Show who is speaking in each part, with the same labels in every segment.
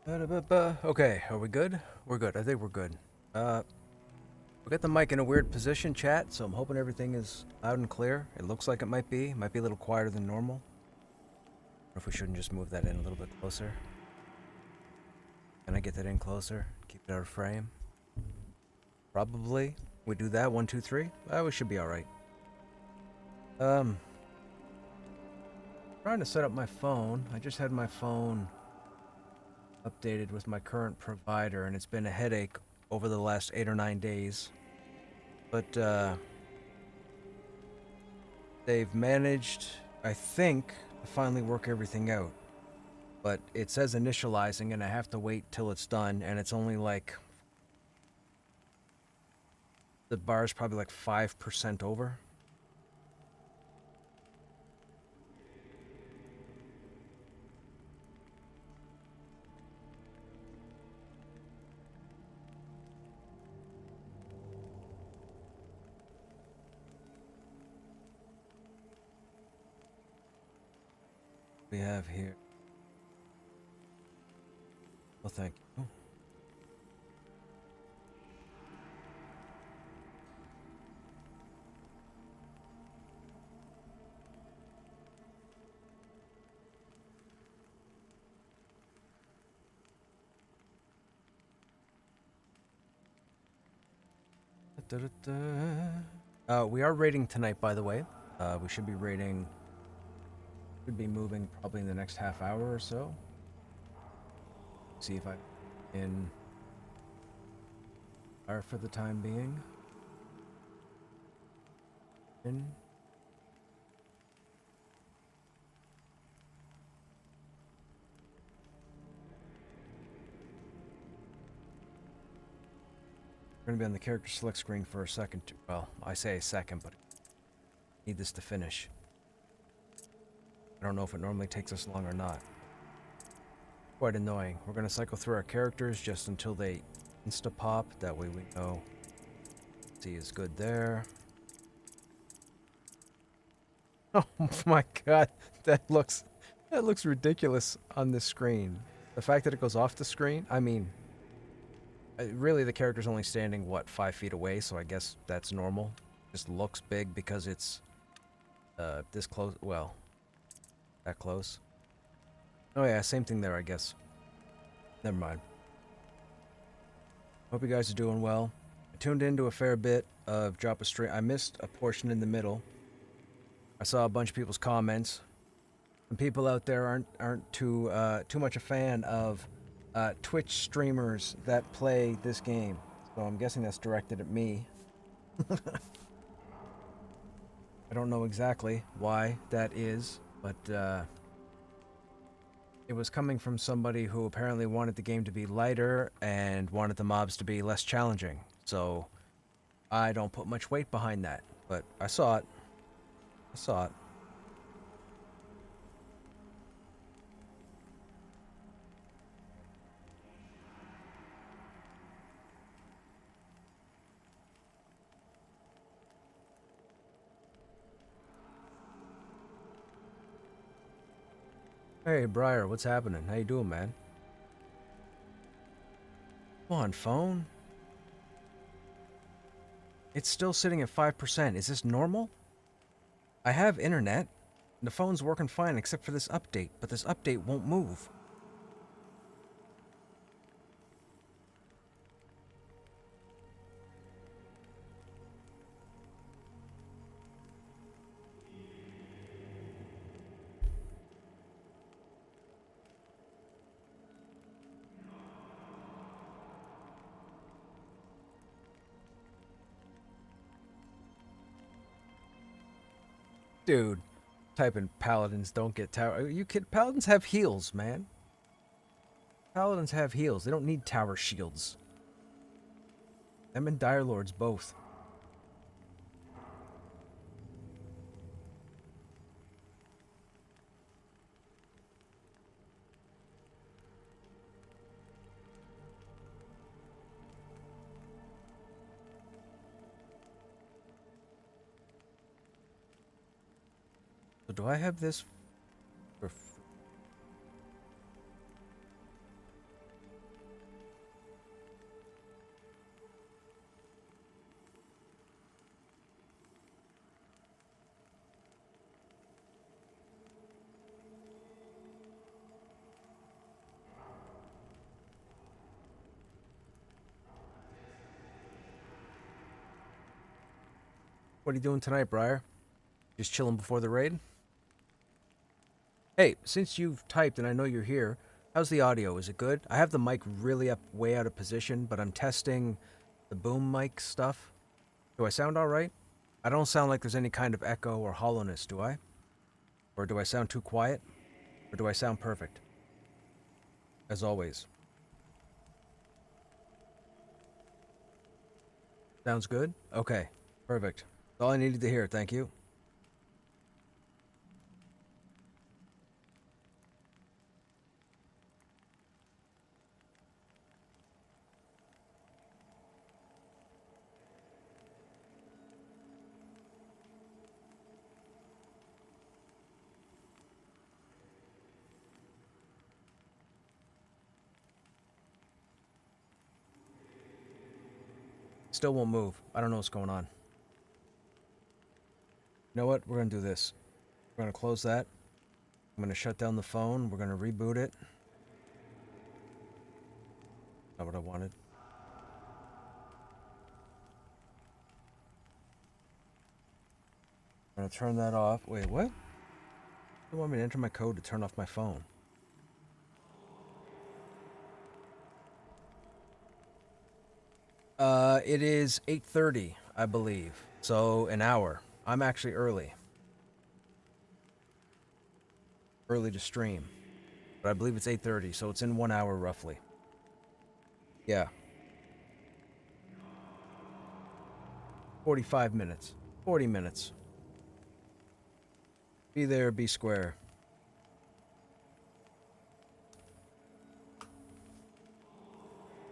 Speaker 1: Okay, are we good? We're good. I think we're good. We got the mic in a weird position, chat, so I'm hoping everything is loud and clear. It looks like it might be. Might be a little quieter than normal. Or if we shouldn't just move that in a little bit closer. Can I get that in closer? Keep it out of frame. Probably. We do that. 1, 2, 3. We should be alright. Um, trying to set up my phone. I just had my phone updated with my current provider, and it's been a headache over the last 8 or 9 days. But, they've managed, I think, to finally work everything out. But it says initializing, and I have to wait till it's done, and it's only like... The bar is probably like 5% over. We have here... Well, thank you. We are raiding tonight, by the way. We should be raiding... Should be moving probably in the next half hour or so. See if I can... Fire for the time being. In. We're gonna be on the character select screen for a second. Well, I say a second, but I need this to finish. I don't know if it normally takes us long or not. Quite annoying. We're gonna cycle through our characters just until they insta-pop. That way we know C is good there. Oh my god, that looks ridiculous on this screen. The fact that it goes off the screen, I mean, really the character's only standing, what, 5 feet away, so I guess that's normal. Just looks big because it's this close, well, that close. Oh yeah, same thing there, I guess. Never mind. Hope you guys are doing well. I tuned into a fair bit of Drop a Stream. I missed a portion in the middle. I saw a bunch of people's comments. Some people out there aren't too much a fan of Twitch streamers that play this game. So I'm guessing that's directed at me. I don't know exactly why that is, but it was coming from somebody who apparently wanted the game to be lighter and wanted the mobs to be less challenging. So I don't put much weight behind that, but I saw it. I saw it. Hey, Briar, what's happening? How you doing, man? Come on, phone. It's still sitting at 5%. Is this normal? I have internet. The phone's working fine except for this update, but this update won't move. Dude, type in paladins don't get tower. Are you kid? Paladins have heals, man. Paladins have heals. They don't need tower shields. Them and Dire Lords both. So do I have this for What are you doing tonight, Briar? Just chilling before the raid? Hey, since you've typed and I know you're here, how's the audio? Is it good? I have the mic really up, way out of position, but I'm testing the boom mic stuff. Do I sound all right? I don't sound like there's any kind of echo or hollowness, do I? Or do I sound too quiet? Or do I sound perfect? As always. Sounds good? Okay. Perfect. That's all I needed to hear, thank you. Still won't move. I don't know what's going on. You know what? We're gonna do this. We're gonna close that. I'm gonna shut down the phone. We're gonna reboot it. Not what I wanted. I'm gonna turn that off. Wait, what? You want me to enter my code to turn off my phone? It is 8:30, I believe. So an hour. I'm actually early. Early to stream. But I believe it's 8:30, so it's in 1 hour roughly. Yeah. 45 minutes. 40 minutes. Be there, be square.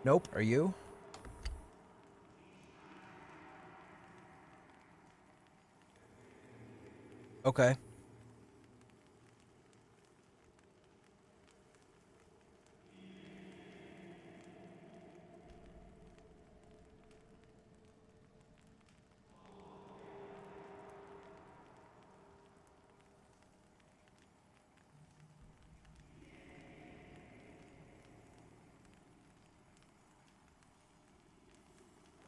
Speaker 1: Nope, are you? Okay.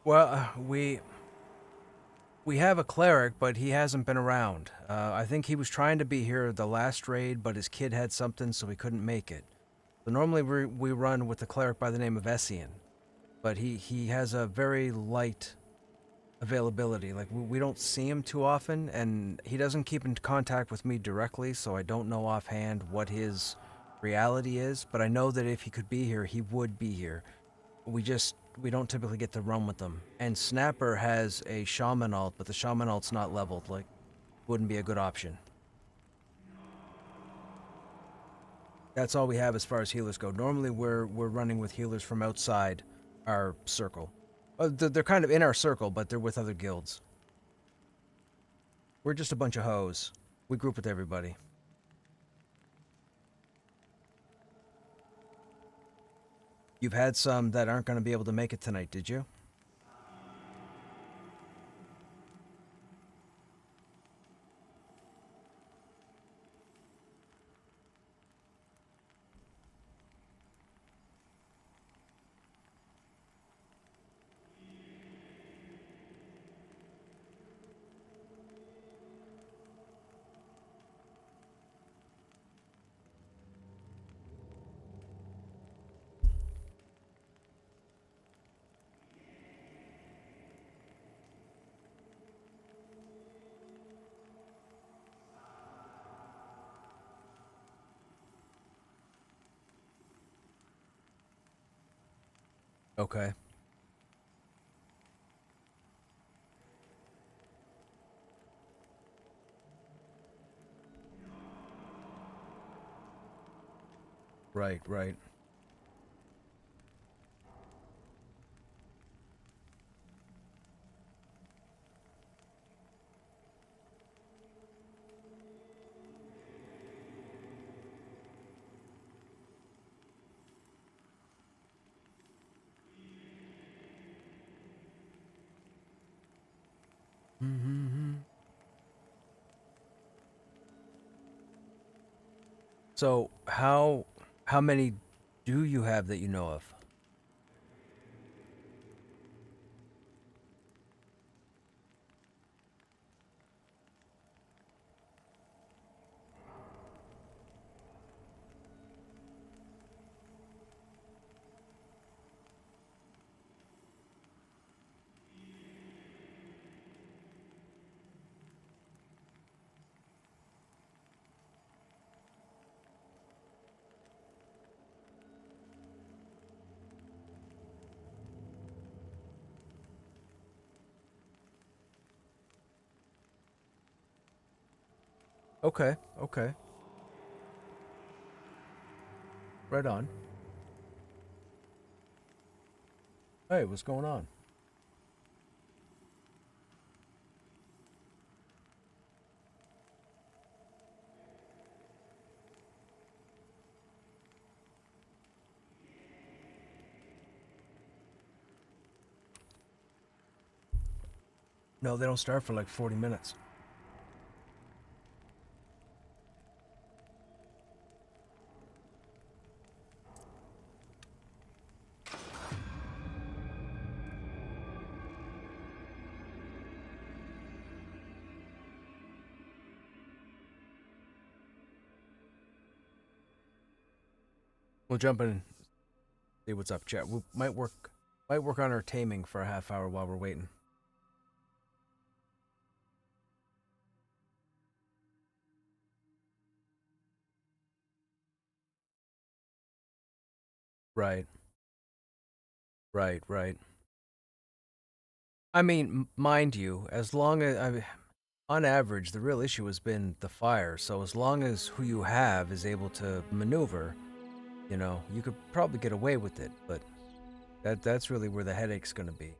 Speaker 1: Well, we have a cleric, but he hasn't been around. I think he was trying to be here the last raid, but his kid had something, so he couldn't make it. So normally we run with a cleric by the name of Essian, but he has a very light availability. Like we don't see him too often, and he doesn't keep in contact with me directly, so I don't know offhand what his reality is. But I know that if he could be here, he would be here. We don't typically get to run with them. And Snapper has a shaman alt, but the shaman alt's not leveled. Like, wouldn't be a good option. That's all we have as far as healers go. Normally, we're running with healers from outside our circle. They're kind of in our circle, but they're with other guilds. We're just a bunch of hoes. We group with everybody. You've had some that aren't going to be able to make it tonight, did you? Okay. Right, right. Mm-hmm. So, how many do you have that you know of? Okay, okay. Right on. Hey, what's going on? No, they don't start for like 40 minutes. We'll jump in and see what's up, chat. We might work on our taming for a half hour while we're waiting. Right, right. I mean, mind you, as long as on average, the real issue has been the fire. So as long as who you have is able to maneuver, you could probably get away with it. But that's really where the headache's going to be.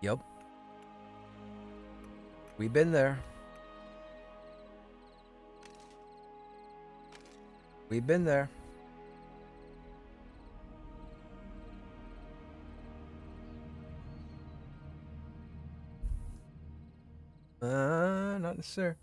Speaker 1: Yep, we've been there. We've been there. Not necessarily.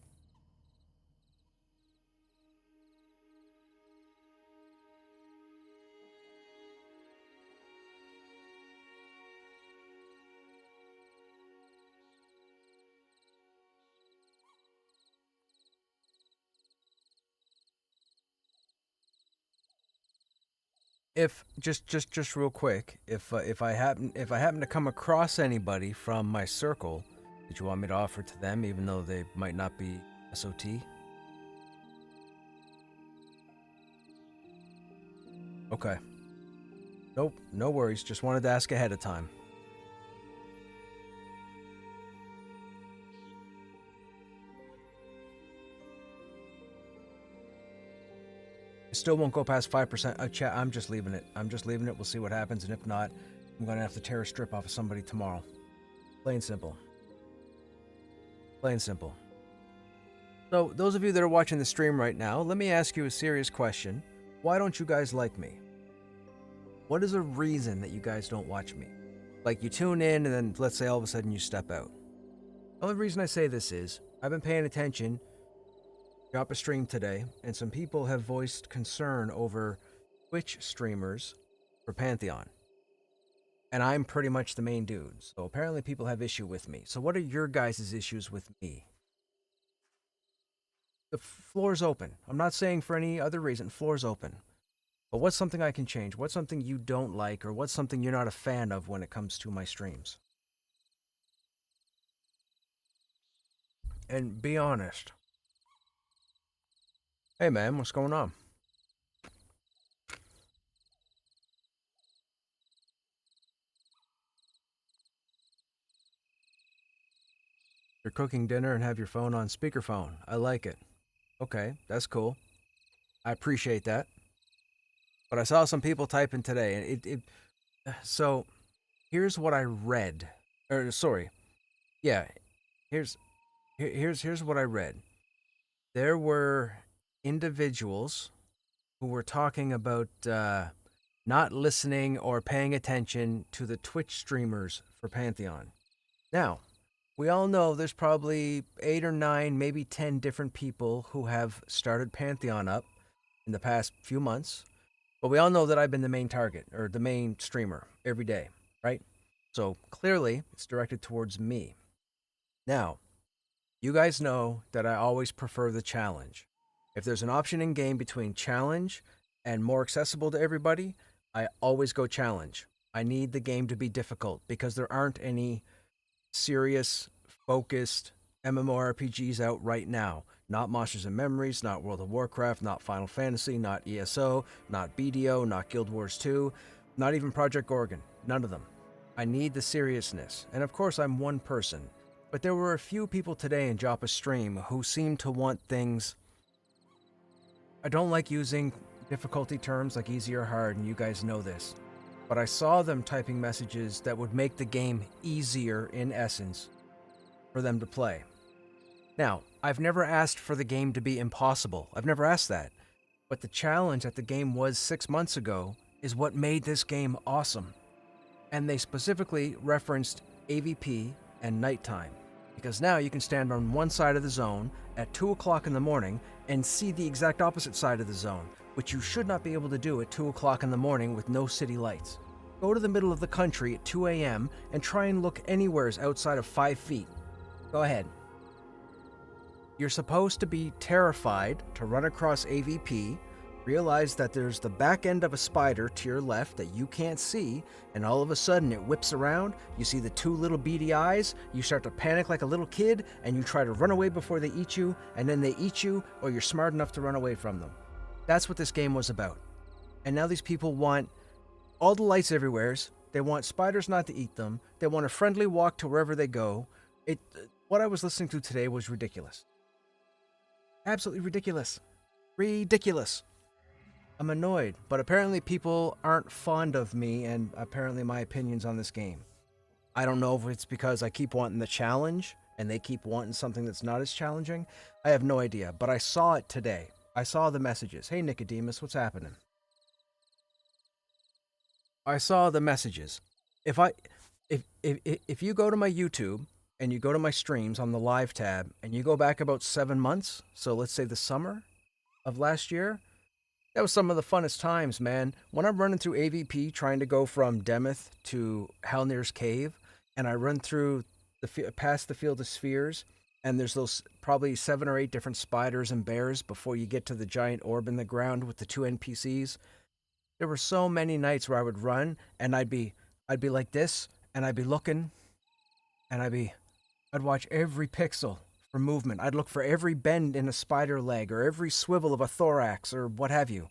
Speaker 1: If just real quick, if I happen to come across anybody from my circle, did you want me to offer to them, even though they might not be SOT? Okay. Nope, no worries. Just wanted to ask ahead of time. It still won't go past 5%. Chat. I'm just leaving it. We'll see what happens, and if not, I'm gonna have to tear a strip off of somebody tomorrow. Plain simple. Plain simple. So, those of you that are watching the stream right now, let me ask you a serious question. Why don't you guys like me? What is a reason that you guys don't watch me? Like, you tune in and then, let's say, all of a sudden you step out. The only reason I say this is, I've been paying attention, drop a stream today, and some people have voiced concern over Twitch streamers for Pantheon. And I'm pretty much the main dude, so apparently people have issue with me. So what are your guys' issues with me? The floor's open. I'm not saying for any other reason, floor's open. But what's something I can change? What's something you don't like, or what's something you're not a fan of when it comes to my streams? And be honest. Hey man, what's going on? You're cooking dinner and have your phone on speakerphone. I like it. Okay, that's cool. I appreciate that. But I saw some people typing today, and so here's what I read. Or sorry, yeah, here's here's what I read. There were individuals who were talking about not listening or paying attention to the Twitch streamers for Pantheon. Now, we all know there's probably 8 or 9, maybe 10 different people who have started Pantheon up in the past few months. But we all know that I've been the main target, or the main streamer, every day, right? So clearly, it's directed towards me. Now, you guys know that I always prefer the challenge. If there's an option in game between challenge and more accessible to everybody, I always go challenge. I need the game to be difficult because there aren't any serious, focused MMORPGs out right now. Not Monsters and Memories, not World of Warcraft, not Final Fantasy, not ESO, not BDO, not Guild Wars 2, not even Project Gorgon. None of them. I need the seriousness. And of course, I'm one person. But there were a few people today in Joppa's stream who seemed to want things. I don't like using difficulty terms like easy or hard, and you guys know this. But I saw them typing messages that would make the game easier in essence for them to play. Now, I've never asked for the game to be impossible. I've never asked that. But the challenge that the game was 6 months ago is what made this game awesome. And they specifically referenced AVP and nighttime. Because now you can stand on one side of the zone at 2 o'clock in the morning and see the exact opposite side of the zone, which you should not be able to do at 2 o'clock in the morning with no city lights. Go to the middle of the country at 2 a.m. and try and look anywheres outside of 5 feet. Go ahead. You're supposed to be terrified to run across AVP, realize that there's the back end of a spider to your left that you can't see, and all of a sudden it whips around, you see the two little beady eyes, you start to panic like a little kid, and you try to run away before they eat you, and then they eat you, or you're smart enough to run away from them. That's what this game was about. And now these people want all the lights everywheres, they want spiders not to eat them, they want a friendly walk to wherever they go. What I was listening to today was ridiculous. Absolutely ridiculous. Ridiculous. I'm annoyed, but apparently people aren't fond of me and apparently my opinions on this game. I don't know if it's because I keep wanting the challenge and they keep wanting something that's not as challenging. I have no idea, but I saw it today. I saw the messages. Hey Nicodemus, what's happening? I saw the messages. If you go to my YouTube and you go to my streams on the live tab and you go back about 7 months, so let's say the summer of last year, that was some of the funnest times, man. When I'm running through AVP trying to go from Demeth to Halnir's Cave, and I run through past the Field of Spheres, and there's those probably 7 or 8 different spiders and bears before you get to the giant orb in the ground with the 2 NPCs. There were so many nights where I would run, and I'd be like this, and I'd be looking, and I'd watch every pixel for movement. I'd look for every bend in a spider leg or every swivel of a thorax or what have you.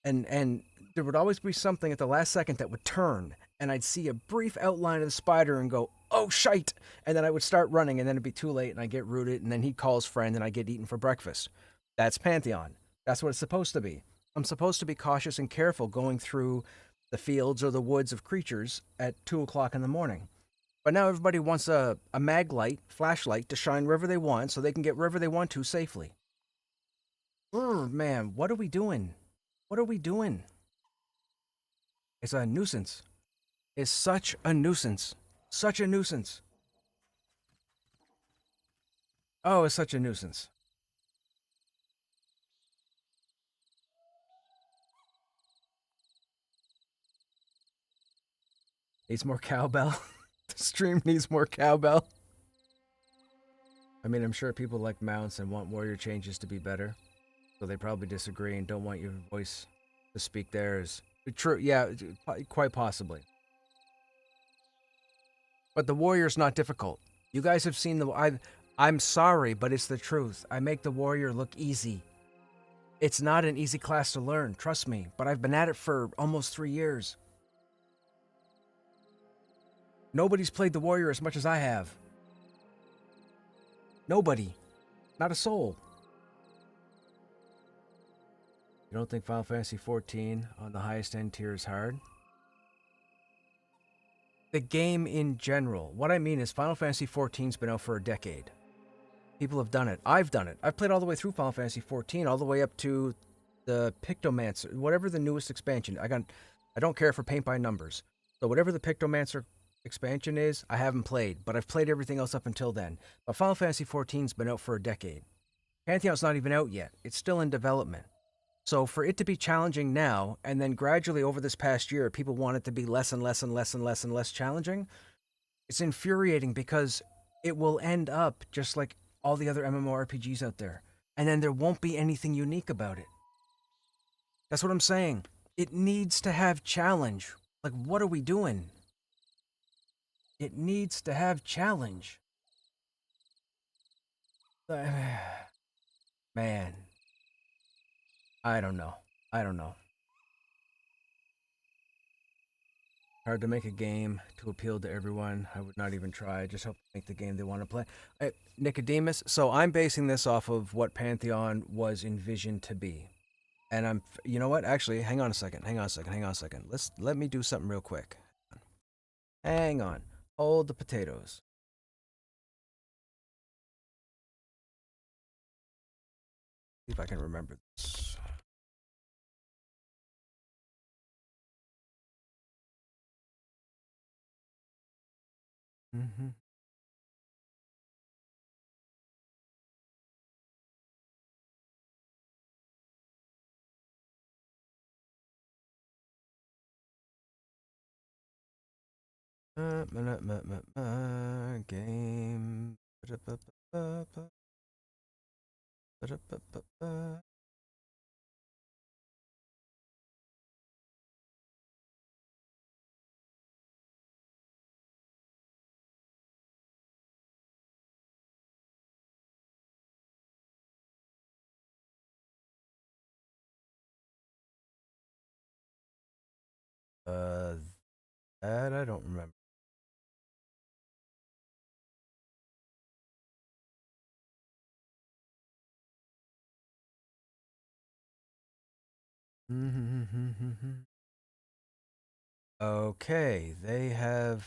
Speaker 1: And there would always be something at the last second that would turn, and I'd see a brief outline of the spider and go, oh, shite! And then I would start running, and then it'd be too late, and I'd get rooted, and then he'd call his friend, and I'd get eaten for breakfast. That's Pantheon. That's what it's supposed to be. I'm supposed to be cautious and careful going through the fields or the woods of creatures at 2 o'clock in the morning. But now everybody wants a mag light, flashlight, to shine wherever they want so they can get wherever they want to safely. Man, what are we doing? What are we doing? It's a nuisance. It's such a nuisance. Such a nuisance. Oh, it's such a nuisance. Needs more cowbell. The stream needs more cowbell. I mean, I'm sure people like mounts and want warrior changes to be better. So they probably disagree and don't want your voice to speak theirs. True, yeah, quite possibly. But the warrior's not difficult. You guys have seen I'm sorry, but it's the truth. I make the warrior look easy. It's not an easy class to learn, trust me. But I've been at it for almost 3 years. Nobody's played the warrior as much as I have. Nobody. Not a soul. You don't think Final Fantasy 14 on the highest end tier is hard? The game in general. What I mean is Final Fantasy 14's been out for a decade. People have done it. I've done it. I've played all the way through Final Fantasy 14, all the way up to the Pictomancer, whatever the newest expansion. I don't care for paint by numbers. So whatever the Pictomancer expansion is, I haven't played, but I've played everything else up until then. But Final Fantasy 14's been out for a decade. Pantheon's not even out yet. It's still in development. So for it to be challenging now, and then gradually over this past year, people want it to be less and less and less and less and less challenging, it's infuriating because it will end up just like all the other MMORPGs out there. And then there won't be anything unique about it. That's what I'm saying. It needs to have challenge. Like, what are we doing? It needs to have challenge. Man, I don't know. I don't know. Hard to make a game to appeal to everyone. I would not even try. I just hope to make the game they want to play. Nicodemus, so I'm basing this off of what Pantheon was envisioned to be. And you know what? Actually, hang on a second. Let me do something real quick. Hang on. Hold the potatoes. See if I can remember this. Mm-hmm. Game. That I don't remember. Okay, they have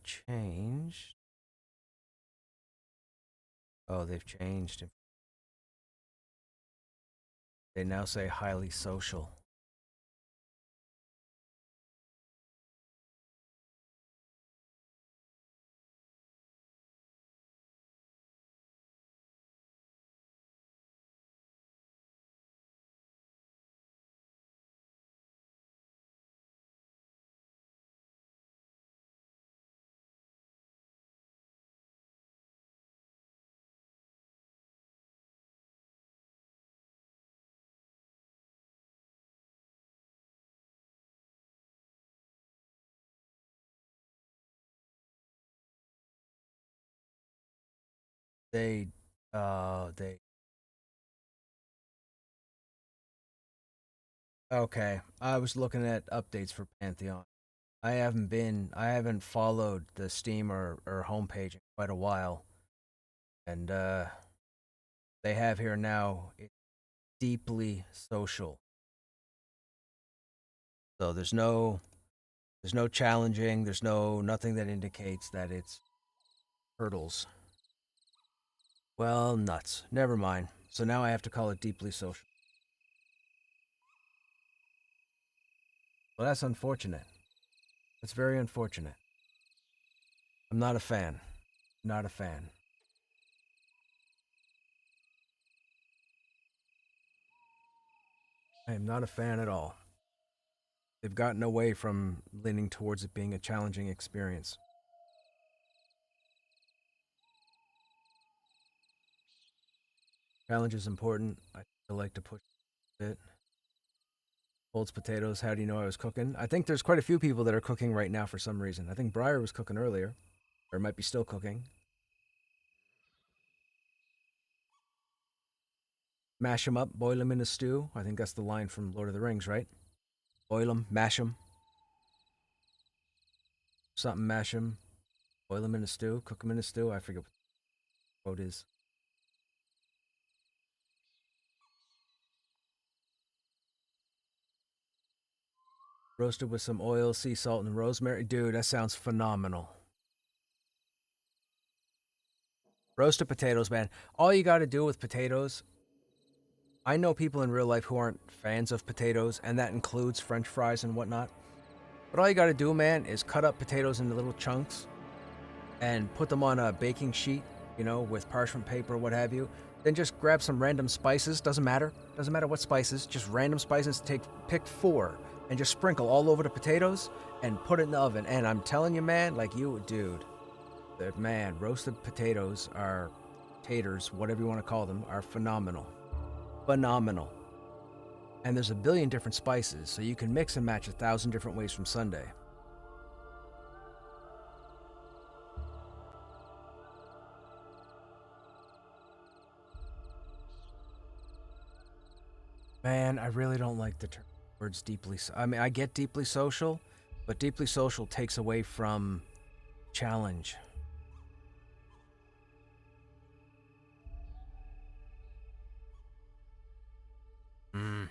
Speaker 1: changed. Oh, they've changed. They now say highly social. They okay. I was looking at updates for Pantheon. I haven't followed the Steam or homepage in quite a while. And they have here now it's deeply social. So there's no challenging, there's nothing that indicates that it's hurdles. Well, nuts. Never mind. So now I have to call it deeply social. Well, that's unfortunate. That's very unfortunate. I'm not a fan. Not a fan. I am not a fan at all. They've gotten away from leaning towards it being a challenging experience. Challenge is important. I still like to push it. Holds potatoes. How do you know I was cooking? I think there's quite a few people that are cooking right now for some reason. I think Briar was cooking earlier, or might be still cooking. Mash them up, boil them in a stew. I think that's the line from Lord of the Rings, right? Boil them, mash them. Something, mash them. Boil them in a stew, cook them in a stew. I forget what the quote is. Roasted with some oil, sea salt, and rosemary. Dude, that sounds phenomenal. Roasted potatoes, man. All you got to do with potatoes, I know people in real life who aren't fans of potatoes, and that includes French fries and whatnot. But all you got to do, man, is cut up potatoes into little chunks and put them on a baking sheet, with parchment paper or what have you. Then just grab some random spices. Doesn't matter what spices. Just random spices. Pick 4 and just sprinkle all over the potatoes and put it in the oven. And I'm telling you, man, roasted potatoes are taters, whatever you want to call them, are phenomenal. Phenomenal. And there's a billion different spices, so you can mix and match 1,000 different ways from Sunday. Man, I really don't like the term words deeply. I mean, I get deeply social, but deeply social takes away from challenge. Mm.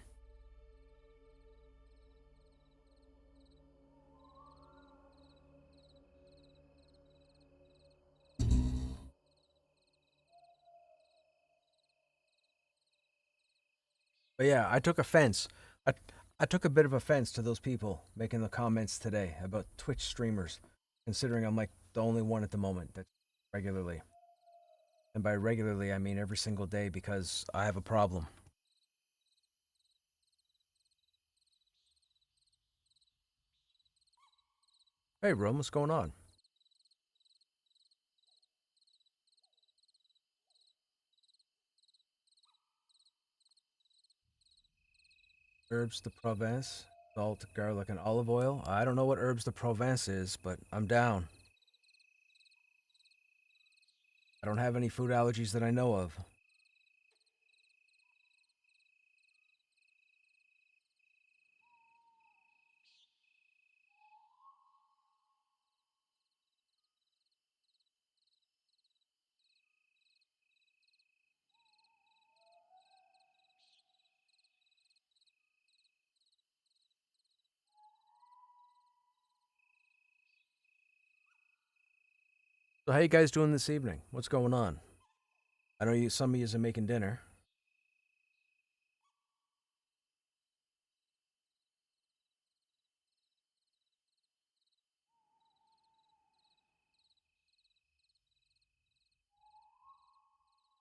Speaker 1: But yeah, I took offense. I, I took a bit of offense to those people making the comments today about Twitch streamers, considering I'm like the only one at the moment that regularly. And by regularly, I mean every single day because I have a problem. Hey, Rome, what's going on? Herbs de Provence, salt, garlic, and olive oil. I don't know what herbs de Provence is, but I'm down. I don't have any food allergies that I know of. So how you guys doing this evening? What's going on? I know you. Some of you are making dinner.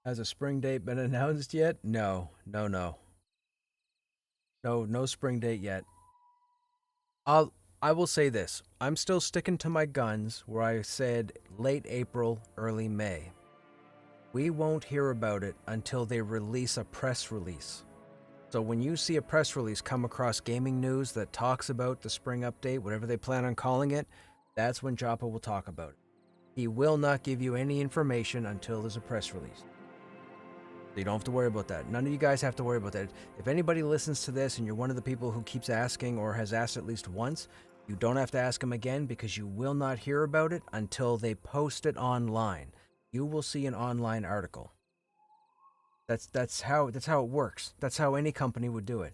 Speaker 1: Has a spring date been announced yet? No, no, no, no, no spring date yet. I'll. I will say this. I'm still sticking to my guns where I said late April, early May. We won't hear about it until they release a press release. So when you see a press release come across gaming news that talks about the spring update, whatever they plan on calling it, that's when Joppa will talk about it. He will not give you any information until there's a press release. So you don't have to worry about that. None of you guys have to worry about that. If anybody listens to this and you're one of the people who keeps asking or has asked at least once, you don't have to ask them again because you will not hear about it until they post it online. You will see an online article. That's how it works. That's how any company would do it.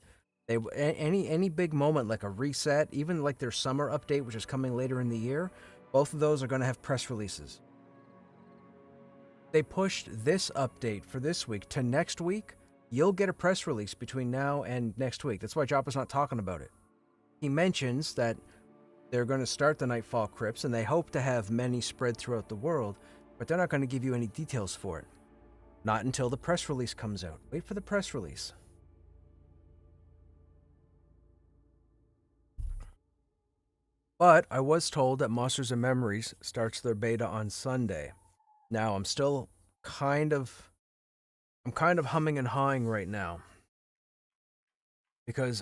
Speaker 1: Any big moment like a reset, even like their summer update, which is coming later in the year, both of those are going to have press releases. They pushed this update for this week to next week. You'll get a press release between now and next week. That's why Joppa's not talking about it. He mentions that they're going to start the Nightfall Crypts and they hope to have many spread throughout the world, but they're not going to give you any details for it. Not until the press release comes out. Wait for the press release. But I was told that Monsters and Memories starts their beta on Sunday. Now I'm still kind of humming and hawing right now because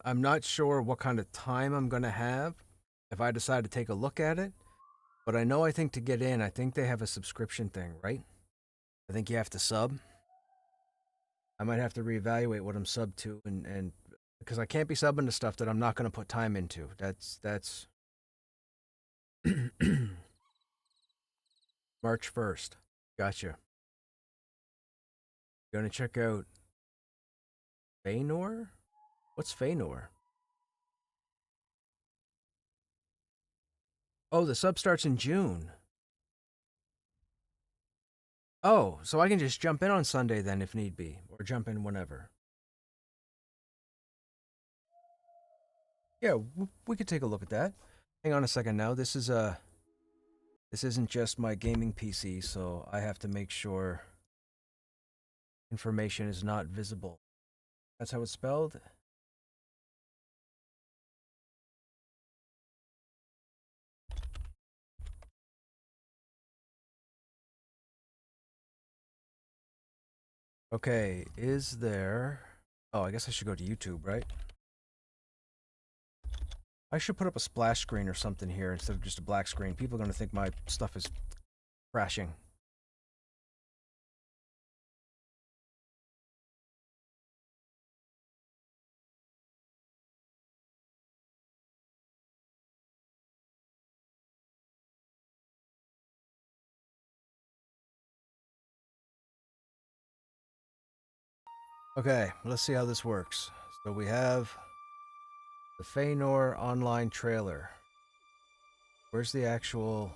Speaker 1: I'm not sure what kind of time I'm going to have if I decide to take a look at it. But I think to get in, I think they have a subscription thing, right? I think you have to sub. I might have to reevaluate what I'm sub to and because I can't be subbing to stuff that I'm not going to put time into. That's March 1st. Gotcha. Gonna check out Feanor? What's Feanor? Oh, the sub starts in June. Oh, so I can just jump in on Sunday then if need be, or jump in whenever. Yeah, we could take a look at that. Hang on a second now. This isn't just my gaming PC, so I have to make sure information is not visible. That's how it's spelled? Okay, is there... Oh, I guess I should go to YouTube, right? I should put up a splash screen or something here instead of just a black screen. People are going to think my stuff is crashing. Okay, let's see how this works. So we have the Feanor online trailer. Where's the actual...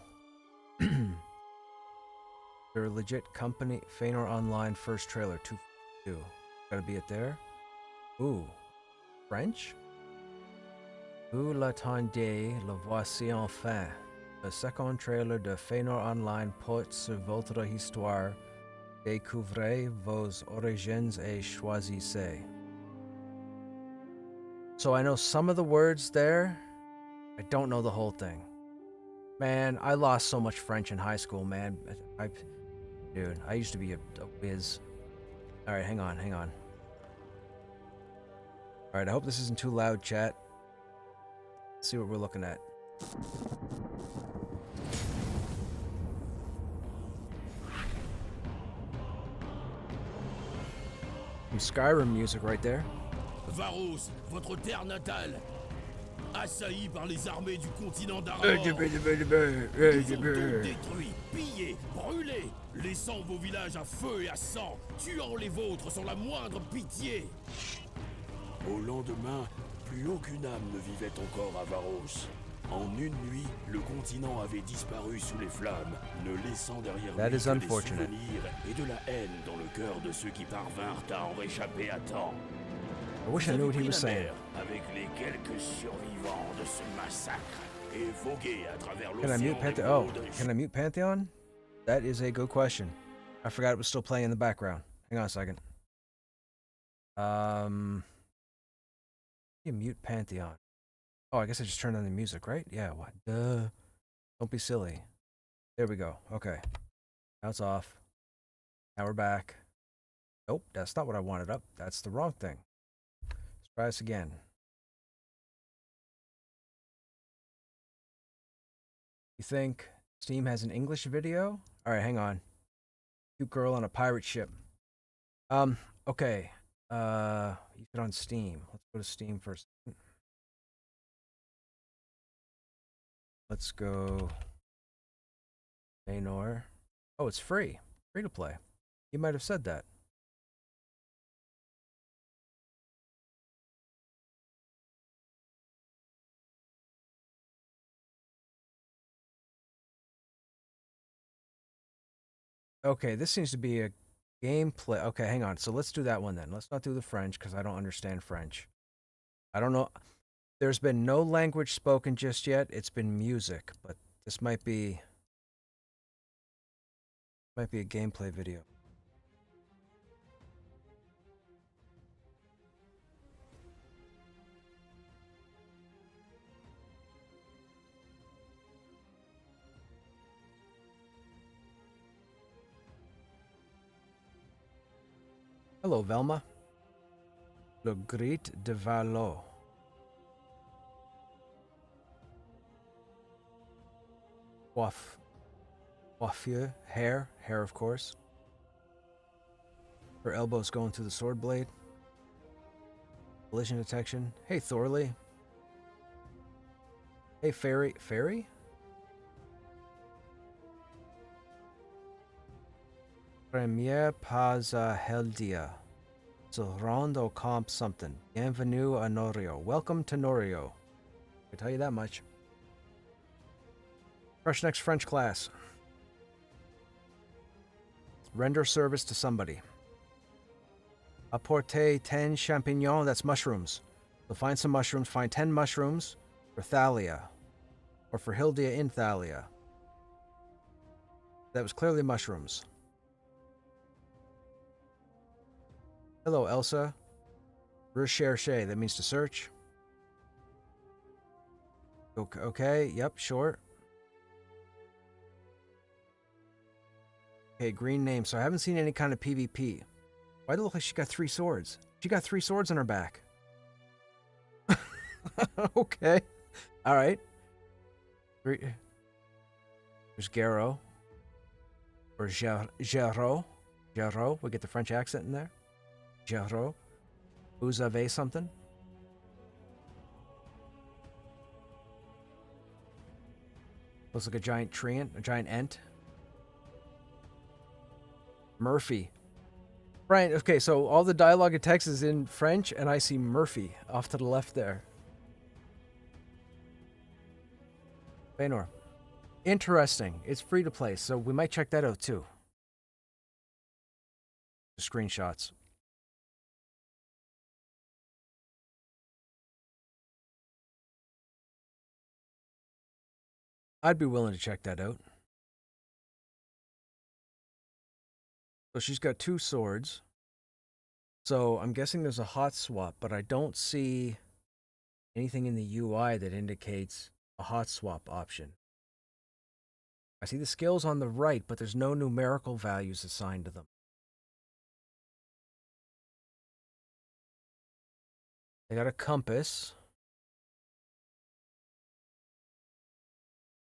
Speaker 1: They're a legit company. Feanor online first trailer, 252. Gotta be it there. Ooh. French? Vous l'attendez, le voici enfin. Le second trailer de Feanor online porte sur votre histoire. Découvrez vos origines et choisissez. So I know some of the words there. I don't know the whole thing. Man, I lost so much French in high school, man. Dude, I used to be a whiz. Alright, hang on. Alright, I hope this isn't too loud, chat. Let's see what we're looking at. Some Skyrim music right there.
Speaker 2: Varos, votre terre natale, assaillie par les armées du continent d'Armor. Ils ont tout détruit, pillé, brûlé, laissant vos villages à feu et à sang, tuant les vôtres sans la moindre pitié. Au lendemain, plus aucune âme ne vivait encore à Varos. En une nuit, le continent avait disparu sous les flammes, ne laissant derrière lui que des souvenirs et de la haine dans le cœur de ceux qui parvinrent à en réchapper à temps.
Speaker 1: I wish I knew what he was saying.
Speaker 2: Avec les quelques survivants de ce massacre et vogué à travers
Speaker 1: Can I mute Pantheon? Oh, can I mute Pantheon? That is a good question. I forgot it was still playing in the background. Hang on a second. You mute Pantheon. Oh, I guess I just turned on the music, right? Yeah, what? Duh. Don't be silly. There we go. Okay. Now it's off. Now we're back. Nope, that's not what I wanted up. That's the wrong thing. Let's try this again. You think Steam has an English video? Alright, hang on. Cute girl on a pirate ship. Okay. You get on Steam. Let's go to Steam first. Let's go. Feanor. Oh, it's free. Free to play. You might have said that. Okay, this seems to be a gameplay. Okay, hang on. So let's do that one then. Let's not do the French because I don't understand French. I don't know. There's been no language spoken just yet. It's been music, but this might be a gameplay video. Hello, Velma. Le Grit de Valo. Coiffure, hair, of course. Her elbows going through the sword blade. Collision detection. Hey, Thorley. Hey, Fairy. Fairy? Première pas à Heldia. Se rend au camp something. Bienvenue à Norio. Welcome to Norio. I can tell you that much. Krushnek's French class. Render service to somebody. Apporter 10 champignons. That's mushrooms. So find some mushrooms. Find 10 mushrooms for Thalia. Or for Hildia in Thalia. That was clearly mushrooms. Hello, Elsa. Recherche. That means to search. Okay. Yep, sure. Okay, green name. So I haven't seen any kind of PvP. Why do it look like she got 3 swords? She got 3 swords on her back. Okay. Alright. There's Garo. Or Gero. Gero. We get the French accent in there. Gero. Vous avez something? Looks like a giant treant, a giant ent. Murphy. Brian, okay, so all the dialogue and text is in French, and I see Murphy off to the left there. Baynor. Interesting. It's free to play, so we might check that out too. The screenshots. I'd be willing to check that out. So she's got 2 swords. So I'm guessing there's a hot swap, but I don't see anything in the UI that indicates a hot swap option. I see the skills on the right, but there's no numerical values assigned to them. They got a compass.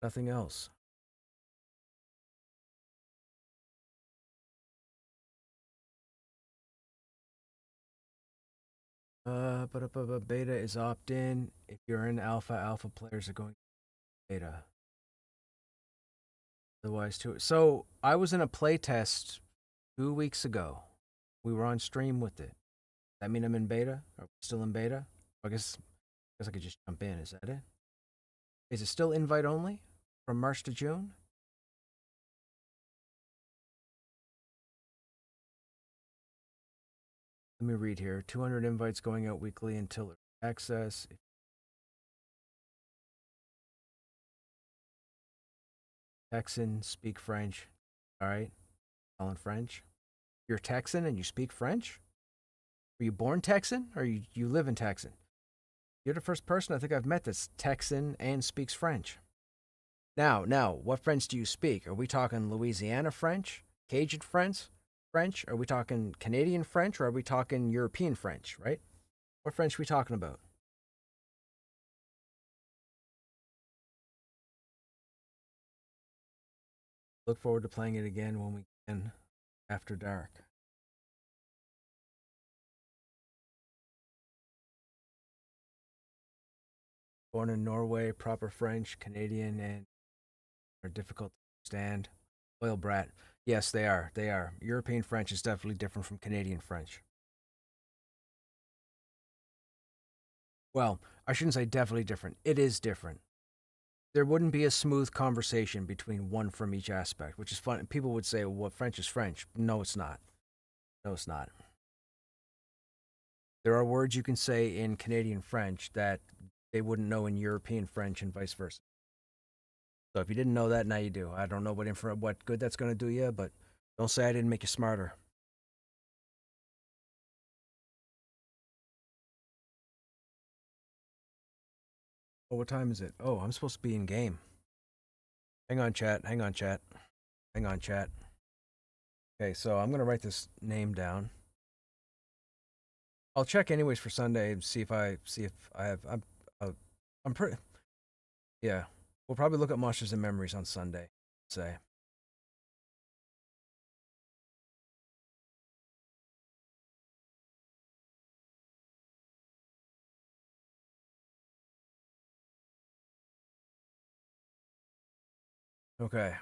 Speaker 1: Nothing else. But beta is opt-in. If you're in alpha, alpha players are going to beta. Otherwise, too. So I was in a playtest 2 weeks ago. We were on stream with it. That mean I'm in beta? Are we still in beta? I guess I could just jump in. Is that it? Is it still invite only from March to June? Let me read here. 200 invites going out weekly until access. Texan, speak French. All right. All in French. You're Texan and you speak French? Were you born Texan or you live in Texan? You're the first person I think I've met that's Texan and speaks French. Now, what French do you speak? Are we talking Louisiana French? Cajun French? Are we talking Canadian French or are we talking European French, right? What French are we talking about? Look forward to playing it again when we can after dark. Born in Norway, proper French, Canadian, and are difficult to understand. Oil brat. Yes, they are. They are. European French is definitely different from Canadian French. Well, I shouldn't say definitely different. It is different. There wouldn't be a smooth conversation between one from each aspect, which is fun. People would say, well, French is French. No, it's not. No, it's not. There are words you can say in Canadian French that they wouldn't know in European French and vice versa. So if you didn't know that, now you do. I don't know what good that's going to do you, but don't say I didn't make you smarter. Oh, what time is it? Oh, I'm supposed to be in game. Hang on, chat. Okay, so I'm going to write this name down. I'll check anyways for Sunday and see if I have. I'm pretty. Yeah, we'll probably look at Monsters and Memories on Sunday. Say. Okay.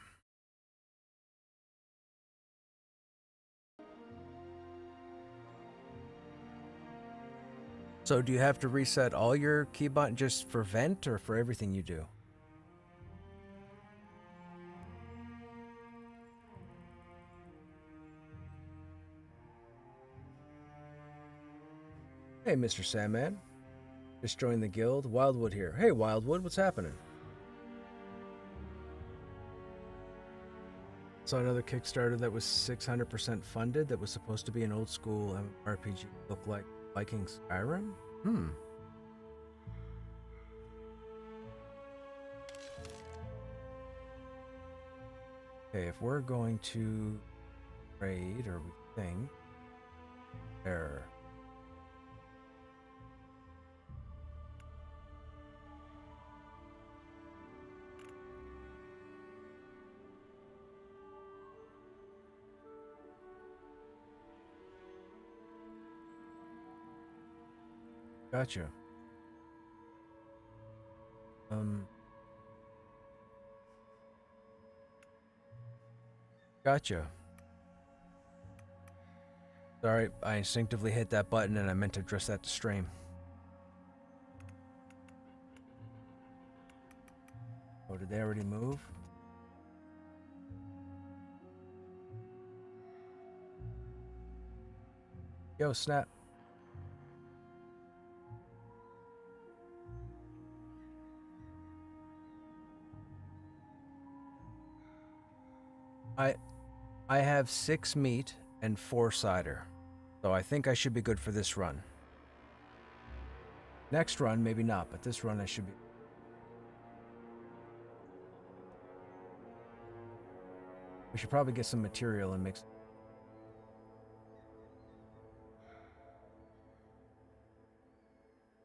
Speaker 1: So do you have to reset all your keybot just for vent or for everything you do? Hey, Mr. Sandman. Just joined the guild. Wildwood here. Hey, Wildwood, what's happening? Saw another Kickstarter that was 600% funded that was supposed to be an old school RPG. Look like Viking Skyrim? Okay, if we're going to raid or we think there. Gotcha. Gotcha. Sorry, I instinctively hit that button and I meant to address that to stream. Oh, did they already move? Yo, snap. I have 6 meat and 4 cider. So I think I should be good for this run. Next run, maybe not, but this run I should be. We should probably get some material and mix.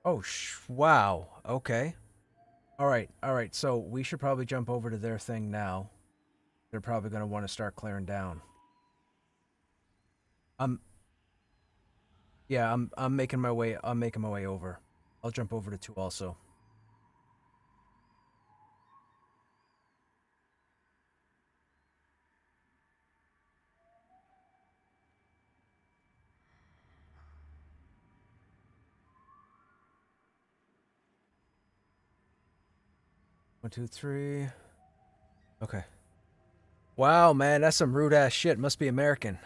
Speaker 1: Oh, wow. Okay. All right. So we should probably jump over to their thing now. They're probably going to want to start clearing down. Yeah, I'm making my way. I'm making my way over. I'll jump over to 2 also. One, two, three. Okay. Wow, man, that's some rude ass shit. Must be American.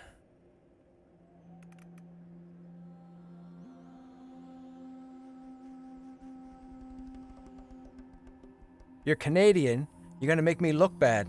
Speaker 1: You're Canadian. You're gonna make me look bad.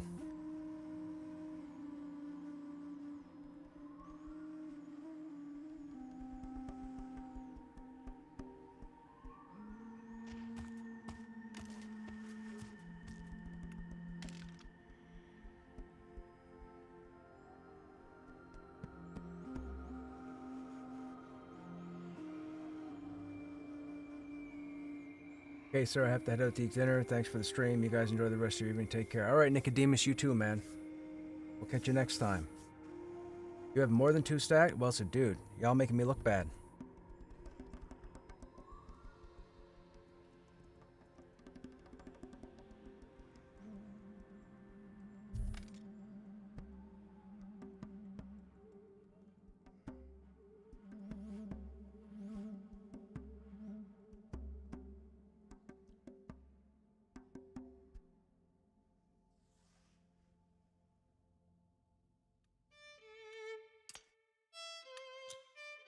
Speaker 1: Okay, sir, I have to head out to eat dinner. Thanks for the stream. You guys enjoy the rest of your evening. Take care. All right, Nicodemus, you too, man. We'll catch you next time. You have more than 2 stack? Well, so dude, y'all making me look bad.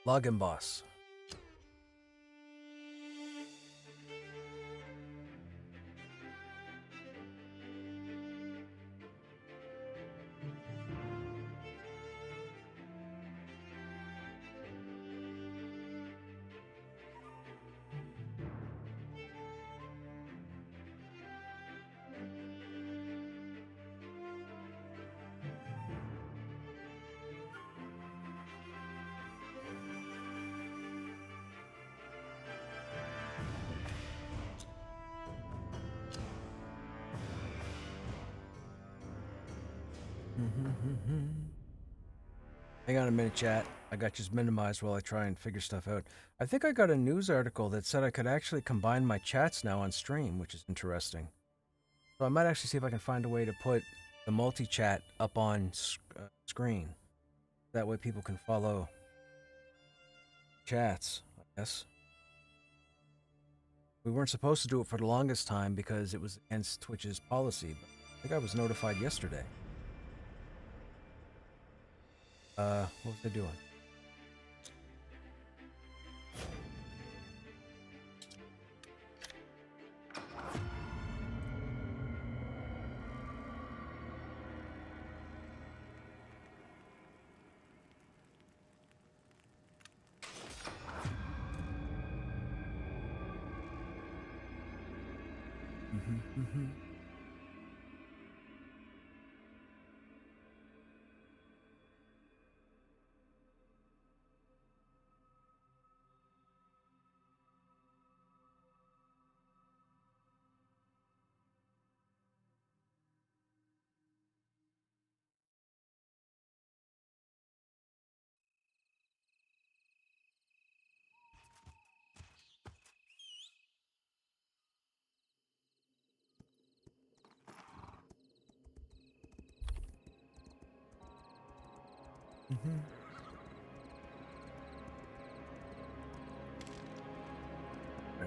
Speaker 1: Login boss. Hang on a minute, chat. I got just minimized while I try and figure stuff out. I think I got a news article that said I could actually combine my chats now on stream, which is interesting. So I might actually see if I can find a way to put the multi-chat up on screen. That way people can follow chats, I guess. We weren't supposed to do it for the longest time because it was against Twitch's policy, but I think I was notified yesterday. What was I doing?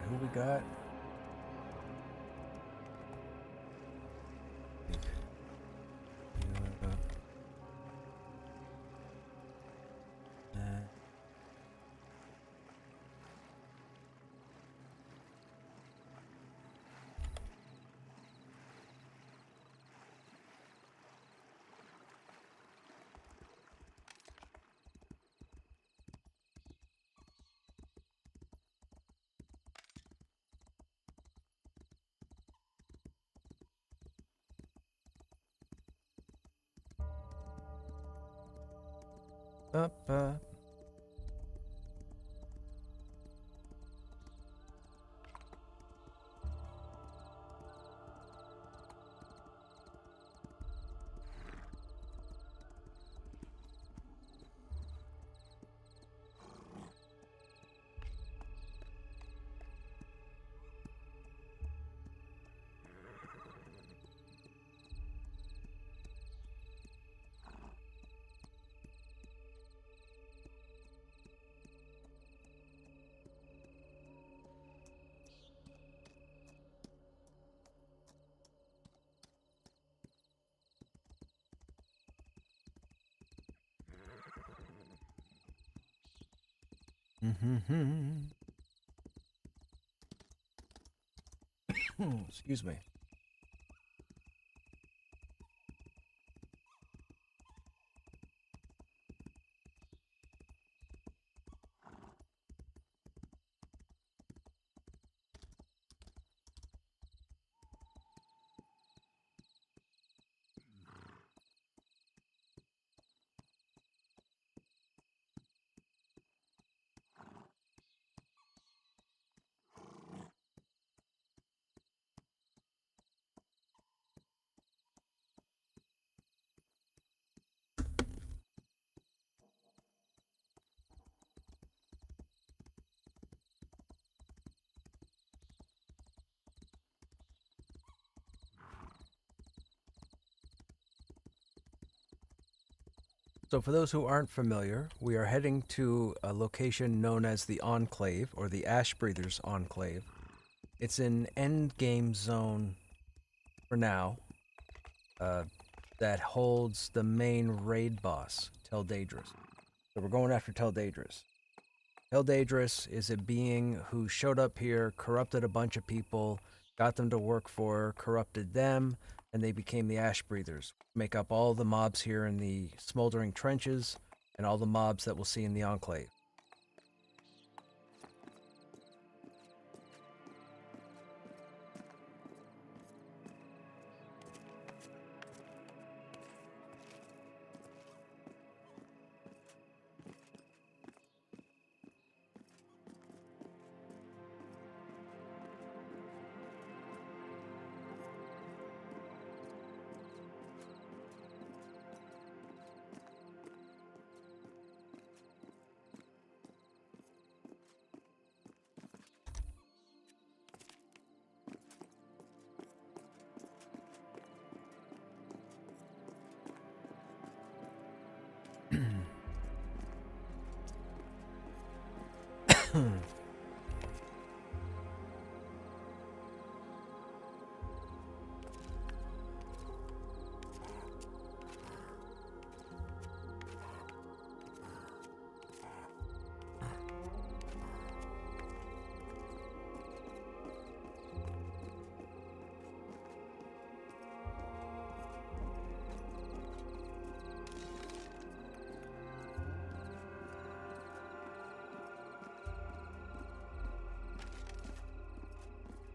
Speaker 1: who we got? Up. Excuse me. So for those who aren't familiar, we are heading to a location known as the Enclave, or the Ash Breathers Enclave. It's an endgame zone for now that holds the main raid boss, Teldaedrus. So we're going after Teldaedrus. Teldaedrus is a being who showed up here, corrupted a bunch of people, got them to work for her, corrupted them, and they became the Ash Breathers. Make up all the mobs here in the Smoldering Trenches, and all the mobs that we'll see in the Enclave.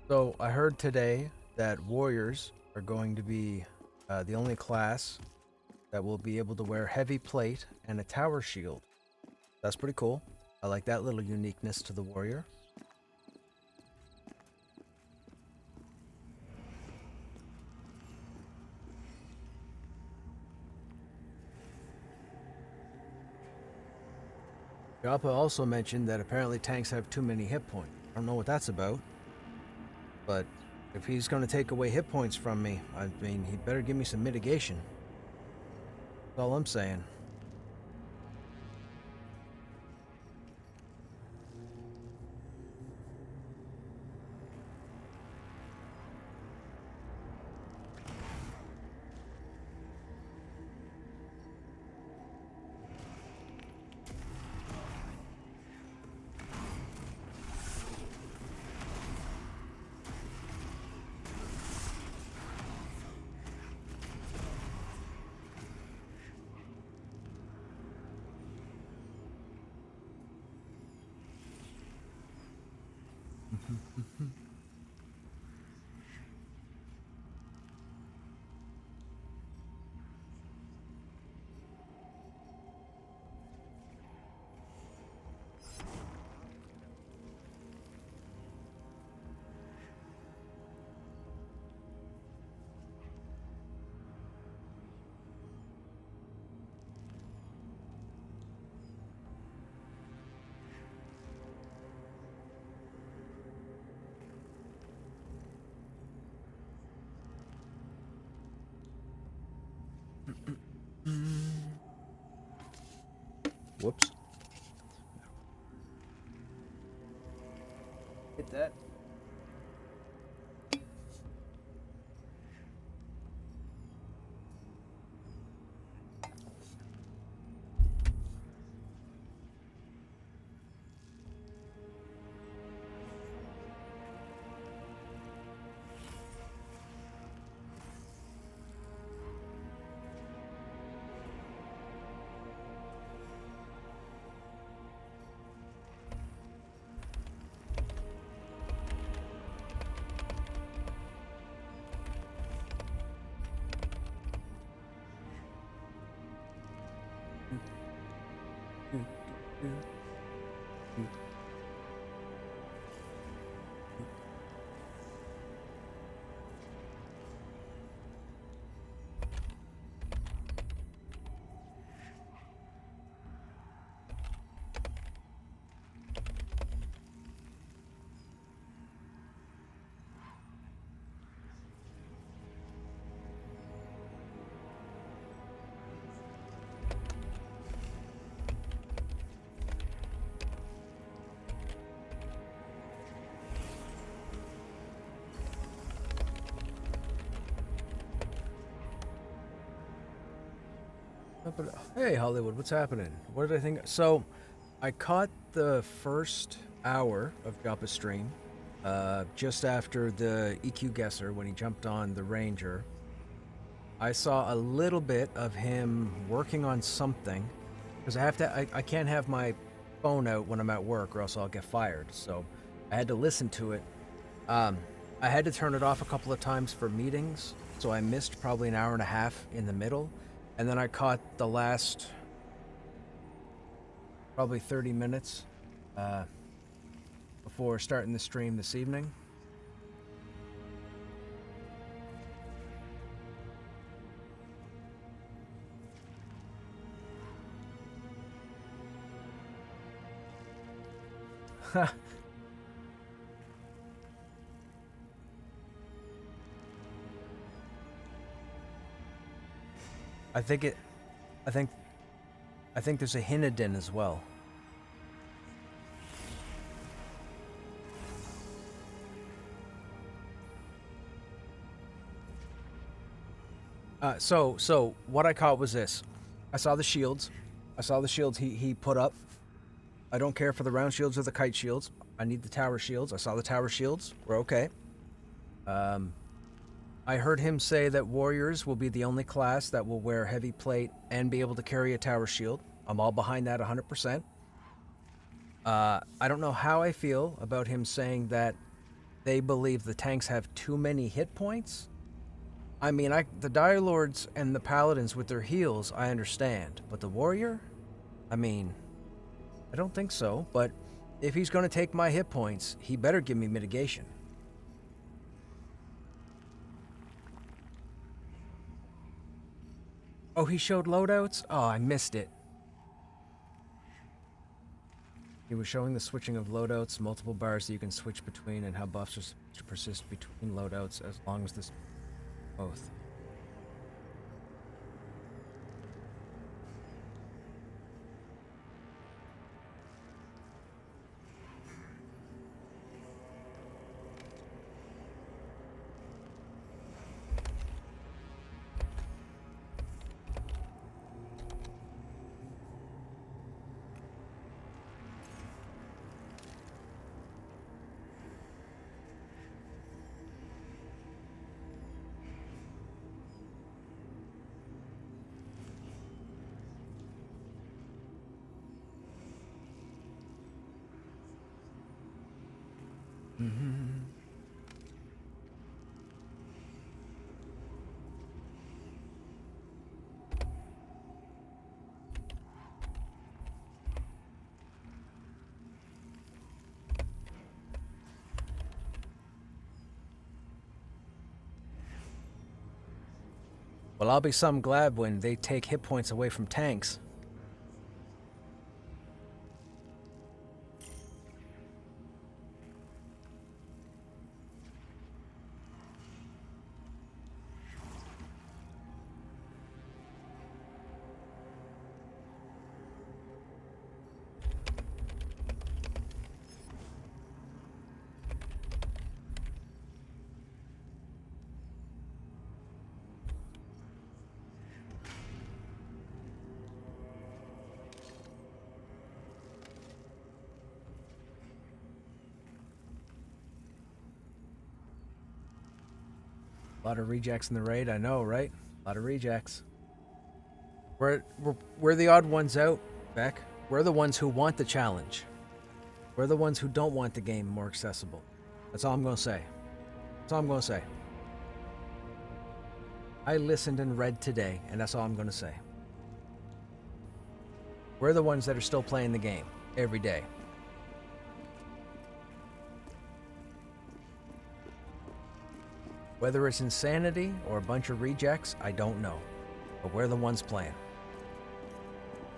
Speaker 1: So I heard today that warriors are going to be the only class that will be able to wear heavy plate and a tower shield. That's pretty cool. I like that little uniqueness to the warrior. Joppa also mentioned that apparently tanks have too many hit points. I don't know what that's about. But if he's going to take away hit points from me, I mean, he better give me some mitigation. That's all I'm saying. Whoops. Hit that. Hey, Hollywood, what's happening? What did I think? So, I caught the first hour of Joppa's stream just after the EQ guesser when he jumped on the Ranger. I saw a little bit of him working on something because I can't have my phone out when I'm at work or else I'll get fired. So, I had to listen to it. I had to turn it off a couple of times for meetings, so I missed probably an hour and a half in the middle. And then I caught the last probably 30 minutes before starting the stream this evening. I think there's a Hinadin as well. So what I caught was this. I saw the shields. He put up. I don't care for the round shields or the kite shields. I need the tower shields. I saw the tower shields. We're okay. I heard him say that warriors will be the only class that will wear heavy plate and be able to carry a tower shield. I'm all behind that 100%. I don't know how I feel about him saying that they believe the tanks have too many hit points. I mean, the Dire Lords and the Paladins with their heals, I understand. But the warrior? I mean, I don't think so. But if he's going to take my hit points, he better give me mitigation. Oh, he showed loadouts? Oh, I missed it. He was showing the switching of loadouts, multiple bars that you can switch between, and how buffs are supposed to persist between loadouts as long as this both. Well, I'll be some glad when they take hit points away from tanks. A lot of rejects in the raid, I know, right? A lot of rejects. We're the odd ones out, Beck. We're the ones who want the challenge. We're the ones who don't want the game more accessible. That's all I'm gonna say. That's all I'm gonna say. I listened and read today, and that's all I'm gonna say. We're the ones that are still playing the game every day. Whether it's insanity or a bunch of rejects, I don't know. But we're the ones playing.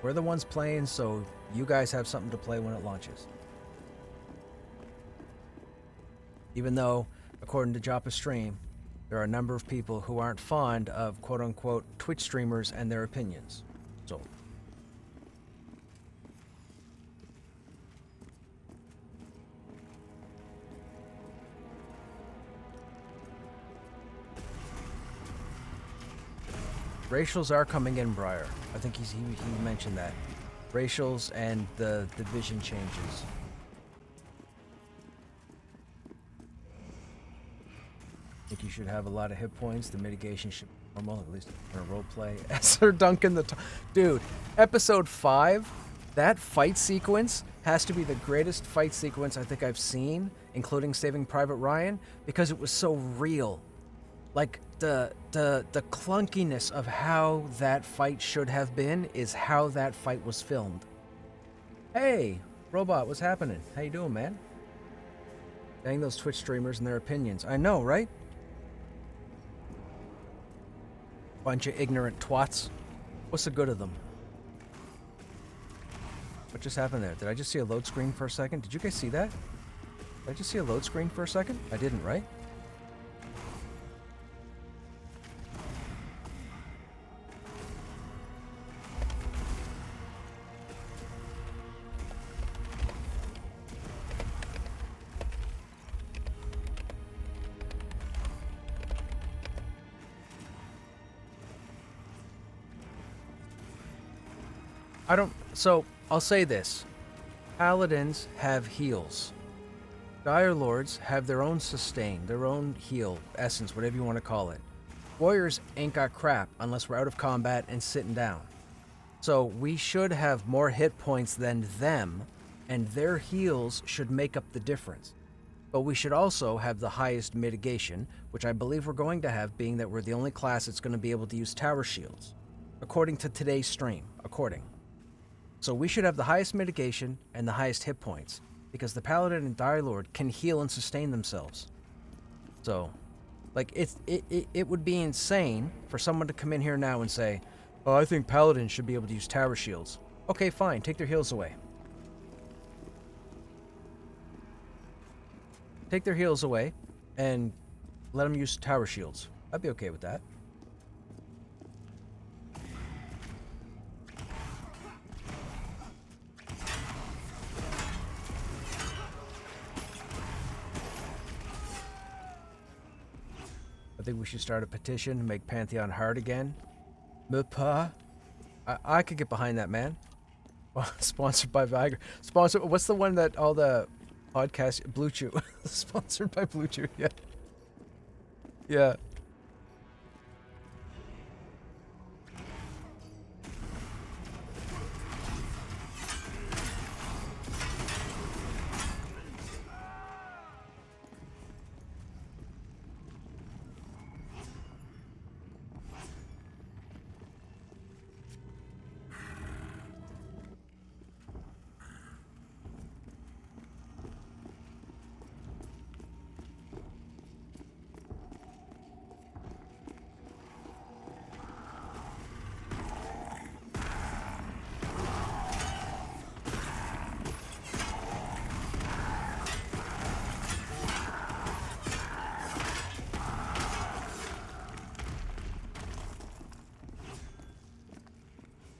Speaker 1: We're the ones playing, so you guys have something to play when it launches. Even though, according to Joppa Stream, there are a number of people who aren't fond of quote-unquote Twitch streamers and their opinions. So... Racials are coming in, Briar. I think he mentioned that. Racials and the division changes. I think you should have a lot of hit points. The mitigation should be normal, at least in a roleplay. Sir Duncan the... Dude, episode 5, that fight sequence has to be the greatest fight sequence I think I've seen, including Saving Private Ryan, because it was so real. Like, the clunkiness of how that fight should have been is how that fight was filmed. Hey, Robot, what's happening? How you doing, man? Dang those Twitch streamers and their opinions. I know, right? Bunch of ignorant twats. What's the good of them? What just happened there? Did I just see a load screen for a second? Did you guys see that? Did I just see a load screen for a second? I didn't, right? So, I'll say this. Paladins have heals. Dire Lords have their own sustain, their own heal, essence, whatever you want to call it. Warriors ain't got crap unless we're out of combat and sitting down. So, we should have more hit points than them, and their heals should make up the difference. But we should also have the highest mitigation, which I believe we're going to have, being that we're the only class that's going to be able to use tower shields. According to today's stream. So we should have the highest mitigation and the highest hit points, because the Paladin and Dire Lord can heal and sustain themselves. So, like, it would be insane for someone to come in here now and say, oh, I think Paladins should be able to use tower shields. Okay, fine, take their heals away. Take their heals away and let them use tower shields. I'd be okay with that. I think we should start a petition to make Pantheon hard again. Mupa. I could get behind that, man. Sponsored by Viagra. What's the one that all the podcasts... Blue Chew. Sponsored by Blue Chew, yeah. Yeah.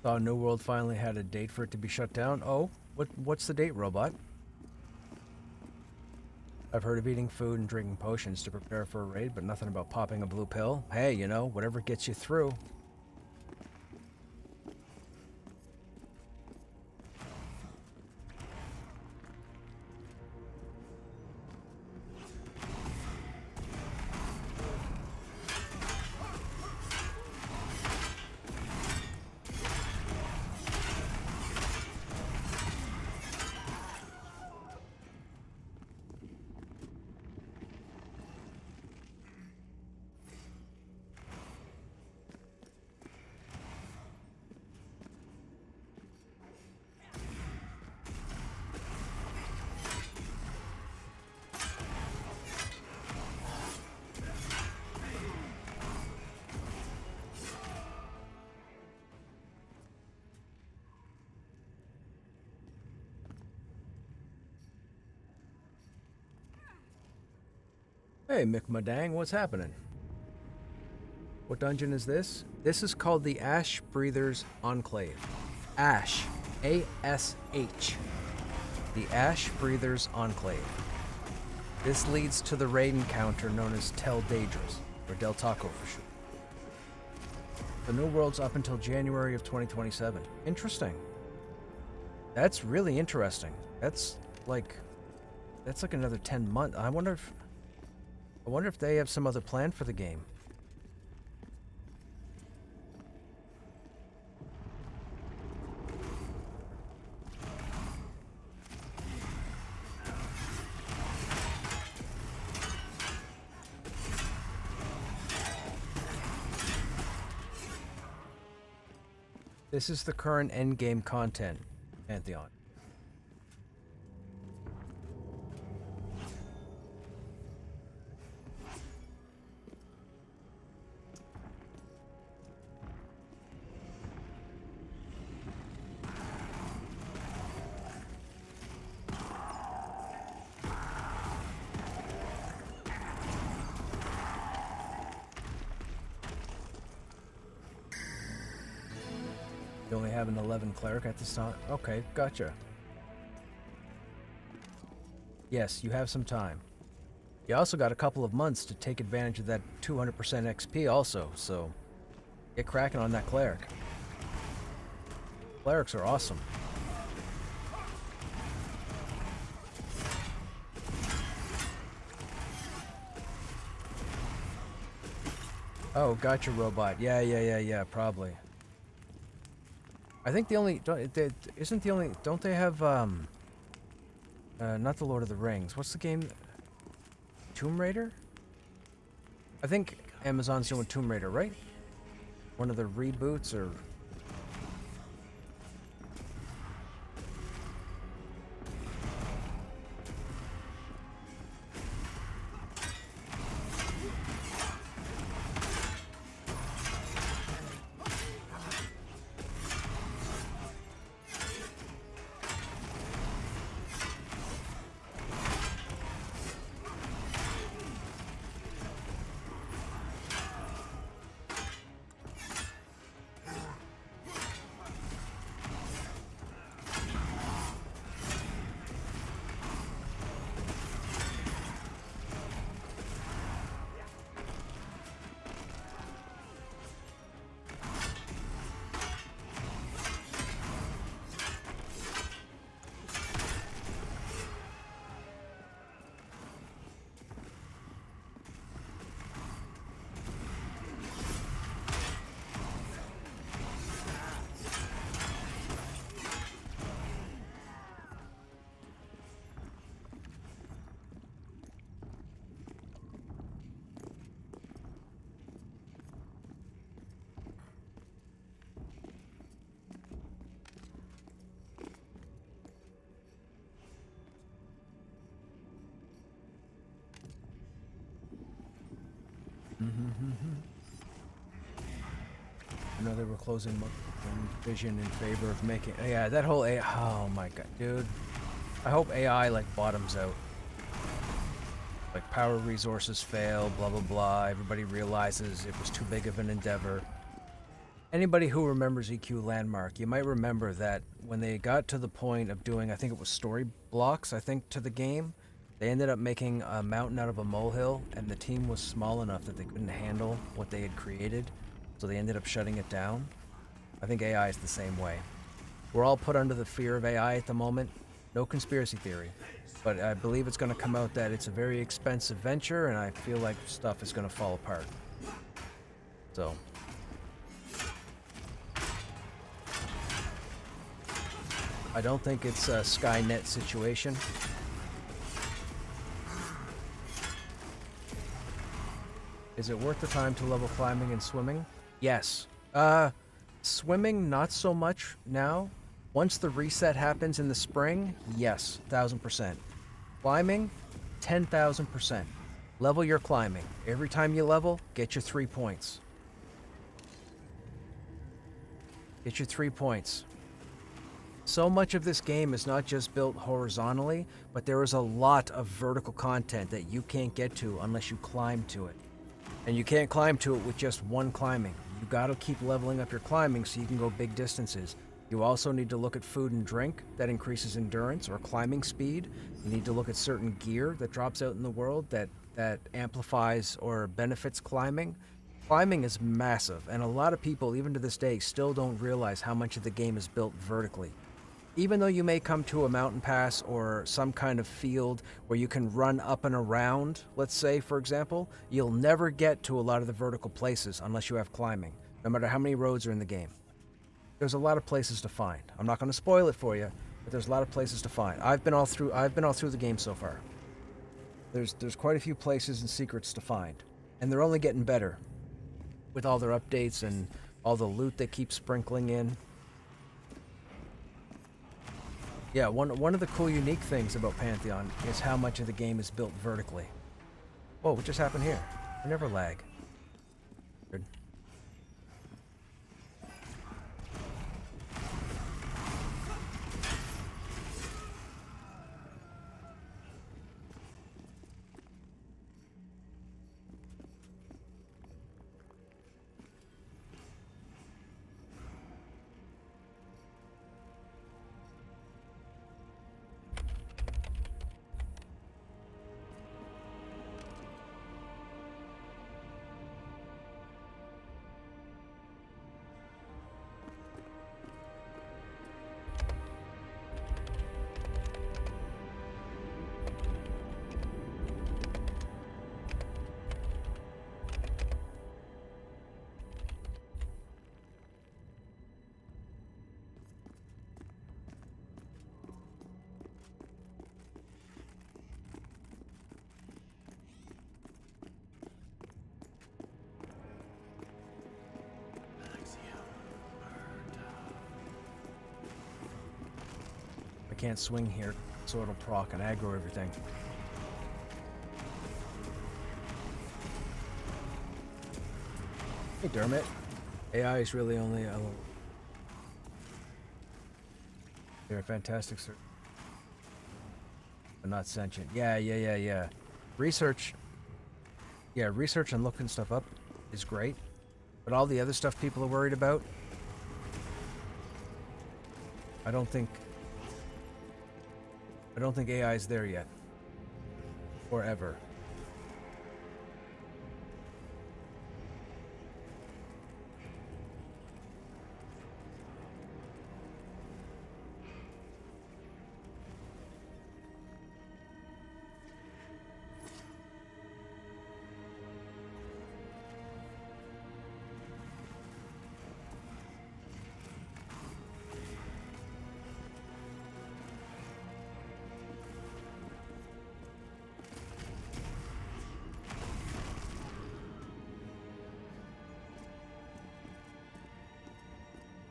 Speaker 1: Saw New World finally had a date for it to be shut down. Oh, what's the date, robot? I've heard of eating food and drinking potions to prepare for a raid, but nothing about popping a blue pill. Hey, you know, whatever gets you through. Hey, Mick what's happening? What dungeon is this? This is called the Ash Breathers Enclave. Ash. A-S-H. The Ash Breathers Enclave. This leads to the raid encounter known as Tel Daedras, or Del Taco for short. The New World's up until January of 2027. Interesting. That's really interesting. That's like another 10 months. I wonder if they have some other plan for the game. This is the current endgame content, Pantheon. You only have an 11 cleric at this time? Okay, gotcha. Yes, you have some time. You also got a couple of months to take advantage of that 200% XP also, so get cracking on that cleric. Clerics are awesome. Oh, gotcha, robot. Yeah, probably. I think don't they have, not the Lord of the Rings. What's the game? Tomb Raider? I think Amazon's doing Tomb Raider, right? One of the reboots, or... I know they were closing Vision in favor of making... Yeah, that whole AI... Oh my god, dude. I hope AI, like, bottoms out. Like, power resources fail, blah blah blah. Everybody realizes it was too big of an endeavor. Anybody who remembers EQ Landmark, you might remember that when they got to the point of doing, I think it was story blocks, I think, to the game, they ended up making a mountain out of a molehill, and the team was small enough that they couldn't handle what they had created, so they ended up shutting it down. I think AI is the same way. We're all put under the fear of AI at the moment. No conspiracy theory. But I believe it's going to come out that it's a very expensive venture, and I feel like stuff is going to fall apart. So... I don't think it's a Skynet situation. Is it worth the time to level climbing and swimming? Yes. Swimming, not so much now. Once the reset happens in the spring, yes, 1000%. Climbing, 10,000%. Level your climbing. Every time you level, get your 3 points. Get your 3 points. So much of this game is not just built horizontally, but there is a lot of vertical content that you can't get to unless you climb to it. And you can't climb to it with just one climbing. You gotta keep leveling up your climbing so you can go big distances. You also need to look at food and drink that increases endurance or climbing speed. You need to look at certain gear that drops out in the world that amplifies or benefits climbing. Climbing is massive, and a lot of people, even to this day, still don't realize how much of the game is built vertically. Even though you may come to a mountain pass or some kind of field where you can run up and around, let's say, for example, you'll never get to a lot of the vertical places unless you have climbing, no matter how many roads are in the game. There's a lot of places to find. I'm not going to spoil it for you, but there's a lot of places to find. I've been all through the game so far. There's quite a few places and secrets to find, and they're only getting better with all their updates and all the loot they keep sprinkling in. Yeah, one of the cool unique things about Pantheon is how much of the game is built vertically. Whoa, what just happened here? I never lag. Good. I can't swing here, so it'll proc and aggro everything. Hey, Dermot. AI is really only a little... They're a fantastic sir. But not sentient. Yeah. Research... Yeah, research and looking stuff up is great. But all the other stuff people are worried about... I don't think AI is there yet. Or ever.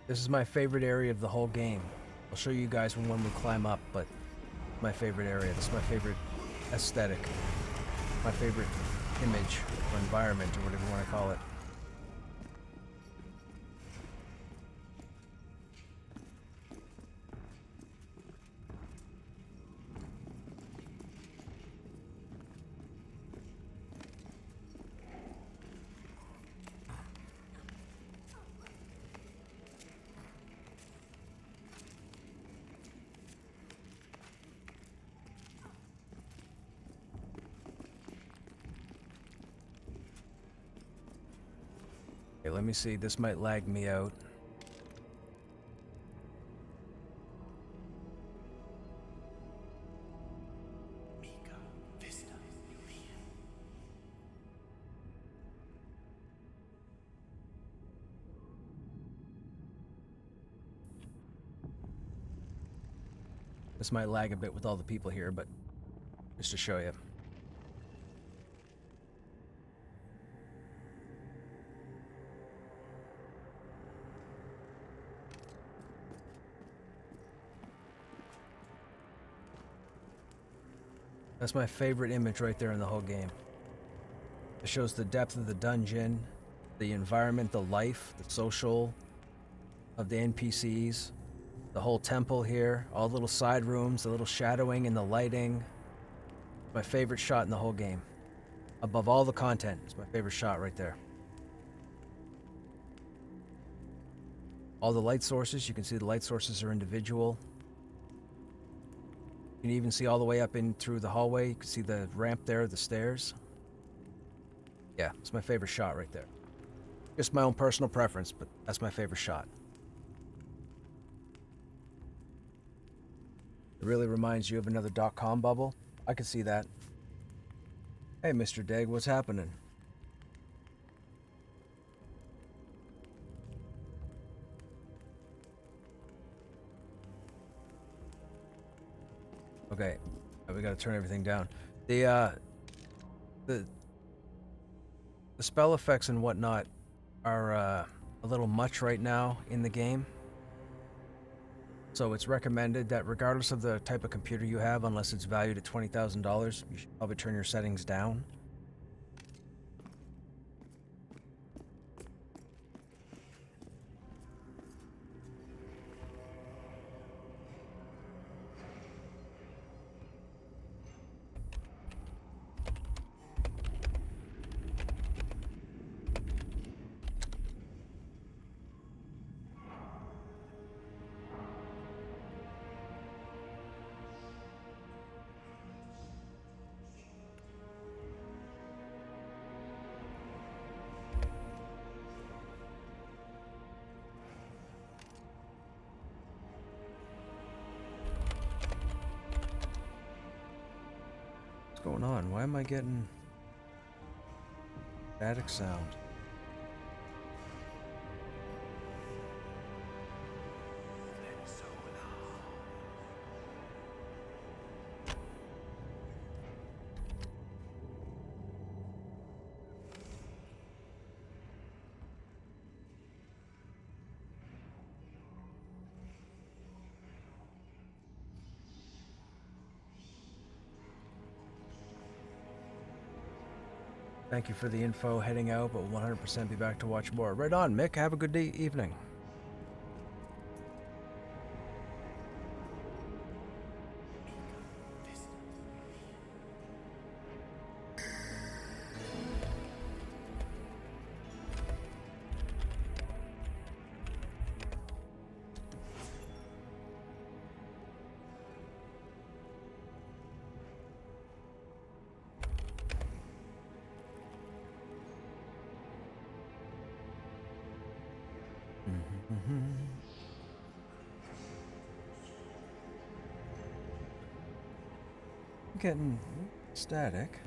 Speaker 1: This is my favorite area of the whole game. I'll show you guys when we climb up, but my favorite area. This is my favorite aesthetic. My favorite image or environment or whatever you want to call it. let me see. This might lag me out. This might lag a bit with all the people here, but just to show you. That's my favorite image right there in the whole game. It shows the depth of the dungeon, the environment, the life, the social of the NPCs, the whole temple here, all the little side rooms, the little shadowing and the lighting. My favorite shot in the whole game. Above all the content, it's my favorite shot right there. All the light sources, you can see the light sources are individual. You can even see all the way up in through the hallway. You can see the ramp there, the stairs. Yeah, it's my favorite shot right there. Just my own personal preference, but that's my favorite shot. It really reminds you of another .com bubble. I can see that. Hey, Mr. Degg, what's happening? Okay, we gotta turn everything down. The spell effects and whatnot are a little much right now in the game. So it's recommended that regardless of the type of computer you have, unless it's valued at $20,000, you should probably turn your settings down. What's going on? Why am I getting static sound? Thank you for the info. Heading out, but will 100% be back to watch more. Right on, Mick. Have a good evening. Getting static.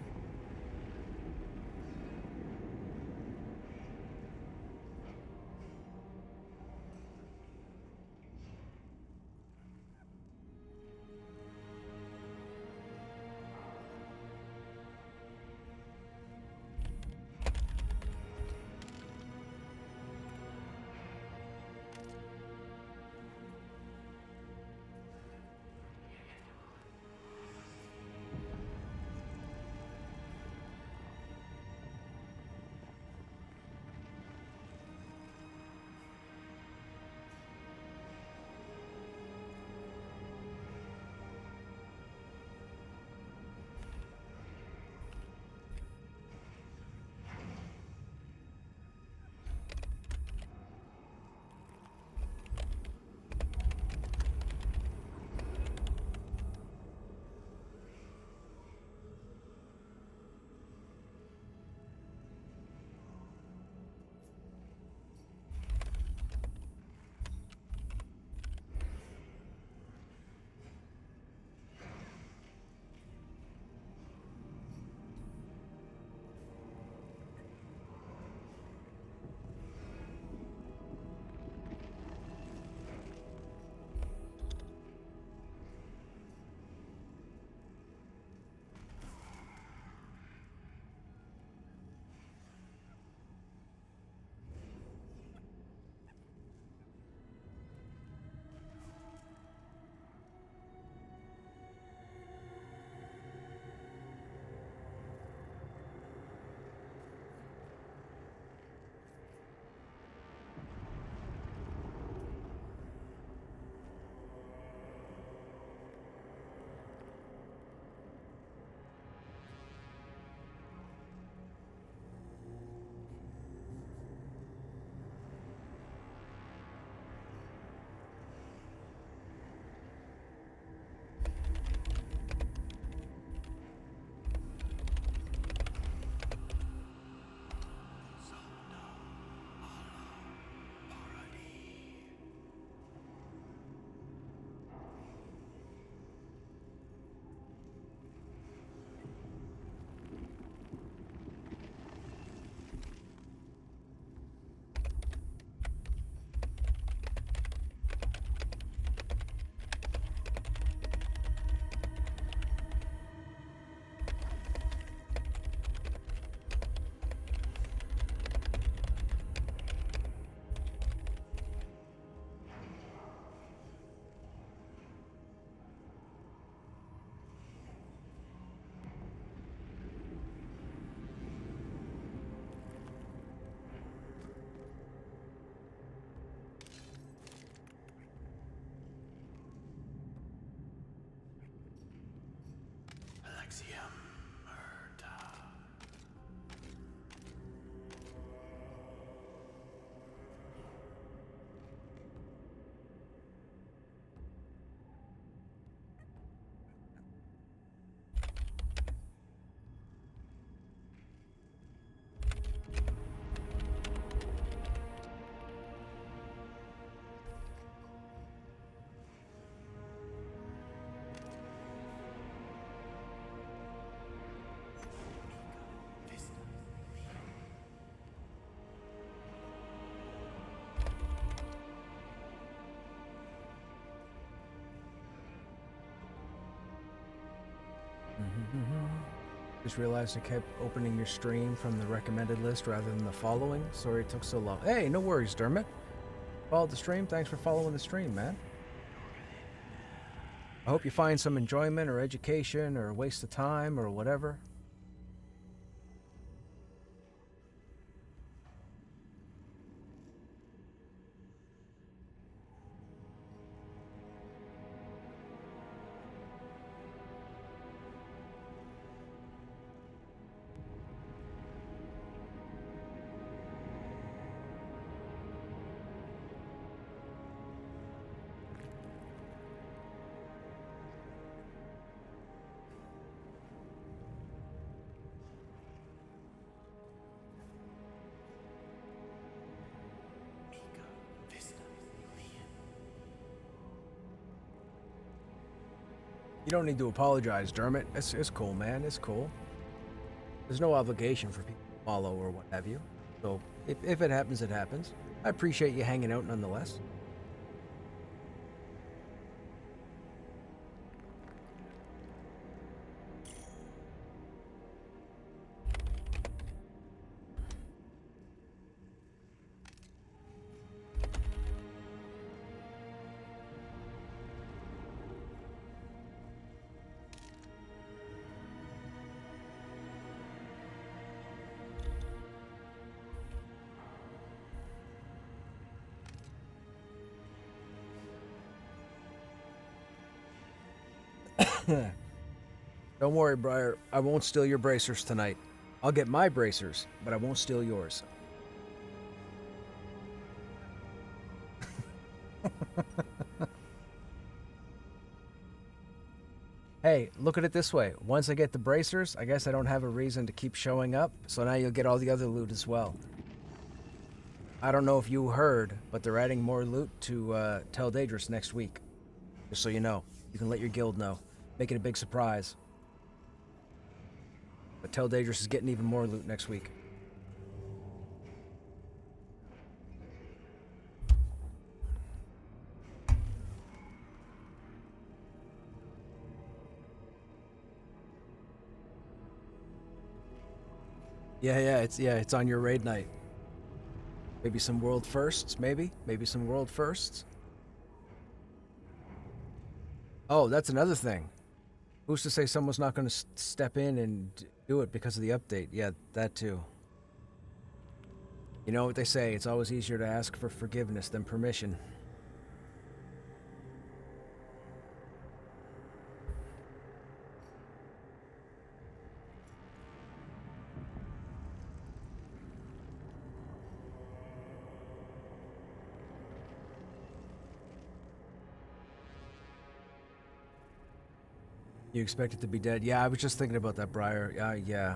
Speaker 1: Just realized I kept opening your stream from the recommended list rather than the following. Sorry it took so long. Hey, no worries, Dermot. Followed the stream. Thanks for following the stream, man. I hope you find some enjoyment or education or a waste of time or whatever. You don't need to apologize, Dermot. It's cool, man. It's cool. There's no obligation for people to follow or what have you. So if it happens, it happens. I appreciate you hanging out nonetheless. Don't worry, Briar. I won't steal your bracers tonight. I'll get my bracers, but I won't steal yours. Hey, look at it this way. Once I get the bracers, I guess I don't have a reason to keep showing up, so now you'll get all the other loot as well. I don't know if you heard, but they're adding more loot to Tel Daedrus next week. Just so you know. You can let your guild know. Make it a big surprise. But Tel Daedrus is getting even more loot next week. Yeah, it's on your raid night. Maybe some world firsts, maybe some world firsts. Oh, that's another thing. Who's to say someone's not going to step in and do it because of the update? Yeah, that too. You know what they say, it's always easier to ask for forgiveness than permission. You expect it to be dead? Yeah, I was just thinking about that, Briar. Yeah.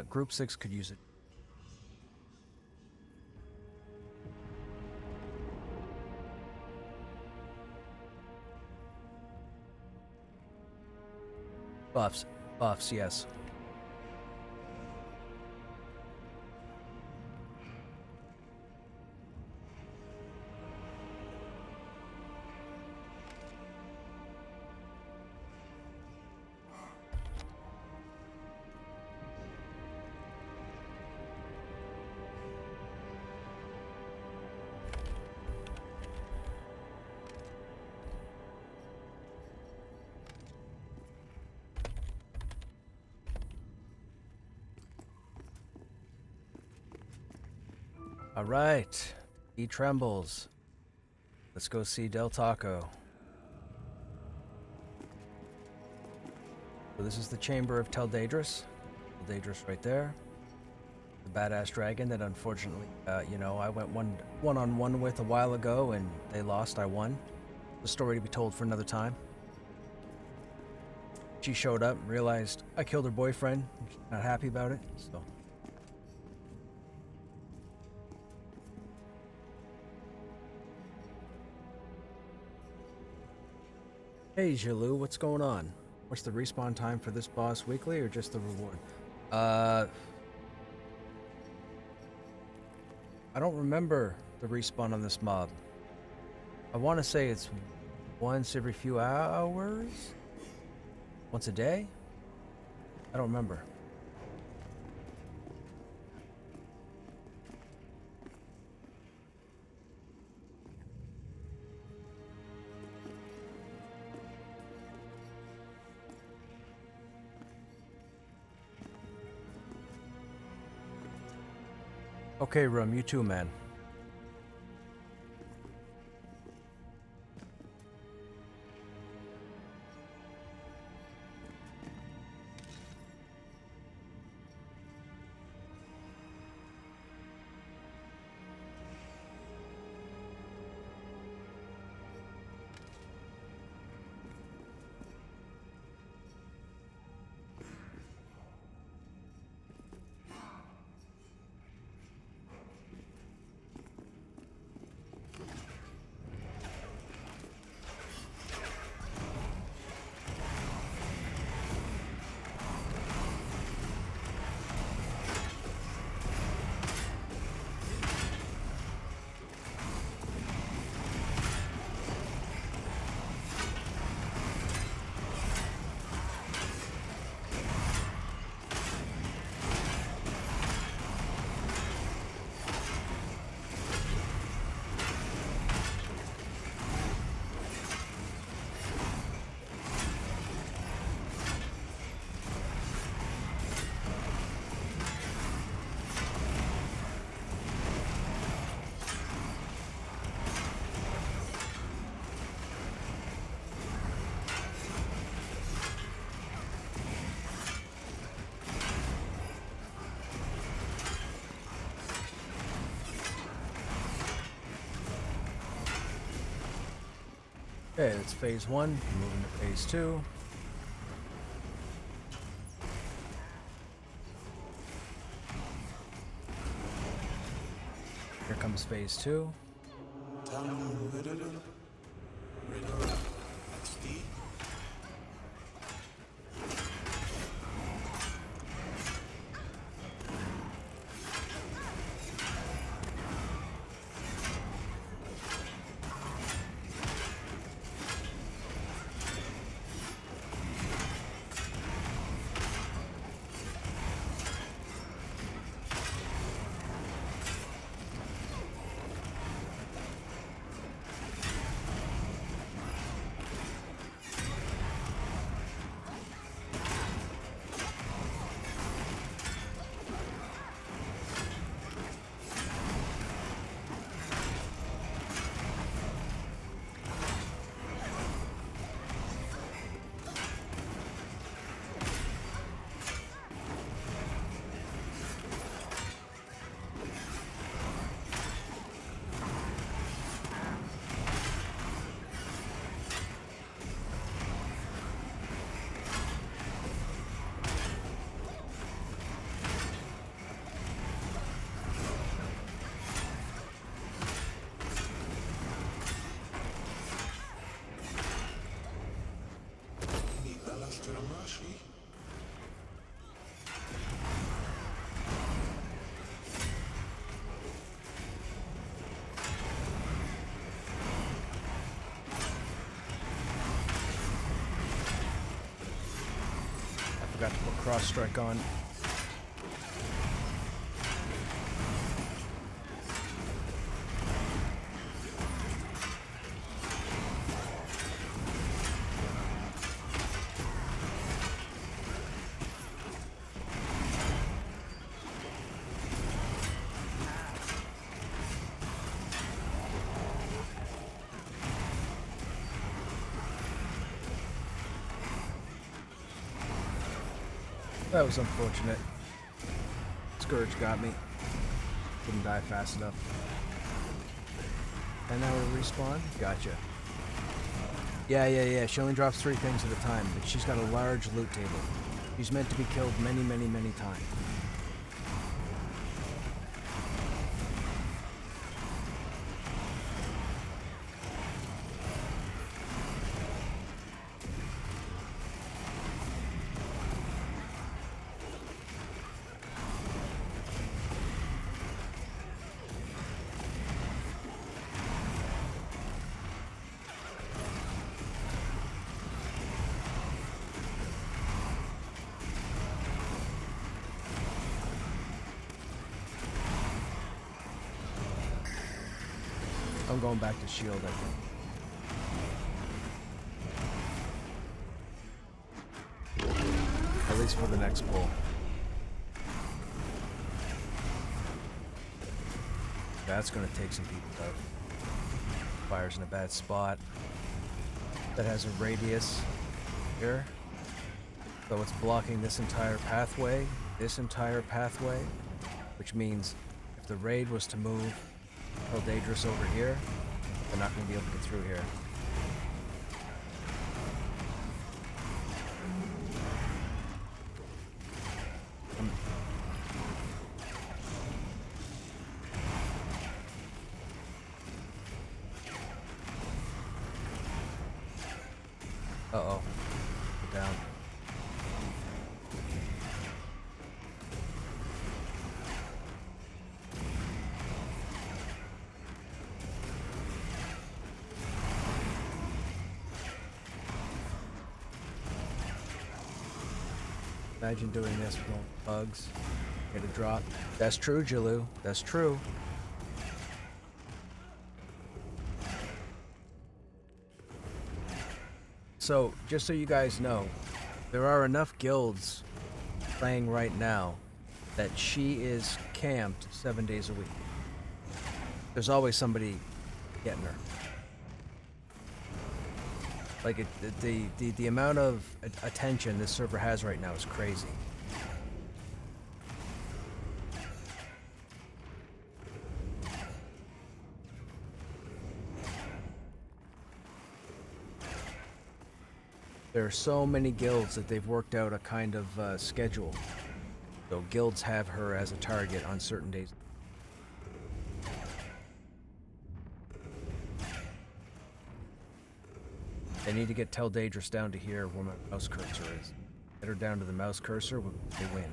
Speaker 1: Group 6 could use it. Buffs. Buffs, yes. All right. He trembles. Let's go see Del Taco. So this is the chamber of Teldadris. Teldadris right there. The badass dragon that unfortunately, you know, I went one-on-one with a while ago and they lost, I won. The story to be told for another time. She showed up and realized I killed her boyfriend. She's not happy about it, so... Hey, Jalou, what's going on? What's the respawn time for this boss weekly or just the reward? I don't remember the respawn on this mob. I want to say it's once every few hours? Once a day? I don't remember. Okay, Rum, you too, man. Okay, that's phase 1. Moving to phase 2. Here comes phase 2. cross strike on. That was unfortunate. Scourge got me. Didn't die fast enough. And now we respawn? Gotcha. Yeah. She only drops 3 things at a time, but she's got a large loot table. She's meant to be killed many times. I'm going back to shield, I think. At least for the next pull. That's gonna take some people out. Fire's in a bad spot. That has a radius here. So it's blocking this entire pathway, which means if the raid was to move real dangerous over here, they're not going to be able to get through here. Uh-oh. Go down. Imagine doing this with no bugs. Get a drop. That's true, Jalu. That's true. So, just so you guys know, there are enough guilds playing right now that she is camped 7 days a week. There's always somebody getting her. Like, the amount of attention this server has right now is crazy. There are so many guilds that they've worked out a kind of schedule. So guilds have her as a target on certain days. They need to get Tell Daedrus down to here where my mouse cursor is. Get her down to the mouse cursor, they win.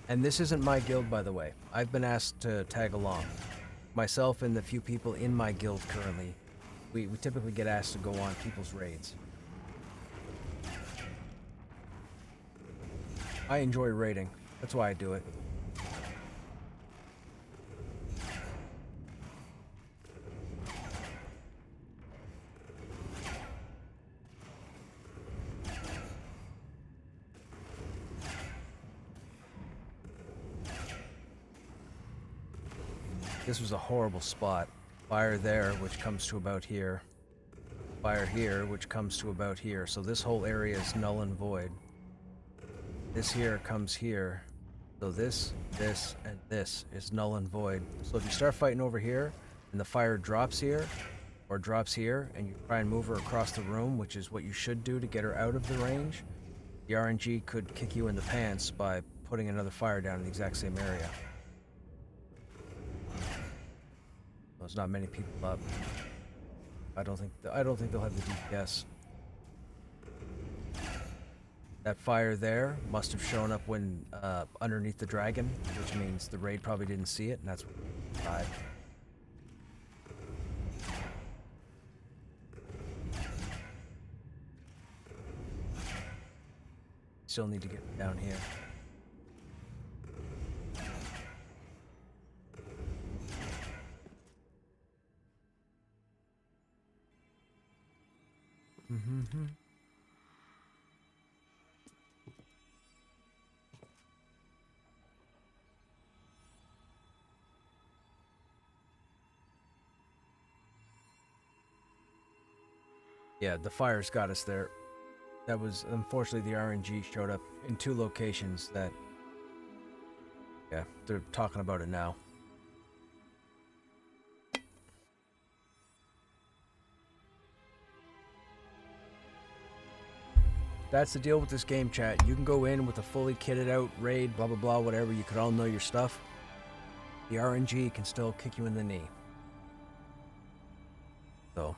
Speaker 1: And this isn't my guild, by the way. I've been asked to tag along. Myself and the few people in my guild currently, we typically get asked to go on people's raids. I enjoy raiding. That's why I do it. This was a horrible spot. Fire there, which comes to about here. Fire here, which comes to about here. So this whole area is null and void. This here comes here. So this, and this is null and void. So if you start fighting over here, and the fire drops here, or drops here, and you try and move her across the room, which is what you should do to get her out of the range, the RNG could kick you in the pants by putting another fire down in the exact same area. There's not many people up. I don't think they'll have the DPS. That fire there must have shown up when underneath the dragon, which means the raid probably didn't see it, and that's what died. Still need to get down here. Mm-hmm. Yeah, the fires got us there. That was, unfortunately, the RNG showed up in 2 locations that, yeah, they're talking about it now. That's the deal with this game, chat. You can go in with a fully kitted out raid, blah, blah, blah, whatever. You could all know your stuff. The RNG can still kick you in the knee. So.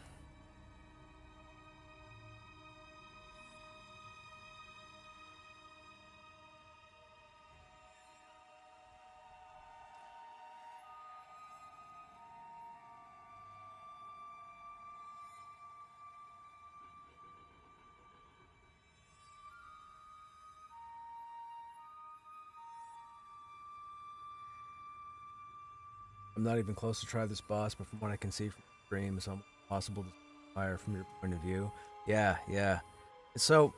Speaker 1: I'm not even close to try this boss, but from what I can see from the stream, it's almost impossible to fire from your point of view. Yeah, yeah. So,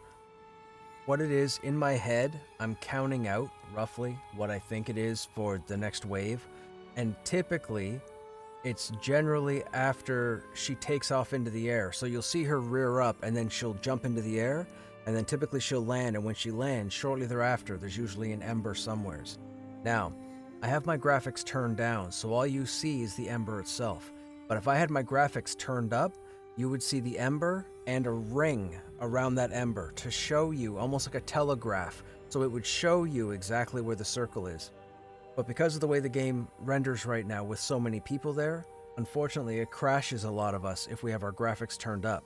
Speaker 1: what it is, in my head, I'm counting out, roughly, what I think it is for the next wave. And typically, it's generally after she takes off into the air. So you'll see her rear up, and then she'll jump into the air, and then typically she'll land, and when she lands, shortly thereafter, there's usually an ember somewheres. Now, I have my graphics turned down, so all you see is the ember itself. But if I had my graphics turned up, you would see the ember and a ring around that ember to show you, almost like a telegraph, so it would show you exactly where the circle is. But because of the way the game renders right now with so many people there, unfortunately it crashes a lot of us if we have our graphics turned up.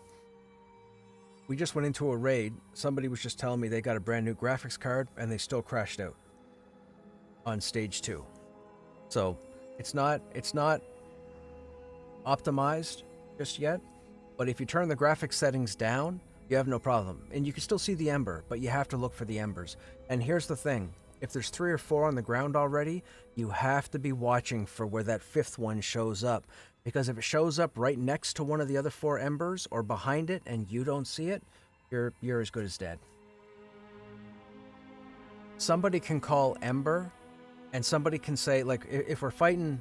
Speaker 1: We just went into a raid, somebody was just telling me they got a brand new graphics card and they still crashed out on stage 2. So it's not optimized just yet, but if you turn the graphics settings down, you have no problem. And you can still see the ember, but you have to look for the embers. And here's the thing, if there's 3 or 4 on the ground already, you have to be watching for where that 5th one shows up. Because if it shows up right next to one of the other 4 embers or behind it and you don't see it, you're as good as dead. Somebody can call ember, and somebody can say, like, if we're fighting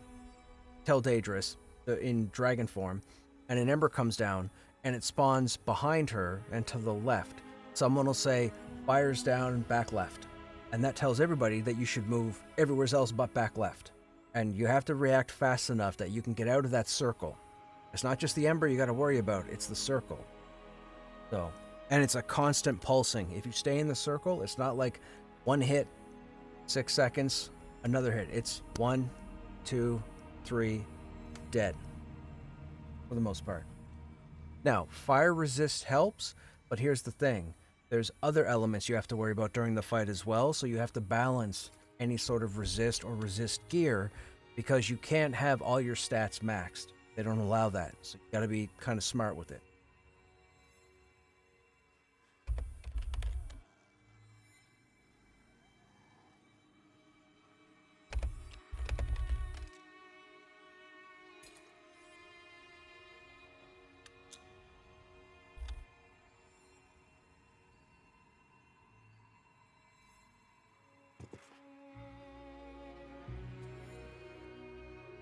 Speaker 1: Tel Daedrus in dragon form, and an ember comes down, and it spawns behind her and to the left, someone will say, fires down, back left. And that tells everybody that you should move everywhere else but back left. And you have to react fast enough that you can get out of that circle. It's not just the ember you got to worry about, it's the circle. So, and it's a constant pulsing. If you stay in the circle, it's not like one hit, 6 seconds, another hit. It's 1, 2, 3, dead. For the most part. Now, fire resist helps, but here's the thing. There's other elements you have to worry about during the fight as well, so you have to balance any sort of resist or resist gear, because you can't have all your stats maxed. They don't allow that, so you gotta be kind of smart with it.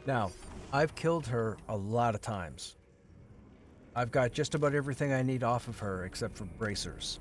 Speaker 1: Now, I've killed her a lot of times. I've got just about everything I need off of her except for bracers.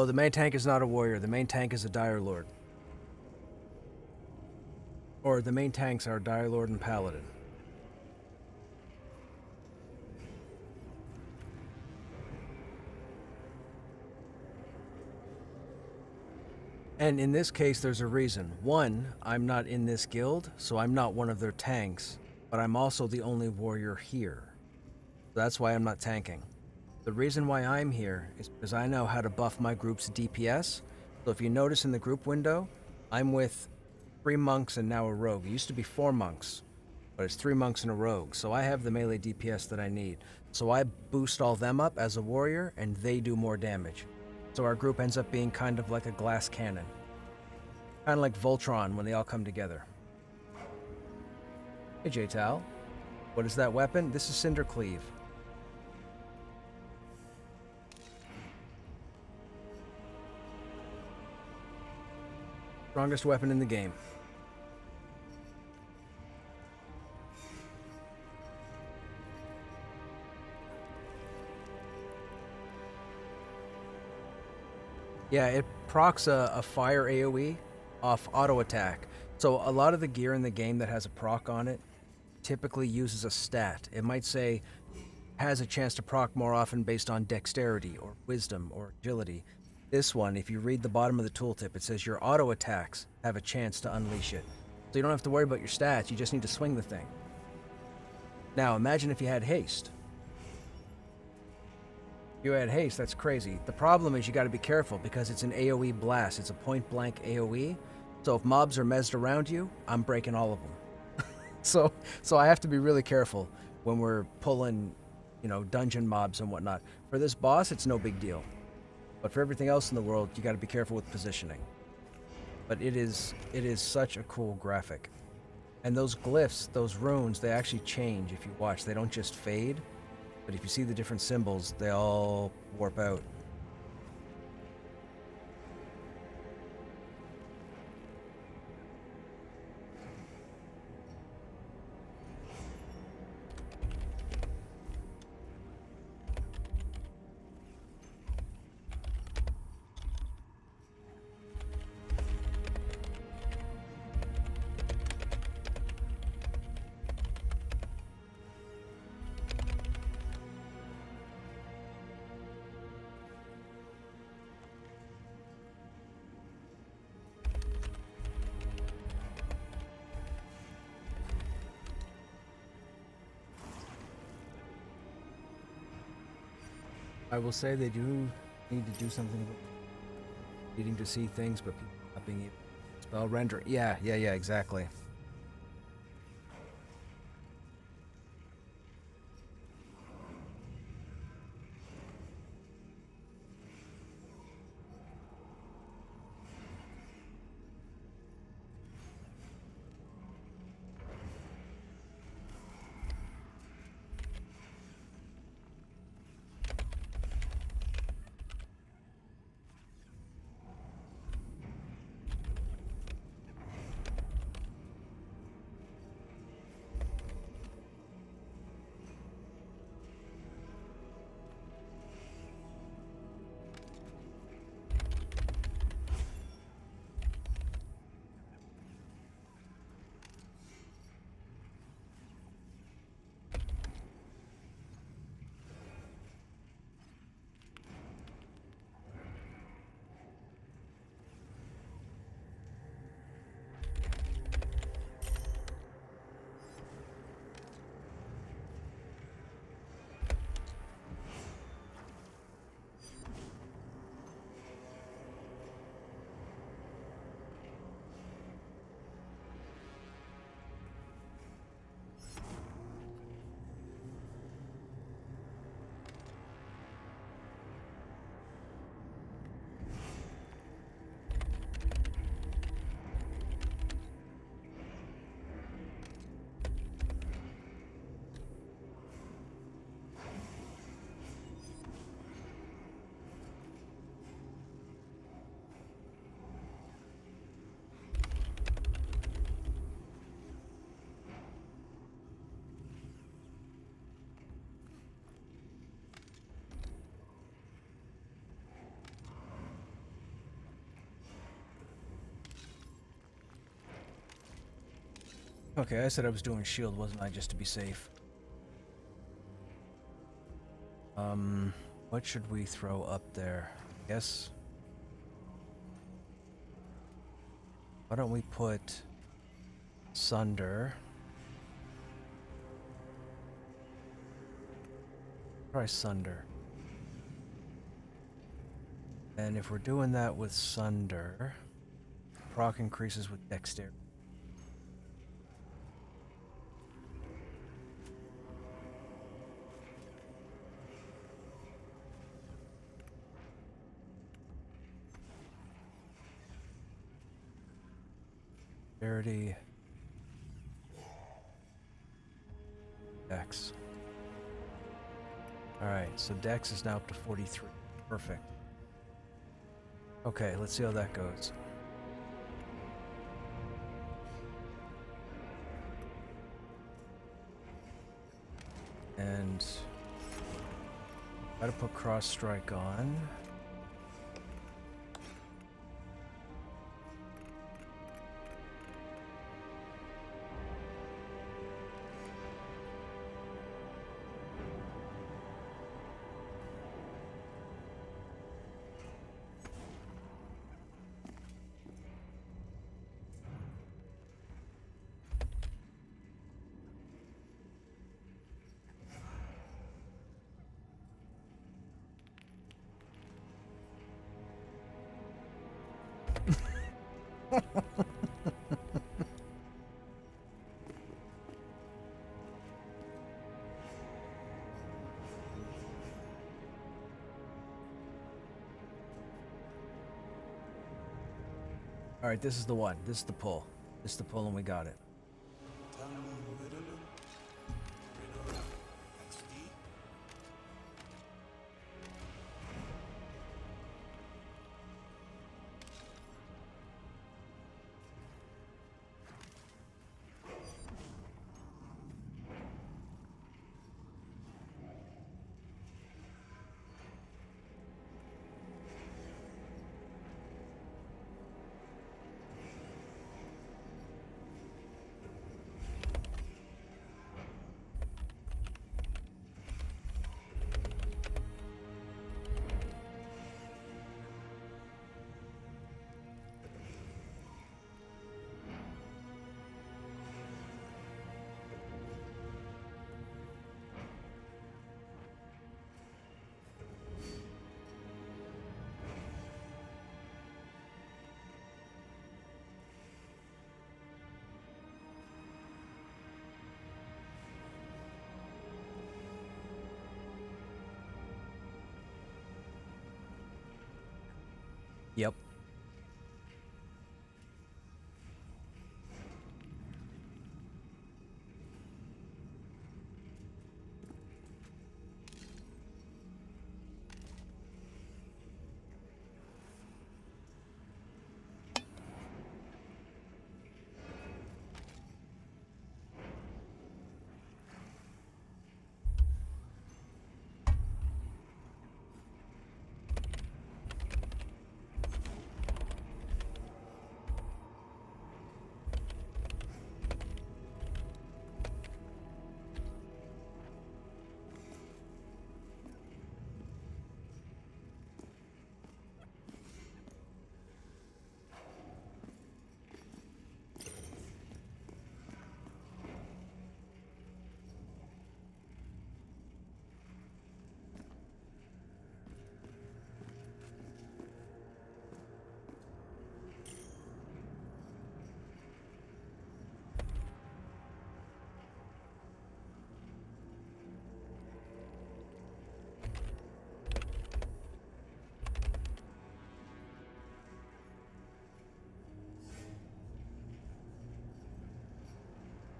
Speaker 1: The main tank is not a warrior. The main tank is a Dire Lord. Or the main tanks are Dire Lord and Paladin. And in this case, there's a reason. One, I'm not in this guild, so I'm not one of their tanks, but I'm also the only warrior here. That's why I'm not tanking. The reason why I'm here is because I know how to buff my group's DPS. So if you notice in the group window, I'm with 3 monks and now a rogue. It used to be 4 monks, but it's 3 monks and a rogue. So I have the melee DPS that I need. So I boost all them up as a warrior, and they do more damage. So our group ends up being kind of like a glass cannon. Kind of like Voltron when they all come together. Hey J-Tal. What is that weapon? This is Cinder Cleave. Strongest weapon in the game. Yeah, it procs a fire AoE off auto attack. So a lot of the gear in the game that has a proc on it typically uses a stat. It might say has a chance to proc more often based on dexterity or wisdom or agility. This one, if you read the bottom of the tooltip, it says your auto attacks have a chance to unleash it. So you don't have to worry about your stats, you just need to swing the thing. Now imagine if you had haste. If you had haste, that's crazy. The problem is you gotta be careful because it's an AoE blast. It's a point blank AoE. So if mobs are mezzed around you, I'm breaking all of them. So I have to be really careful when we're pulling, dungeon mobs and whatnot. For this boss, it's no big deal. But for everything else in the world, you got to be careful with positioning. But it is such a cool graphic. And those glyphs, those runes, they actually change if you watch. They don't just fade, but if you see the different symbols, they all warp out. I will say they do need to do something about needing to see things, but people not being able to spell render. Yeah, exactly. Okay, I said I was doing shield, wasn't I, just to be safe? What should we throw up there? Yes. Why don't we put Sunder? Try Sunder. And if we're doing that with Sunder, proc increases with Dexterity. Dexterity. Dex. Alright, so Dex is now up to 43. Perfect. Okay, let's see how that goes. And gotta put cross strike on. Alright, this is the one. This is the pull. This is the pull and we got it. Yep.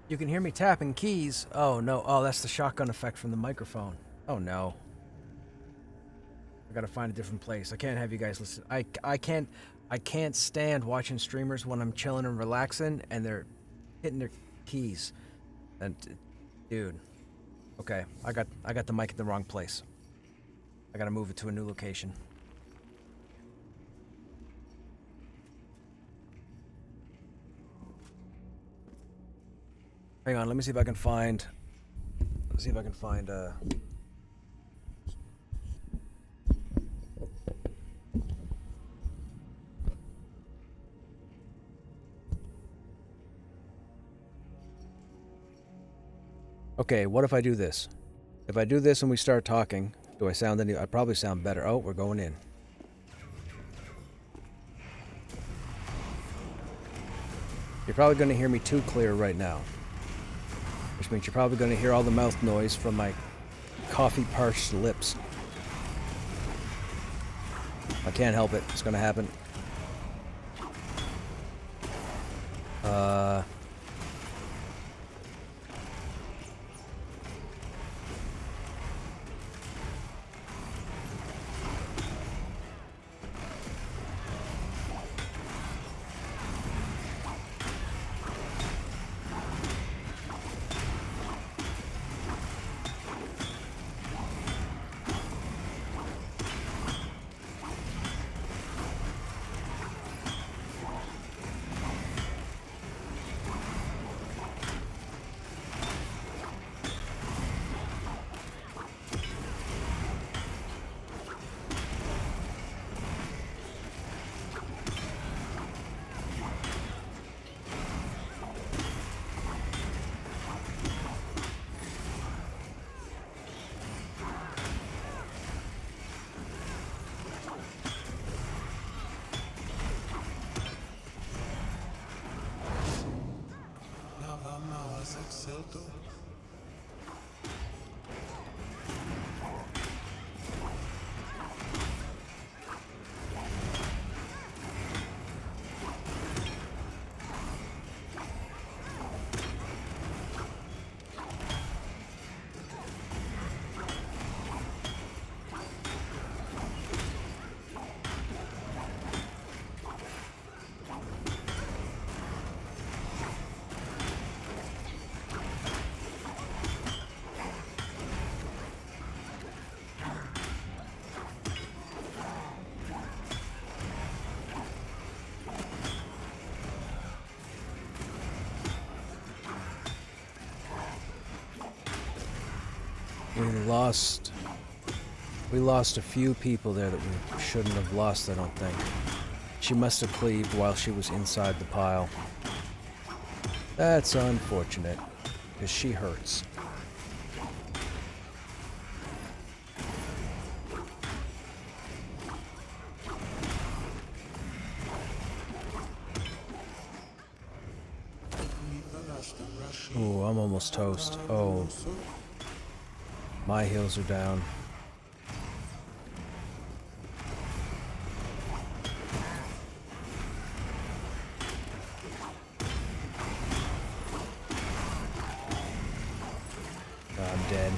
Speaker 1: You can hear me tapping keys. Oh no. Oh, that's the shotgun effect from the microphone. Oh no. I gotta find a different place. I can't have you guys listen. I can't stand watching streamers when I'm chilling and relaxing and they're hitting their keys. And dude. Okay, I got the mic in the wrong place. I gotta move it to a new location. Hang on, let me see if I can find. Let's see if I can find. Okay, what if I do this? If I do this and we start talking, do I sound any? I probably sound better. Oh, we're going in. You're probably going to hear me too clear right now, which means you're probably going to hear all the mouth noise from my coffee-parched lips. I can't help it. It's going to happen. We lost a few people there that we shouldn't have lost, I don't think. She must have cleaved while she was inside the pile. That's unfortunate, because she hurts. Ooh, I'm almost toast. Oh. My heels are down. I'm dead.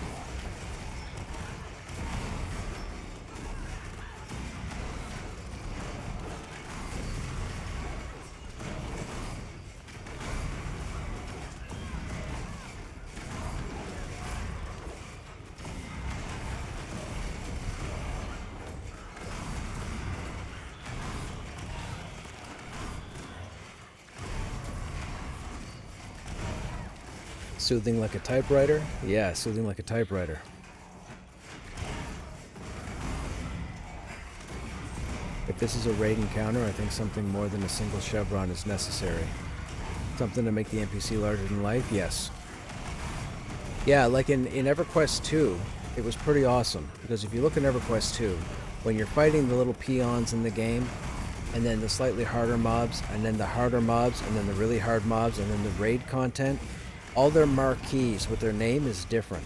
Speaker 1: Soothing like a typewriter? Yeah, soothing like a typewriter. If this is a raid encounter, I think something more than a single chevron is necessary. Something to make the NPC larger than life? Yes. Yeah, like in EverQuest 2, it was pretty awesome. Because if you look in EverQuest 2, when you're fighting the little peons in the game, and then the slightly harder mobs, and then the harder mobs, and then the really hard mobs, and then the raid content, all their marquees with their name is different.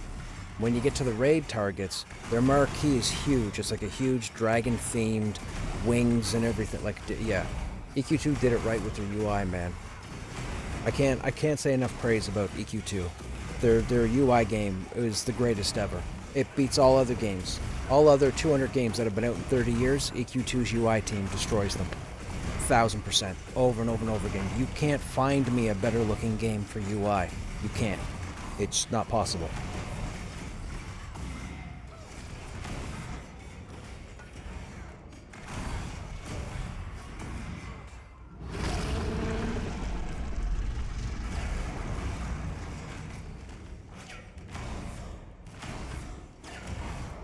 Speaker 1: When you get to the raid targets, their marquee is huge. It's like a huge dragon-themed wings and everything. Like, yeah, EQ2 did it right with their UI, man. I can't say enough praise about EQ2. Their UI game is the greatest ever. It beats all other games. All other 200 games that have been out in 30 years, EQ2's UI team destroys them. 1000%. Over and over and over again. You can't find me a better looking game for UI. You can't. It's not possible.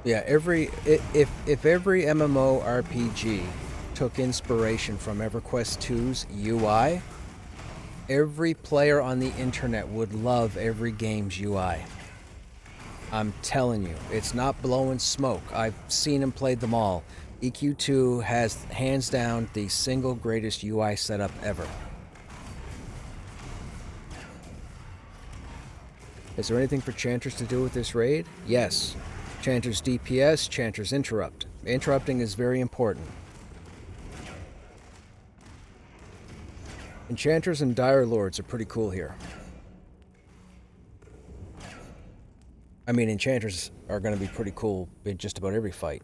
Speaker 1: Yeah, if every MMORPG took inspiration from EverQuest 2's UI, every player on the internet would love every game's UI. I'm telling you, it's not blowing smoke. I've seen and played them all. EQ2 has hands down the single greatest UI setup ever. Is there anything for Chanters to do with this raid? Yes. Chanters DPS, Chanters interrupt. Interrupting is very important. Enchanters and Dire Lords are pretty cool here. I mean, Enchanters are going to be pretty cool in just about every fight.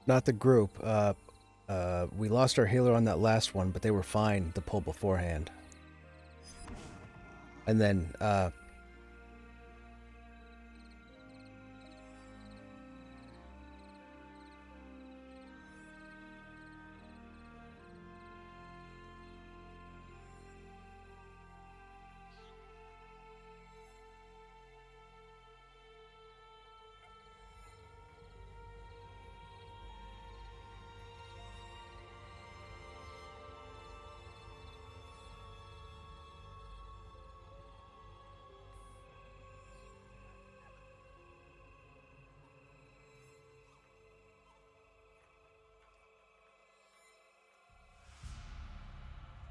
Speaker 1: Not the group. We lost our healer on that last one, but they were fine to pull beforehand. And then,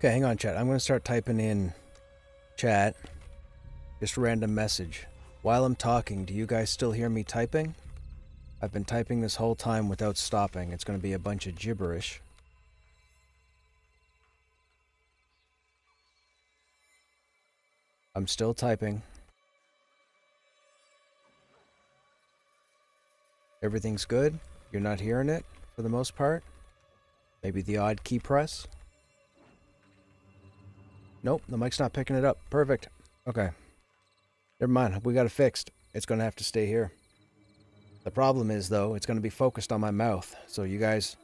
Speaker 1: okay, hang on, chat. I'm going to start typing in chat. Just a random message. While I'm talking, do you guys still hear me typing? I've been typing this whole time without stopping. It's going to be a bunch of gibberish. I'm still typing. Everything's good? You're not hearing it for the most part? Maybe the odd key press? Nope, the mic's not picking it up. Perfect. Okay. Never mind, we got it fixed. It's going to have to stay here. The problem is, though, it's going to be focused on my mouth. So you guys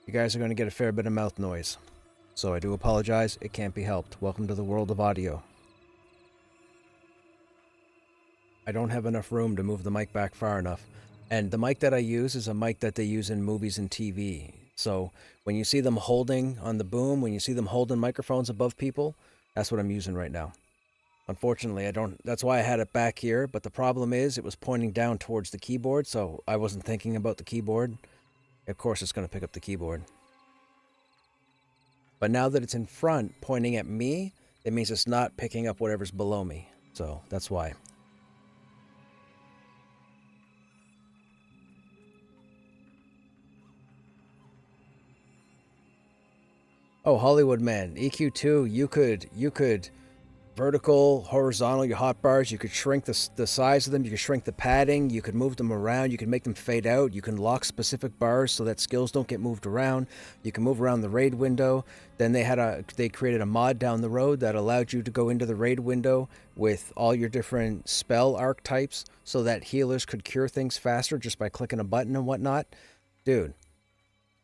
Speaker 1: are going to get a fair bit of mouth noise. So I do apologize. It can't be helped. Welcome to the world of audio. I don't have enough room to move the mic back far enough. And the mic that I use is a mic that they use in movies and TV. So when you see them holding on the boom, when you see them holding microphones above people, that's what I'm using right now. Unfortunately, that's why I had it back here, but the problem is it was pointing down towards the keyboard, so I wasn't thinking about the keyboard. Of course it's going to pick up the keyboard. But now that it's in front, pointing at me, it means it's not picking up whatever's below me. So that's why. Oh, Hollywood man, EQ2, you could vertical, horizontal, your hotbars, you could shrink the size of them, you could shrink the padding, you could move them around, you can make them fade out, you can lock specific bars so that skills don't get moved around, you can move around the raid window. Then they created a mod down the road that allowed you to go into the raid window with all your different spell archetypes so that healers could cure things faster just by clicking a button and whatnot. Dude,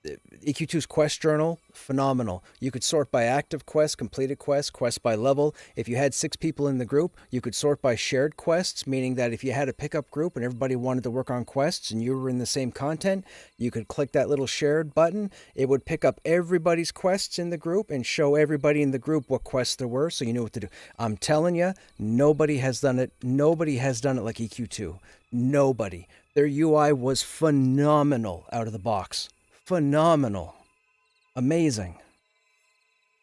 Speaker 1: EQ2's quest journal, phenomenal. You could sort by active quests, completed quests, quests by level. If you had 6 people in the group, you could sort by shared quests, meaning that if you had a pickup group and everybody wanted to work on quests and you were in the same content, you could click that little shared button. It would pick up everybody's quests in the group and show everybody in the group what quests there were, so you knew what to do. I'm telling you, nobody has done it. Nobody has done it like EQ2. Nobody. Their UI was phenomenal out of the box. Phenomenal. Amazing.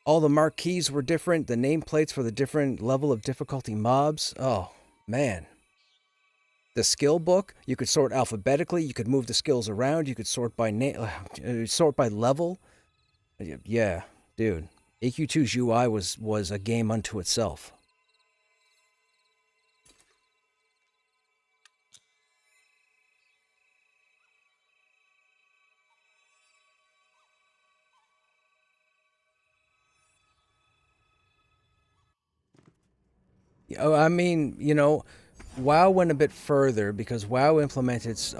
Speaker 1: All the marquees were different, the nameplates for the different level of difficulty mobs. Oh, man. The skill book, you could sort alphabetically, you could move the skills around, you could sort by sort by level. Yeah, dude. AQ2's UI was a game unto itself. I mean, you know, WoW went a bit further because WoW implemented... So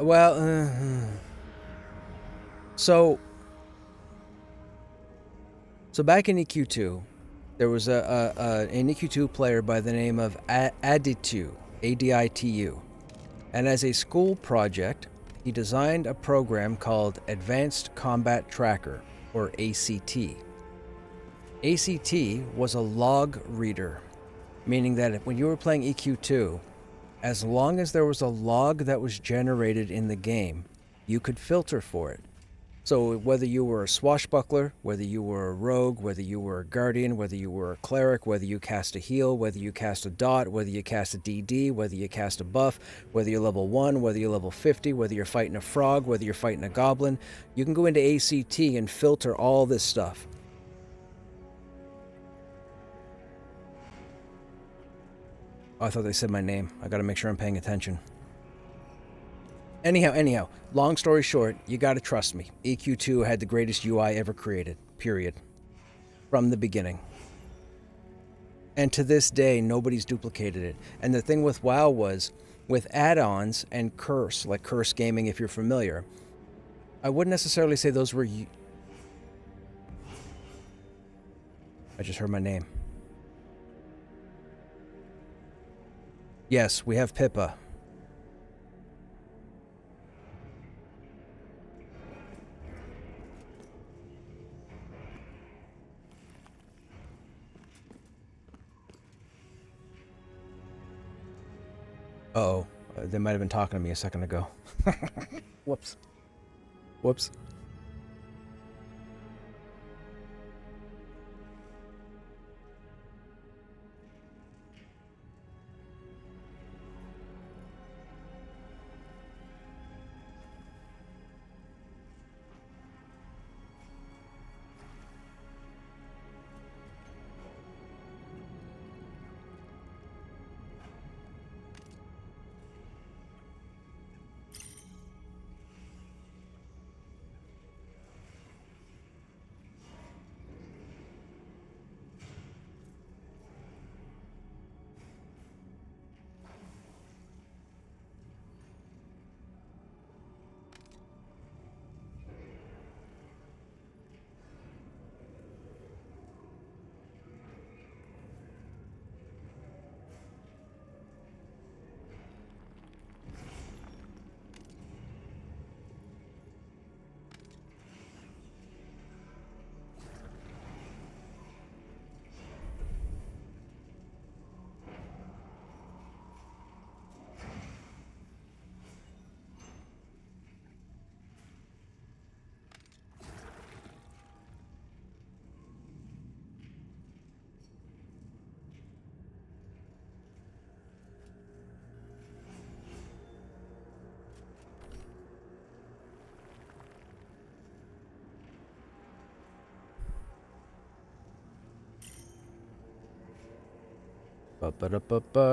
Speaker 1: back in EQ2, there was an EQ2 player by the name of Aditu, A-D-I-T-U. And as a school project, he designed a program called Advanced Combat Tracker, or ACT. ACT was a log reader, meaning that when you were playing EQ2, as long as there was a log that was generated in the game, you could filter for it. So whether you were a swashbuckler, whether you were a rogue, whether you were a guardian, whether you were a cleric, whether you cast a heal, whether you cast a dot, whether you cast a DD, whether you cast a buff, whether you're level 1, whether you're level 50, whether you're fighting a frog, whether you're fighting a goblin, you can go into ACT and filter all this stuff. Oh, I thought they said my name. I gotta make sure I'm paying attention. Anyhow, long story short, you gotta trust me. EQ2 had the greatest UI ever created, period. From the beginning. And to this day, nobody's duplicated it. And the thing with WoW was, with add-ons and Curse, like Curse Gaming if you're familiar, I wouldn't necessarily say those were... I just heard my name. Yes, we have Pippa. Uh-oh. They might have been talking to me a second ago. Whoops. Whoops.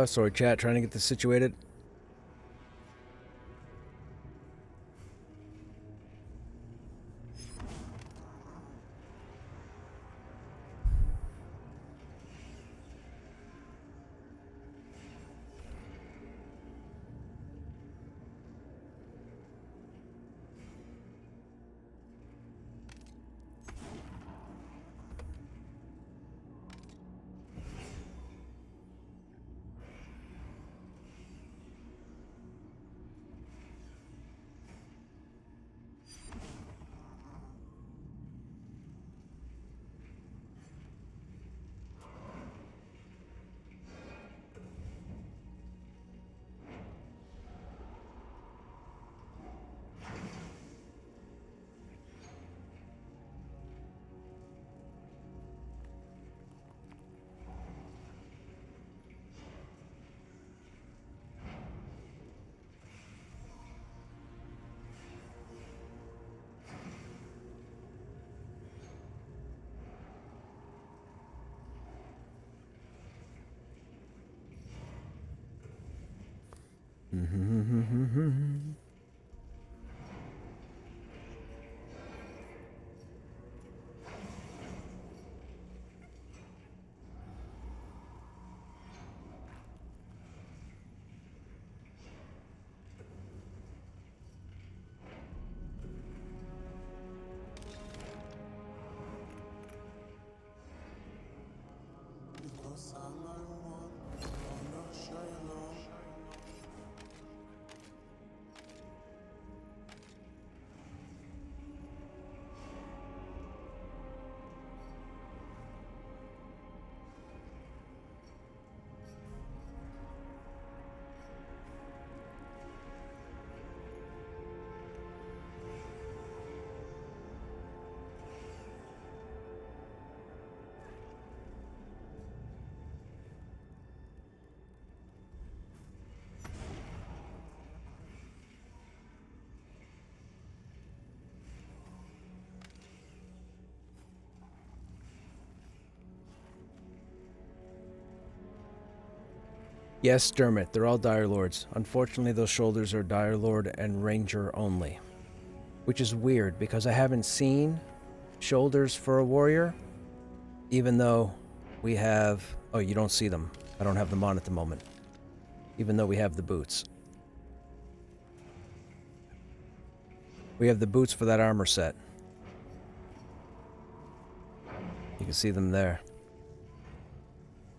Speaker 1: Sorry, chat, trying to get this situated. Yes, Dermot, they're all Dire Lords. Unfortunately, those shoulders are Dire Lord and Ranger only. Which is weird, because I haven't seen shoulders for a warrior, even though we have... Oh, you don't see them. I don't have them on at the moment. Even though we have the boots. We have the boots for that armor set. You can see them there.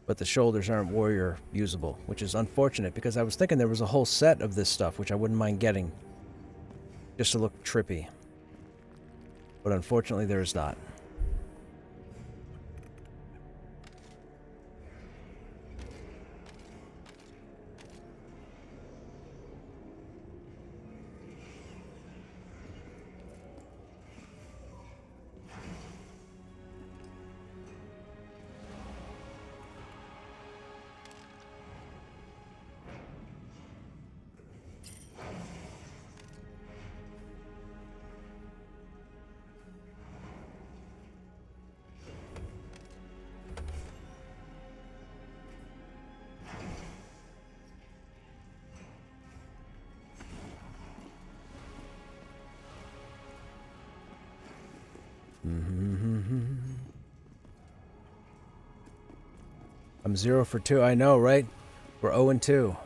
Speaker 1: But the shoulders aren't warrior usable, which is unfortunate because I was thinking there was a whole set of this stuff, which I wouldn't mind getting, just to look trippy. But unfortunately there is not. I'm 0 for 2. I know, right? We're 0 and 2.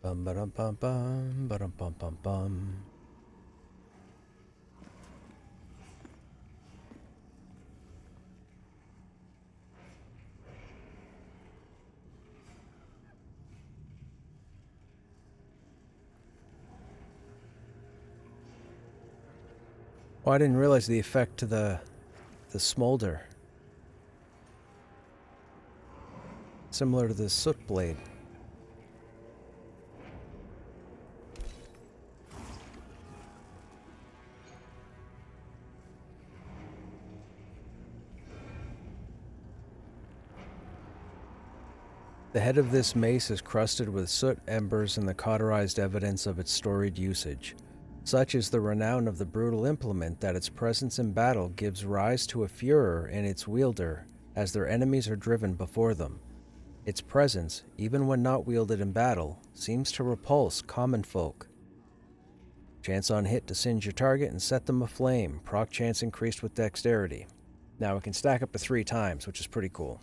Speaker 1: Bum ba dum bum bum ba dum bum bum bum. Oh, I didn't realize the effect to the smolder. Similar to the soot blade. The head of this mace is crusted with soot, embers, and the cauterized evidence of its storied usage. Such is the renown of the brutal implement that its presence in battle gives rise to a furor in its wielder as their enemies are driven before them. Its presence, even when not wielded in battle, seems to repulse common folk. Chance on hit to singe your target and set them aflame, proc chance increased with dexterity. Now it can stack up to 3 times, which is pretty cool.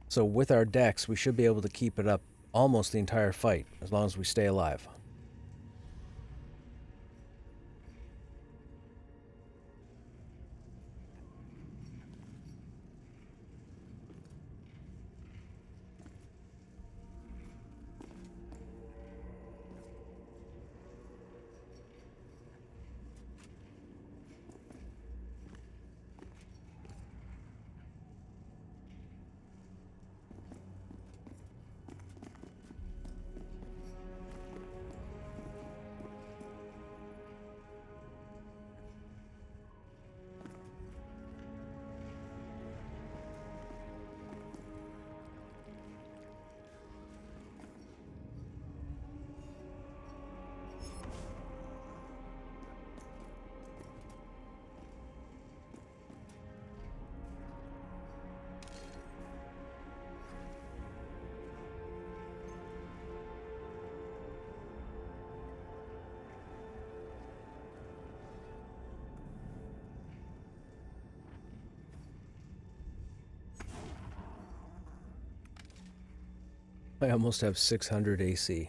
Speaker 1: So with our dex, we should be able to keep it up almost the entire fight, as long as we stay alive. I almost have 600 AC.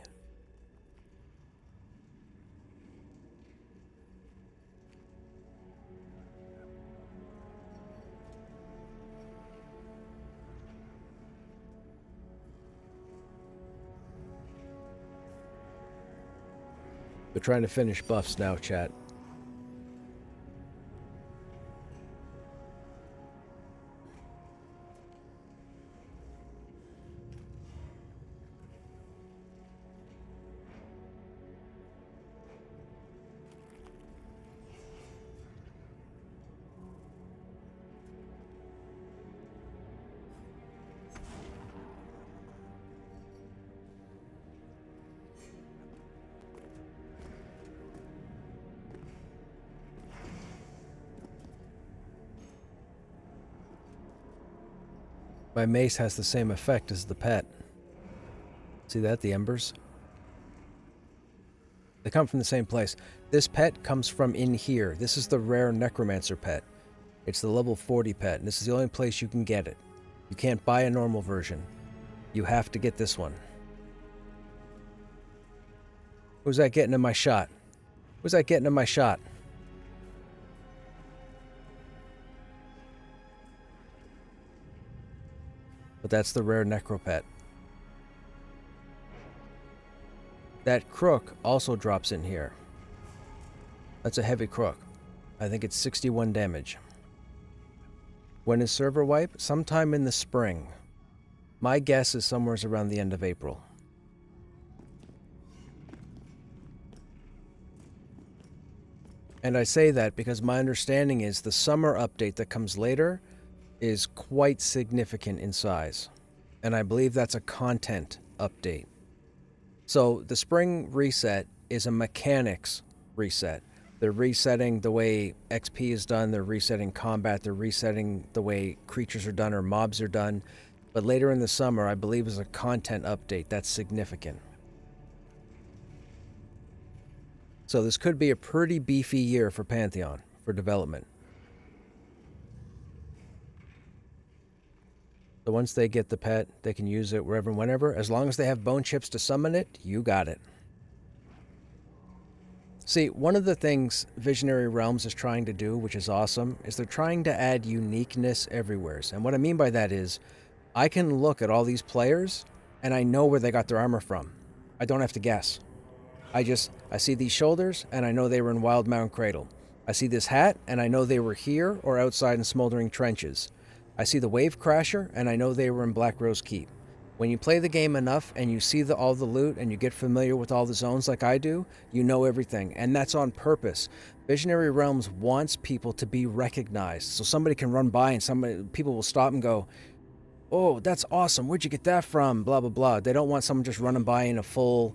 Speaker 1: We're trying to finish buffs now, chat. My mace has the same effect as the pet. See that? The embers? They come from the same place. This pet comes from in here. This is the rare necromancer pet. It's the level 40 pet, and this is the only place you can get it. You can't buy a normal version. You have to get this one. Who's that getting in my shot? Who's that getting in my shot? But that's the rare necropet. That crook also drops in here. That's a heavy crook. I think it's 61 damage. When is server wipe? Sometime in the spring. My guess is somewhere around the end of April. And I say that because my understanding is the summer update that comes later is quite significant in size. And I believe that's a content update. So the spring reset is a mechanics reset. They're resetting the way XP is done, they're resetting combat, they're resetting the way creatures are done or mobs are done. But later in the summer, I believe, is a content update that's significant. So this could be a pretty beefy year for Pantheon, for development. So once they get the pet, they can use it wherever and whenever. As long as they have bone chips to summon it, you got it. See, one of the things Visionary Realms is trying to do, which is awesome, is they're trying to add uniqueness everywhere. And what I mean by that is, I can look at all these players, and I know where they got their armor from. I don't have to guess. I see these shoulders, and I know they were in Wild Mountain Cradle. I see this hat, and I know they were here or outside in Smoldering Trenches. I see the Wave Crasher, and I know they were in Black Rose Keep. When you play the game enough and you see all the loot and you get familiar with all the zones like I do, you know everything. And that's on purpose. Visionary Realms wants people to be recognized. So somebody can run by and people will stop and go, "Oh, that's awesome. Where'd you get that from?" Blah, blah, blah. They don't want someone just running by in a full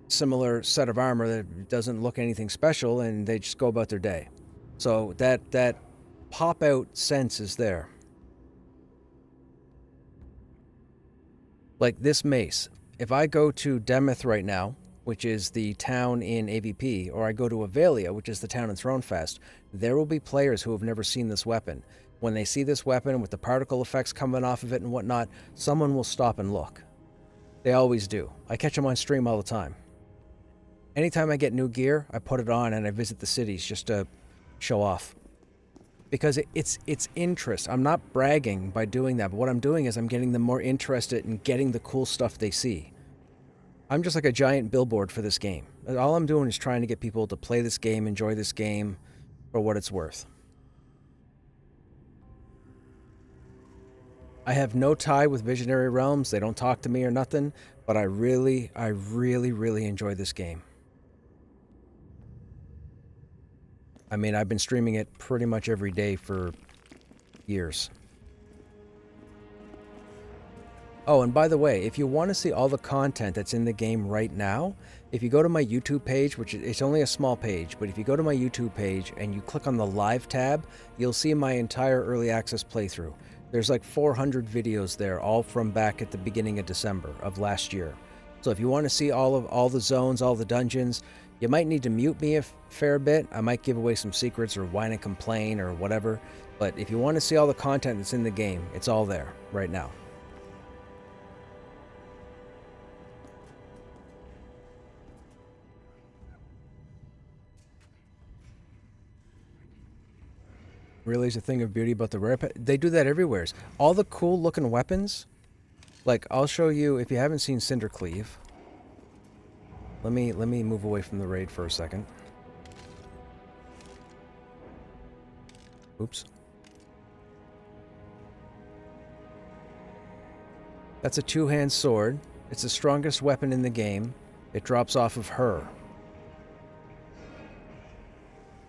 Speaker 1: similar set of armor that doesn't look anything special and they just go about their day. So that pop-out sense is there. Like this mace. If I go to Demeth right now, which is the town in AVP, or I go to Avelia, which is the town in Thronefest, there will be players who have never seen this weapon. When they see this weapon with the particle effects coming off of it and whatnot, someone will stop and look. They always do. I catch them on stream all the time. Anytime I get new gear, I put it on and I visit the cities just to show off. Because it's interest. I'm not bragging by doing that, but what I'm doing is I'm getting them more interested in getting the cool stuff they see. I'm just like a giant billboard for this game. All I'm doing is trying to get people to play this game, enjoy this game for what it's worth. I have no tie with Visionary Realms. They don't talk to me or nothing, but I really enjoy this game. I mean, I've been streaming it pretty much every day for years. Oh, and by the way, if you want to see all the content that's in the game right now, if you go to my YouTube page, which it's only a small page, but if you go to my YouTube page and you click on the Live tab, you'll see my entire early access playthrough. There's like 400 videos there, all from back at the beginning of December of last year. So if you want to see all the zones, all the dungeons, you might need to mute me a fair bit. I might give away some secrets or whine and complain or whatever. But if you want to see all the content that's in the game, it's all there right now. Really is a thing of beauty about the rare pet. They do that everywhere. All the cool looking weapons. Like, I'll show you if you haven't seen Cindercleave. Let me move away from the raid for a second. Oops. That's a two-hand sword. It's the strongest weapon in the game. It drops off of her.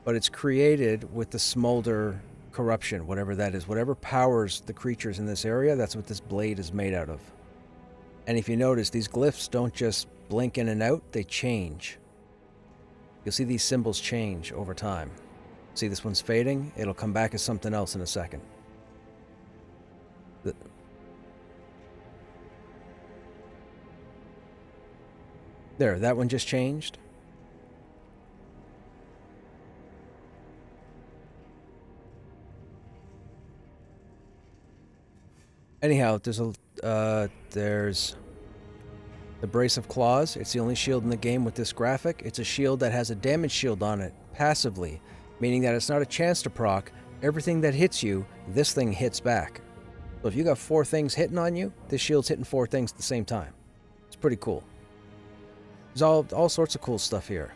Speaker 1: But it's created with the smolder corruption, whatever that is. Whatever powers the creatures in this area, that's what this blade is made out of. And if you notice, these glyphs don't just blink in and out, they change. You'll see these symbols change over time. See, this one's fading. It'll come back as something else in a second. There, that one just changed. Anyhow, there's the Brace of Claws. It's the only shield in the game with this graphic. It's a shield that has a damage shield on it, passively, meaning that it's not a chance to proc. Everything that hits you, this thing hits back. So if you got 4 things hitting on you, this shield's hitting 4 things at the same time. It's pretty cool. There's all sorts of cool stuff here.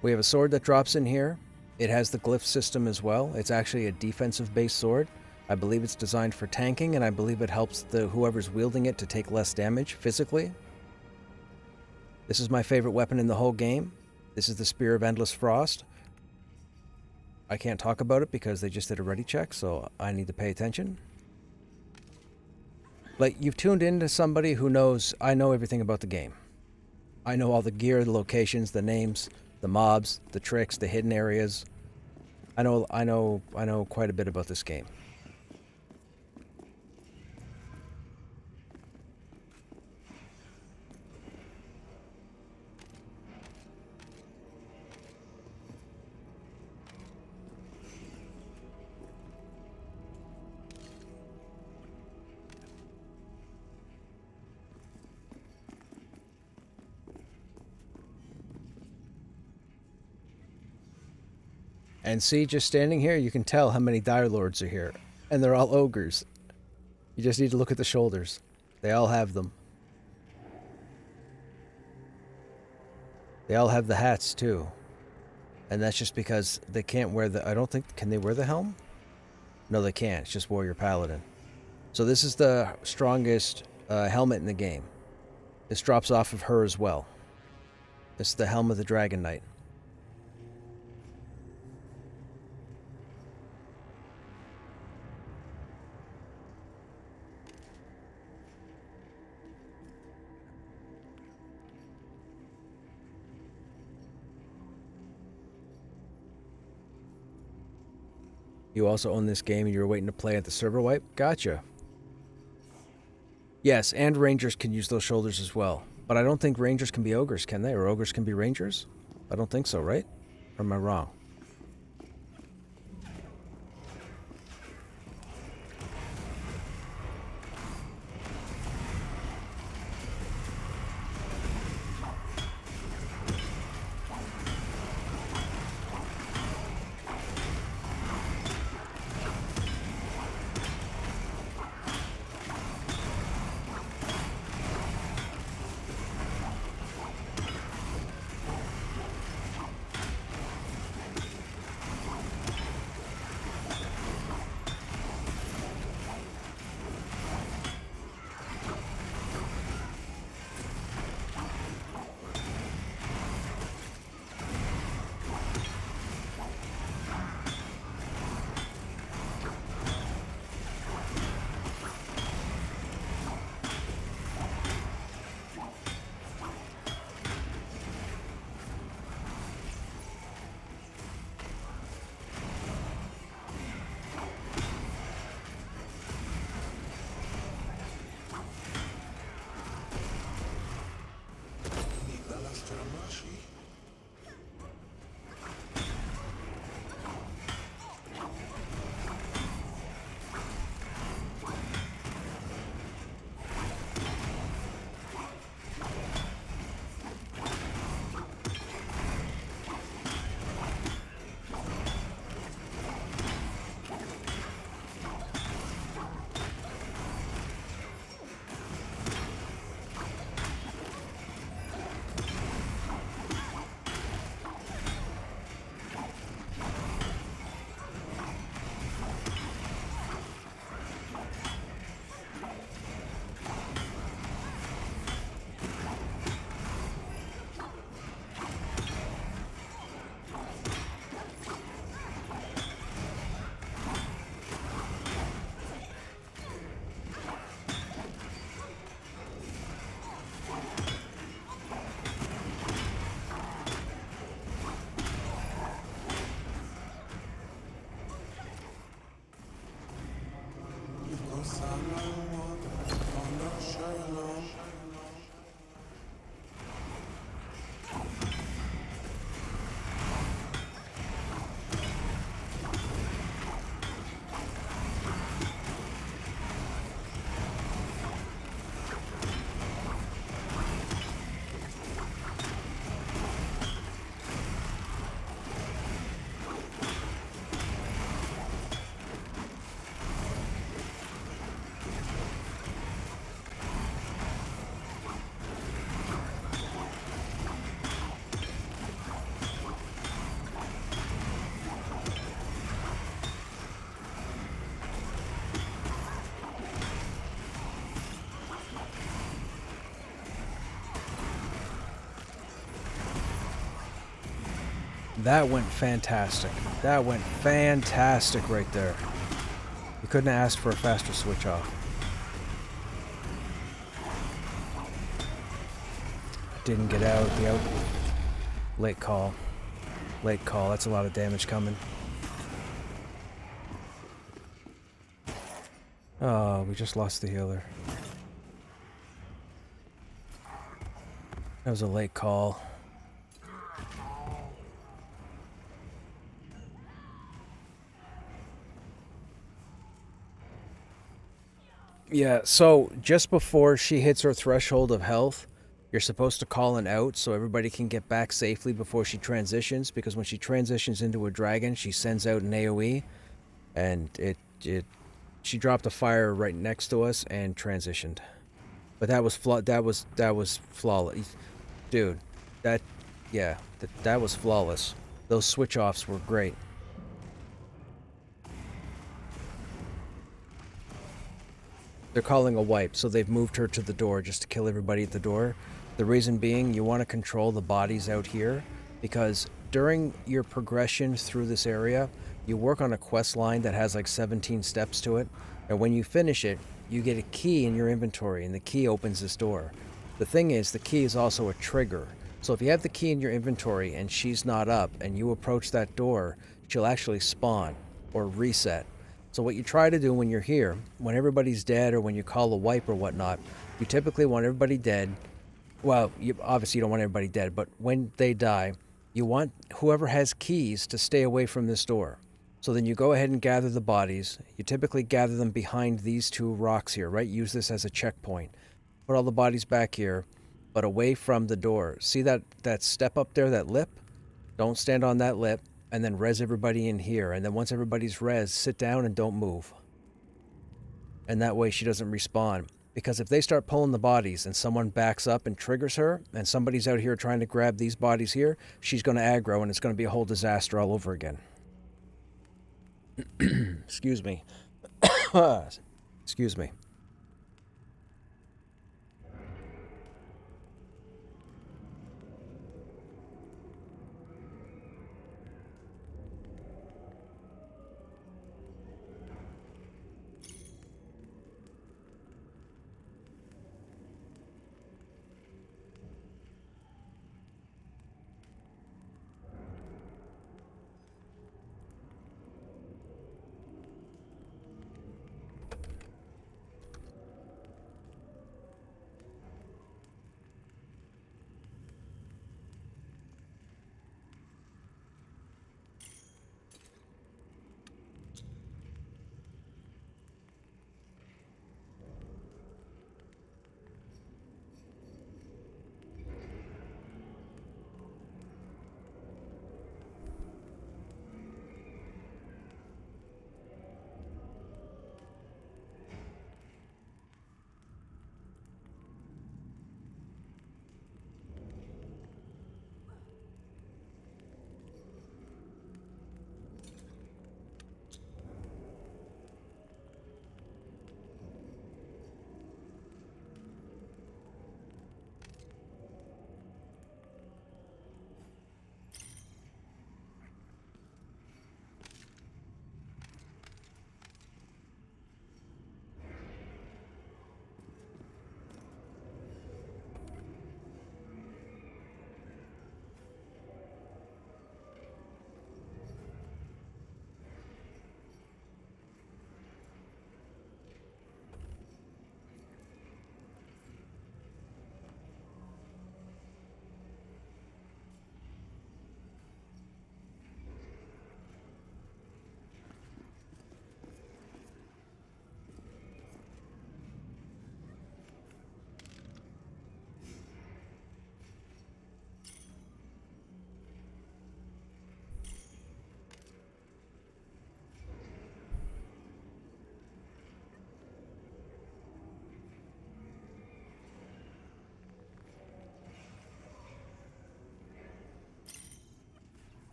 Speaker 1: We have a sword that drops in here. It has the glyph system as well. It's actually a defensive-based sword. I believe it's designed for tanking, and I believe it helps whoever's wielding it to take less damage physically. This is my favorite weapon in the whole game. This is the Spear of Endless Frost. I can't talk about it because they just did a ready check, so I need to pay attention. Like, you've tuned into somebody who knows, I know everything about the game. I know all the gear, the locations, the names, the mobs, the tricks, the hidden areas. I know quite a bit about this game. And see, just standing here, you can tell how many Dire Lords are here. And they're all ogres. You just need to look at the shoulders. They all have them. They all have the hats, too. And that's just because they can't wear the... I don't think... Can they wear the helm? No, they can't. It's just Warrior Paladin. So this is the strongest helmet in the game. This drops off of her as well. This is the Helm of the Dragon Knight. You also own this game and you're waiting to play at the server wipe? Gotcha. Yes, and Rangers can use those shoulders as well. But I don't think Rangers can be ogres, can they? Or ogres can be Rangers? I don't think so, right? Or am I wrong? That went fantastic. That went fantastic right there. You couldn't have asked for a faster switch off. Didn't get out. The out. Late call. Late call. That's a lot of damage coming. Oh, we just lost the healer. That was a late call. Yeah, so just before she hits her threshold of health, you're supposed to call an out so everybody can get back safely before she transitions, because when she transitions into a dragon, she sends out an AoE, and she dropped a fire right next to us and transitioned. But that was flawless. Dude, that was flawless. Those switch offs were great. They're calling a wipe, so they've moved her to the door just to kill everybody at the door. The reason being, you want to control the bodies out here, because during your progression through this area, you work on a quest line that has like 17 steps to it, and when you finish it, you get a key in your inventory, and the key opens this door. The thing is, the key is also a trigger. So if you have the key in your inventory and she's not up, and you approach that door, she'll actually spawn or reset. So what you try to do when you're here, when everybody's dead or when you call a wipe or whatnot, you typically want everybody dead. Well, obviously you don't want everybody dead, but when they die, you want whoever has keys to stay away from this door. So then you go ahead and gather the bodies. You typically gather them behind these two rocks here, right? Use this as a checkpoint. Put all the bodies back here, but away from the door. See that step up there, that lip? Don't stand on that lip. And then res everybody in here. And then once everybody's res, sit down and don't move. And that way she doesn't respawn. Because if they start pulling the bodies and someone backs up and triggers her, and somebody's out here trying to grab these bodies here, she's going to aggro and it's going to be a whole disaster all over again. Excuse me. Excuse me.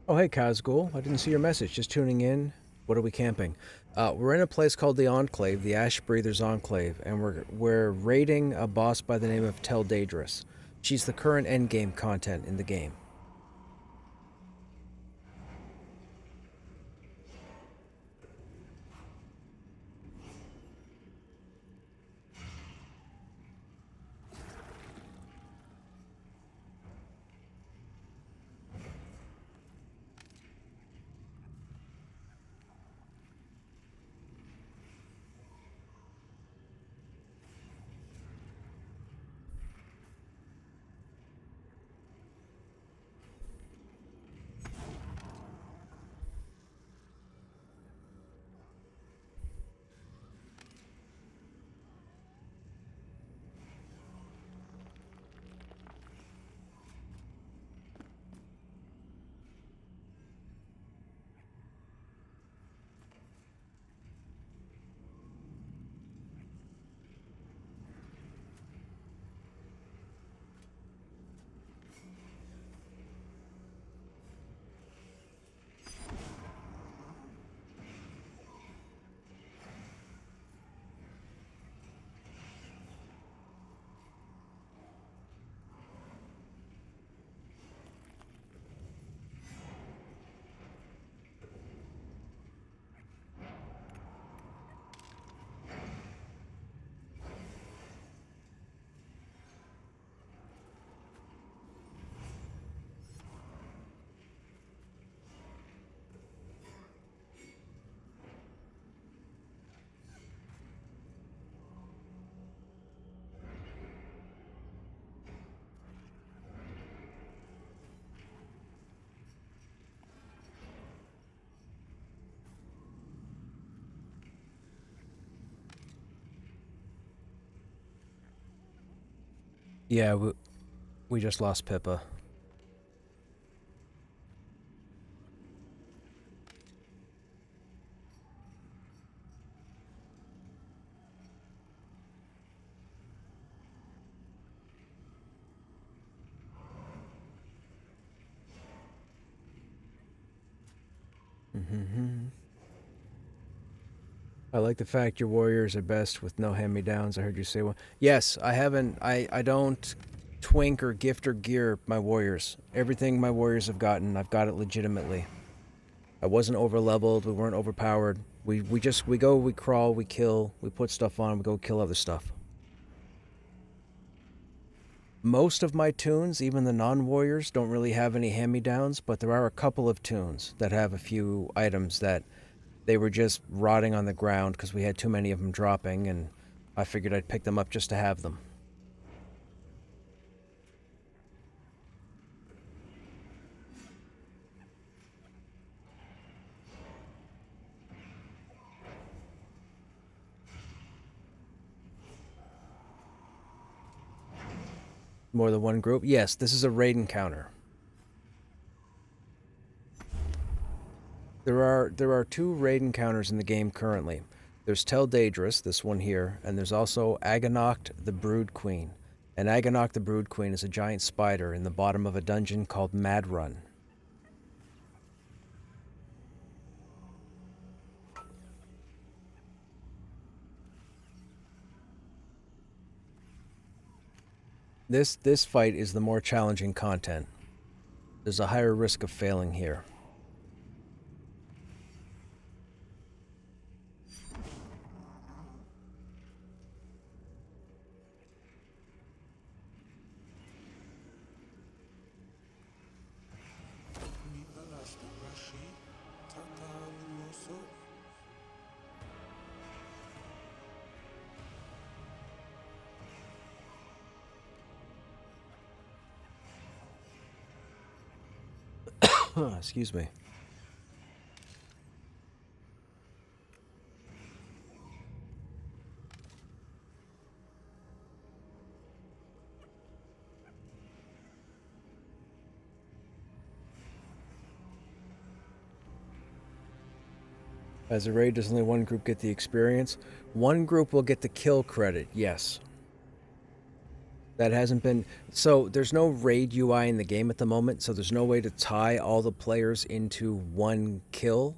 Speaker 1: Oh, hey, Kazgul. I didn't see your message. Just tuning in. What are we camping? We're in a place called the Enclave, the Ash Breathers Enclave, and we're raiding a boss by the name of Tel Daedrus. She's the current endgame content in the game. Yeah, we just lost Pippa. I like the fact your warriors are best with no hand-me-downs. I heard you say one. Yes, I haven't. I don't twink or gift or gear my warriors. Everything my warriors have gotten, I've got it legitimately. I wasn't over-leveled. We weren't overpowered. We go, we crawl, we kill, we put stuff on, we go kill other stuff. Most of my tunes, even the non-warriors, don't really have any hand-me-downs, but there are a couple of tunes that have a few items that they were just rotting on the ground because we had too many of them dropping, and I figured I'd pick them up just to have them. More than one group? Yes, this is a raid encounter. There are two raid encounters in the game currently. There's Tel Daedrus, this one here, and there's also Aganoct the Brood Queen. And Aganoct the Brood Queen is a giant spider in the bottom of a dungeon called Mad Run. This fight is the more challenging content. There's a higher risk of failing here. Excuse me. As a raid, does only one group get the experience? One group will get the kill credit, yes. That hasn't been. So there's no raid UI in the game at the moment, so there's no way to tie all the players into one kill.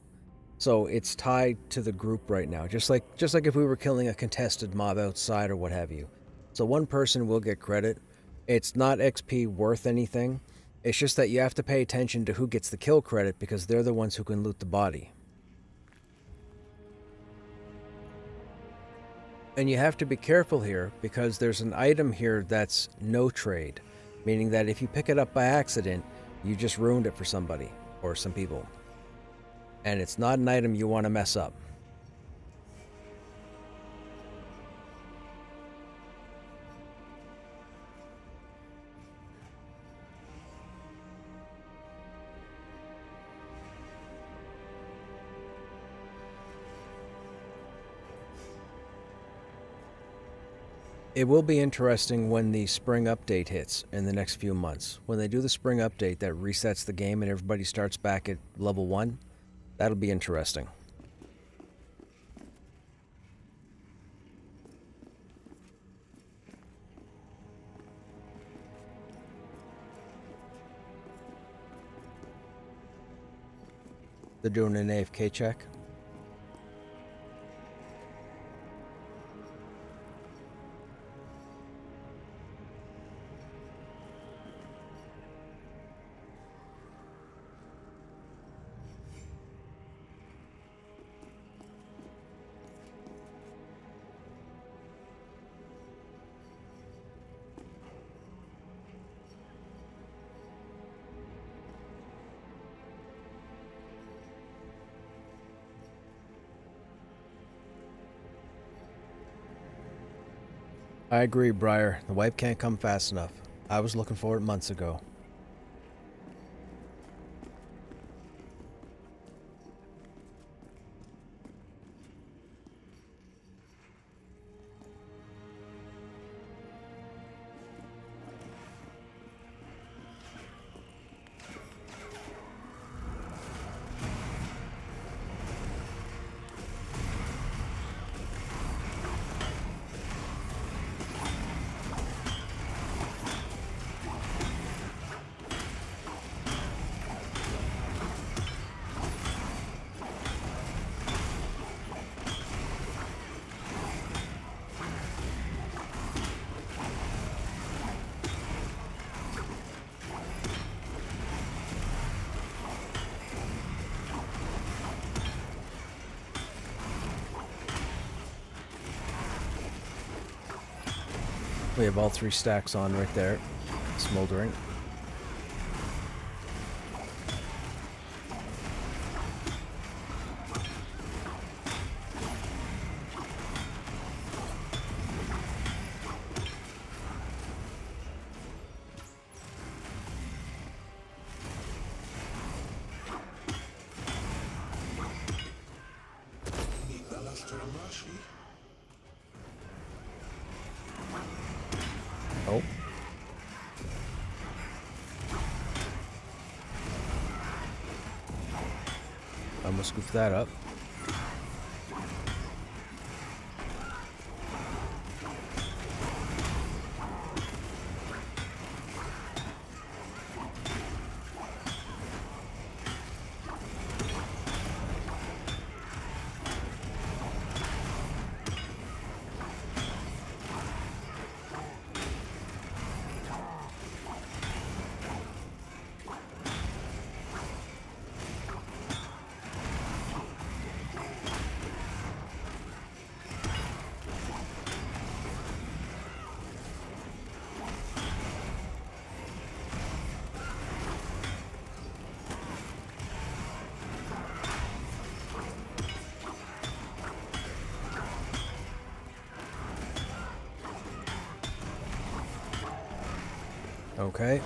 Speaker 1: So it's tied to the group right now, just like if we were killing a contested mob outside or what have you. So one person will get credit. It's not XP worth anything. It's just that you have to pay attention to who gets the kill credit because they're the ones who can loot the body. And you have to be careful here because there's an item here that's no trade, meaning that if you pick it up by accident, you just ruined it for somebody or some people. And it's not an item you want to mess up. It will be interesting when the spring update hits in the next few months. When they do the spring update that resets the game and everybody starts back at level 1, that'll be interesting. They're doing an AFK check. I agree, Briar. The wipe can't come fast enough. I was looking for it months ago. We have all 3 stacks on right there, smoldering. Oh. I'm gonna scoop that up. Okay.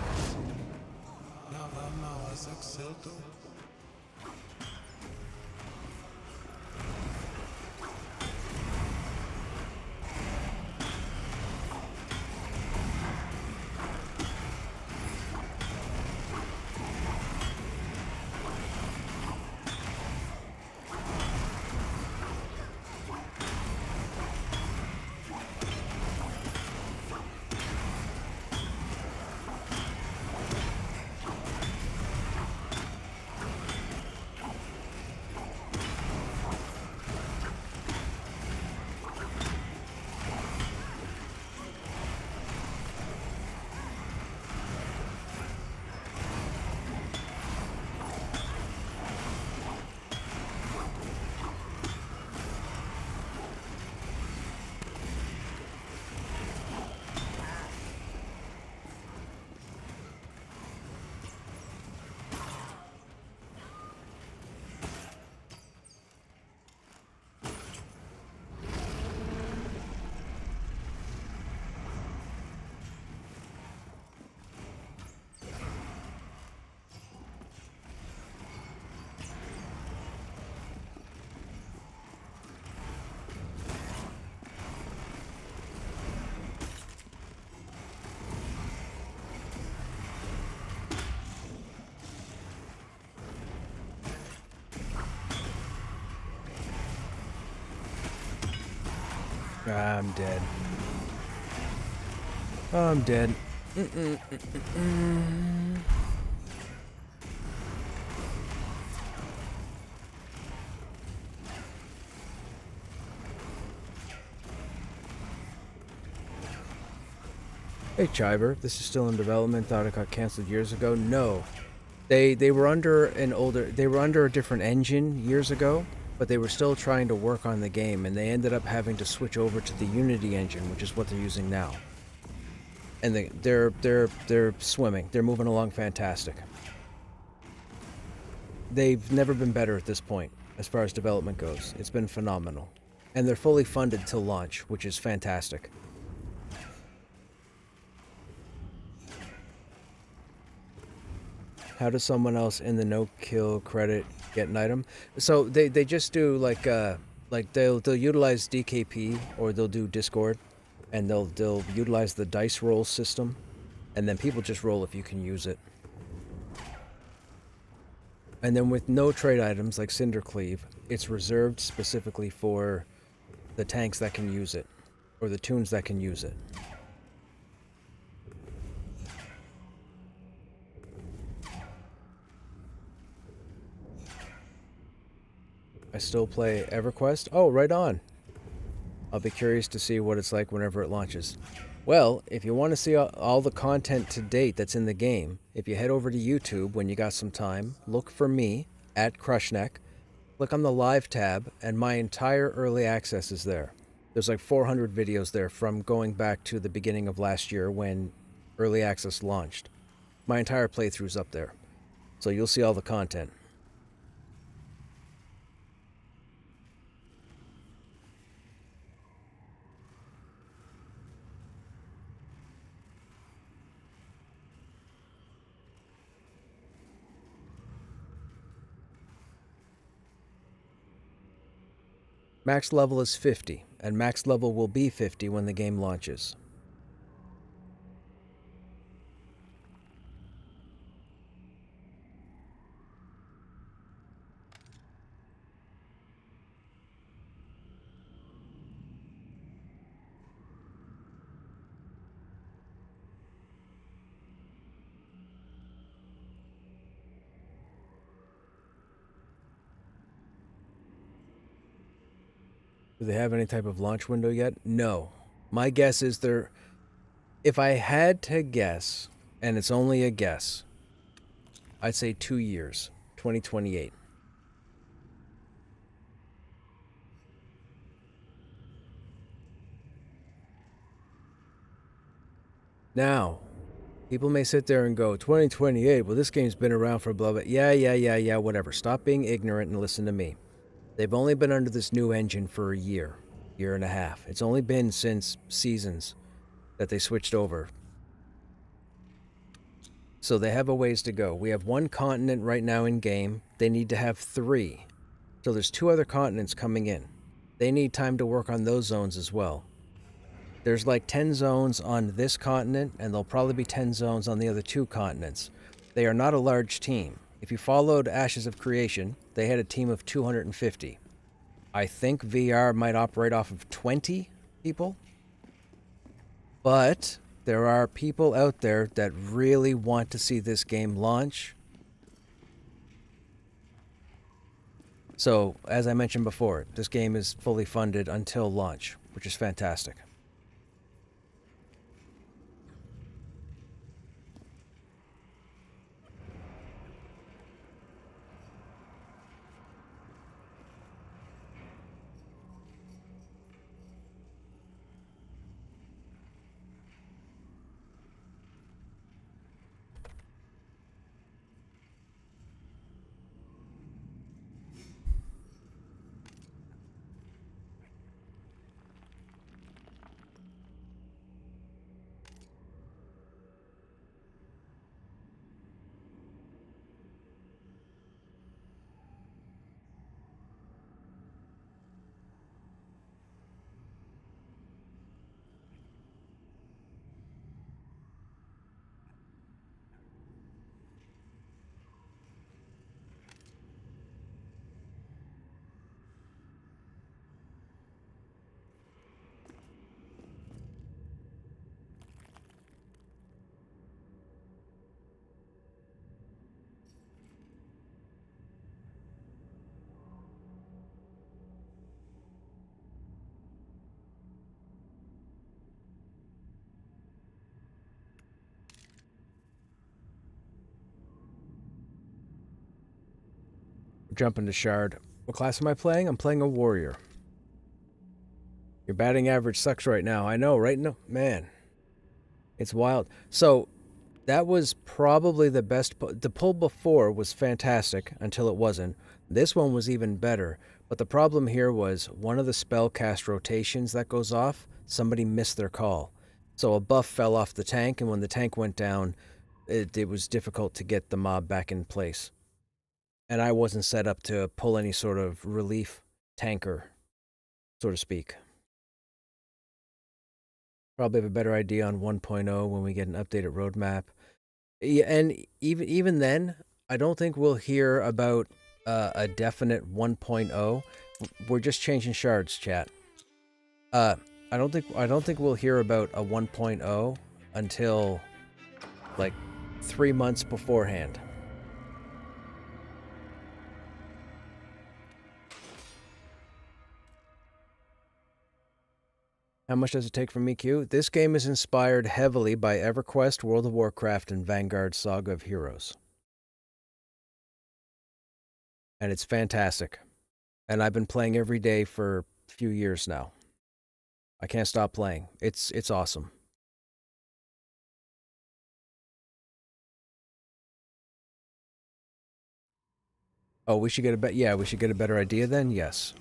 Speaker 1: I'm dead. I'm dead. Hey Chiver, this is still in development. Thought it got canceled years ago. No, they were under a different engine years ago, but they were still trying to work on the game, and they ended up having to switch over to the Unity engine, which is what they're using now. And they're swimming. They're moving along fantastic. They've never been better at this point as far as development goes. It's been phenomenal, and they're fully funded till launch, which is fantastic. How does someone else in the no-kill credit get an item? So they just do like they'll utilize DKP or they'll do Discord, and they'll utilize the dice roll system, and then people just roll if you can use it. And then with no trade items like Cinder Cleave, it's reserved specifically for the tanks that can use it, or the toons that can use it. I still play EverQuest? Oh, right on. I'll be curious to see what it's like whenever it launches. Well, if you want to see all the content to date that's in the game, if you head over to YouTube when you got some time, look for me, at Krushnek, click on the live tab, and my entire early access is there. There's like 400 videos there from going back to the beginning of last year when early access launched. My entire playthrough's up there. So you'll see all the content. Max level is 50, and max level will be 50 when the game launches. Do they have any type of launch window yet? No. My guess is they're... If I had to guess, and it's only a guess, I'd say 2 years. 2028. Now, people may sit there and go, 2028, well, this game's been around for blah, blah. Yeah, whatever. Stop being ignorant and listen to me. They've only been under this new engine for a year and a half. It's only been since Seasons that they switched over. So they have a ways to go. We have one continent right now in game. They need to have 3. So there's 2 other continents coming in. They need time to work on those zones as well. There's like 10 zones on this continent, and there'll probably be 10 zones on the other 2 continents. They are not a large team. If you followed Ashes of Creation, they had a team of 250. I think VR might operate off of 20 people. But there are people out there that really want to see this game launch. So, as I mentioned before, this game is fully funded until launch, which is fantastic. jumping to Shard. What class am I playing? I'm playing a warrior. Your batting average sucks right now. I know, right? No, man. It's wild. So, that was probably the best. The pull before was fantastic until it wasn't. This one was even better. But the problem here was one of the spellcast rotations that goes off, somebody missed their call. So a buff fell off the tank, and when the tank went down, it was difficult to get the mob back in place. And I wasn't set up to pull any sort of relief tanker, so to speak. Probably have a better idea on 1.0 when we get an updated roadmap. Yeah, and even then, I don't think we'll hear about a definite 1.0. We're just changing shards, chat. I don't think we'll hear about a 1.0 until like 3 months beforehand. How much does it take from me, Q? This game is inspired heavily by EverQuest, World of Warcraft, and Vanguard Saga of Heroes. And it's fantastic. And I've been playing every day for a few years now. I can't stop playing. It's awesome. Oh, we should get a better idea then? Yes.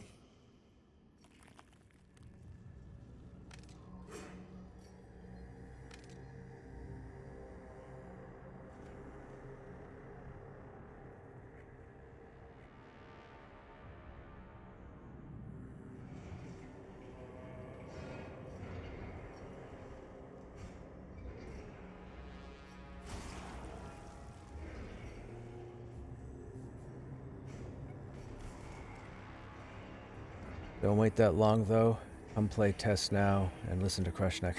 Speaker 1: Don't wait that long, though. Come play test now and listen to Krushnek.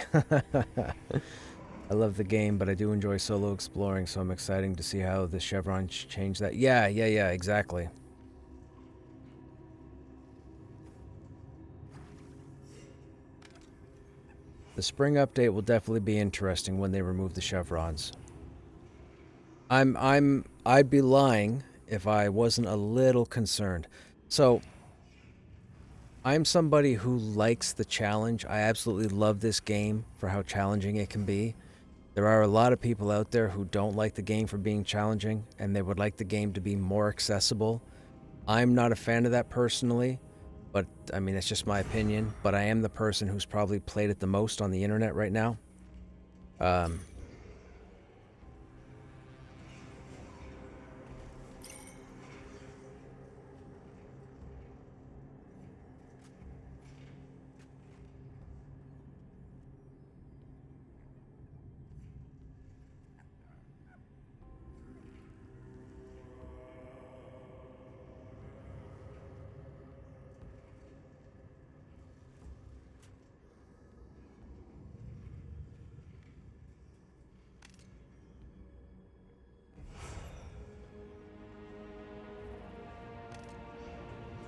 Speaker 1: I love the game, but I do enjoy solo exploring, so I'm excited to see how the chevrons change that. Yeah, exactly. The spring update will definitely be interesting when they remove the chevrons. I'd be lying if I wasn't a little concerned. So, I'm somebody who likes the challenge. I absolutely love this game for how challenging it can be. There are a lot of people out there who don't like the game for being challenging, and they would like the game to be more accessible. I'm not a fan of that personally, but I mean, it's just my opinion. But I am the person who's probably played it the most on the internet right now.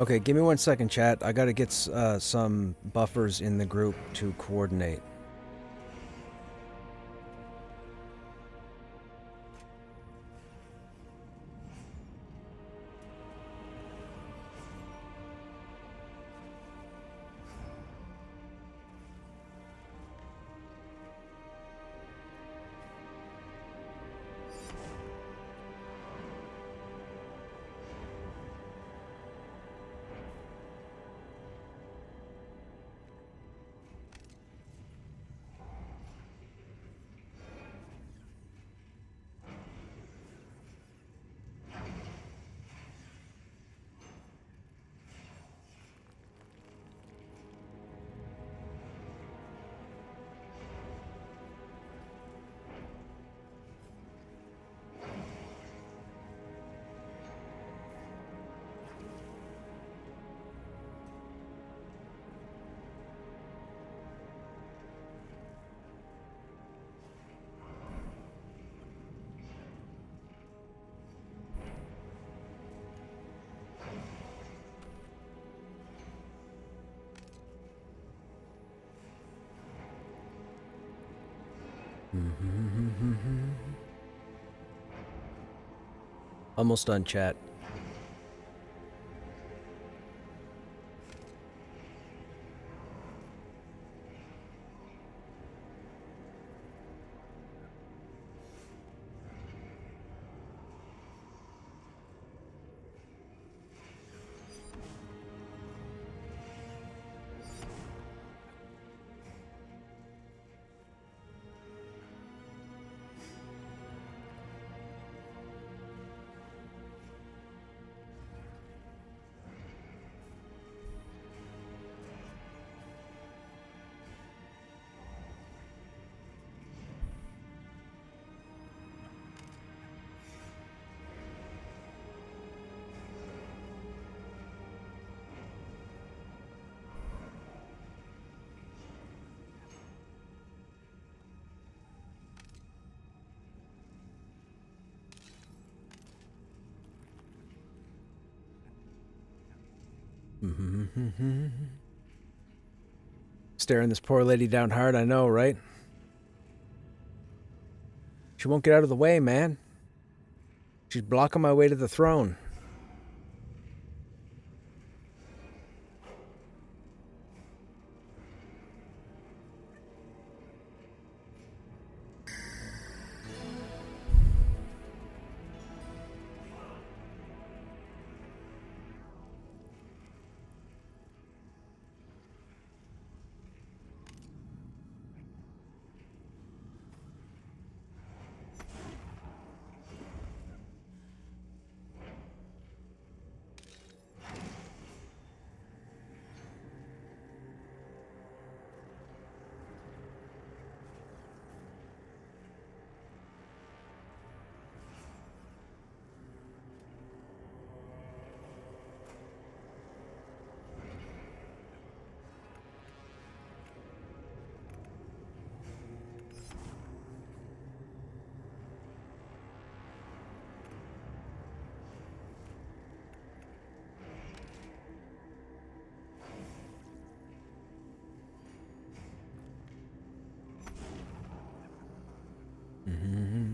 Speaker 1: Okay, give me 1 second, chat. I gotta get some buffers in the group to coordinate. Almost done, chat. Staring this poor lady down hard, I know, right? She won't get out of the way, man. She's blocking my way to the throne.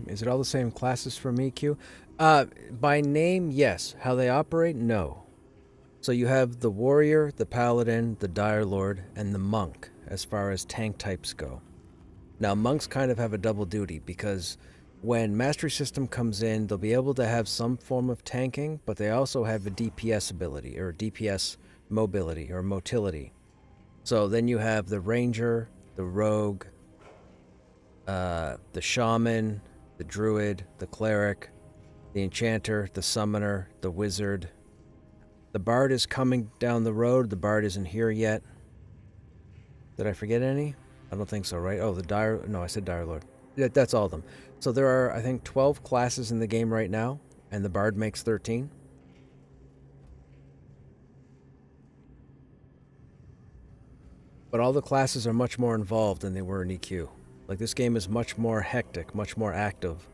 Speaker 1: Is it all the same classes for me, Q? By name, yes. How they operate, no. So you have the warrior, the paladin, the dire lord, and the monk as far as tank types go. Now, monks kind of have a double duty because when mastery system comes in, they'll be able to have some form of tanking, but they also have a DPS ability or DPS mobility or motility. So then you have the ranger, the rogue, the shaman, the druid, the cleric, the enchanter, the summoner, the wizard. The bard is coming down the road. The bard isn't here yet. Did I forget any? I don't think so, right? Oh, the dire... No, I said dire lord. That's all of them. So there are, I think, 12 classes in the game right now, and the bard makes 13. But all the classes are much more involved than they were in EQ. Like, this game is much more hectic, much more active.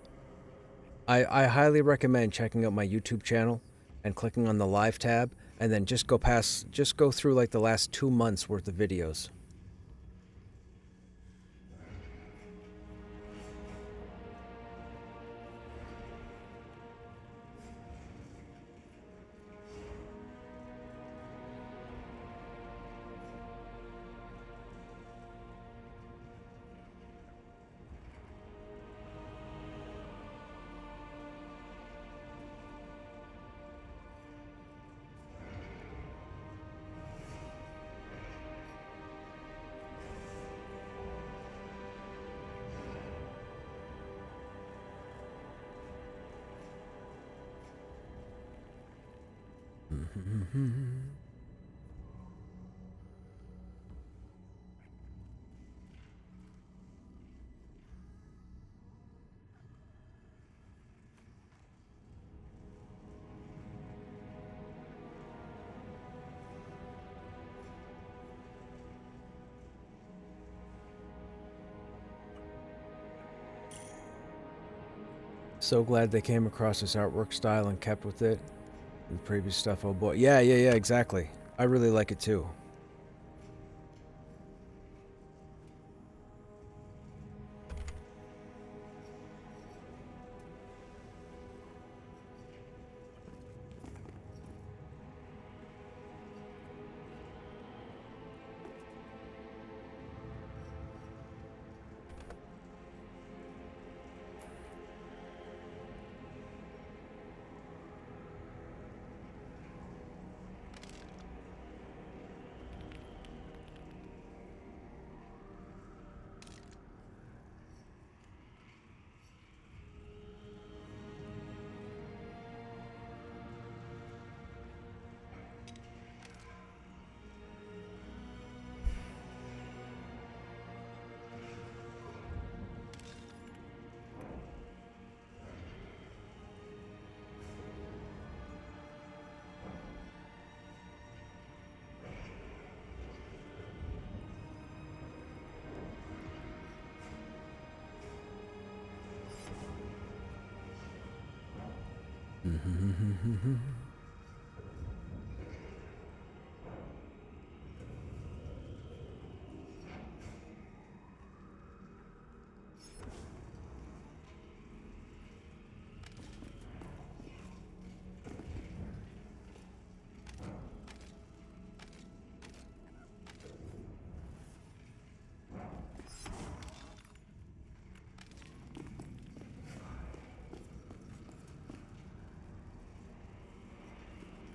Speaker 1: I highly recommend checking out my YouTube channel and clicking on the live tab, and then just go through like the last 2 months worth of videos. So glad they came across this artwork style and kept with it. And the previous stuff, oh boy. Yeah, exactly. I really like it too.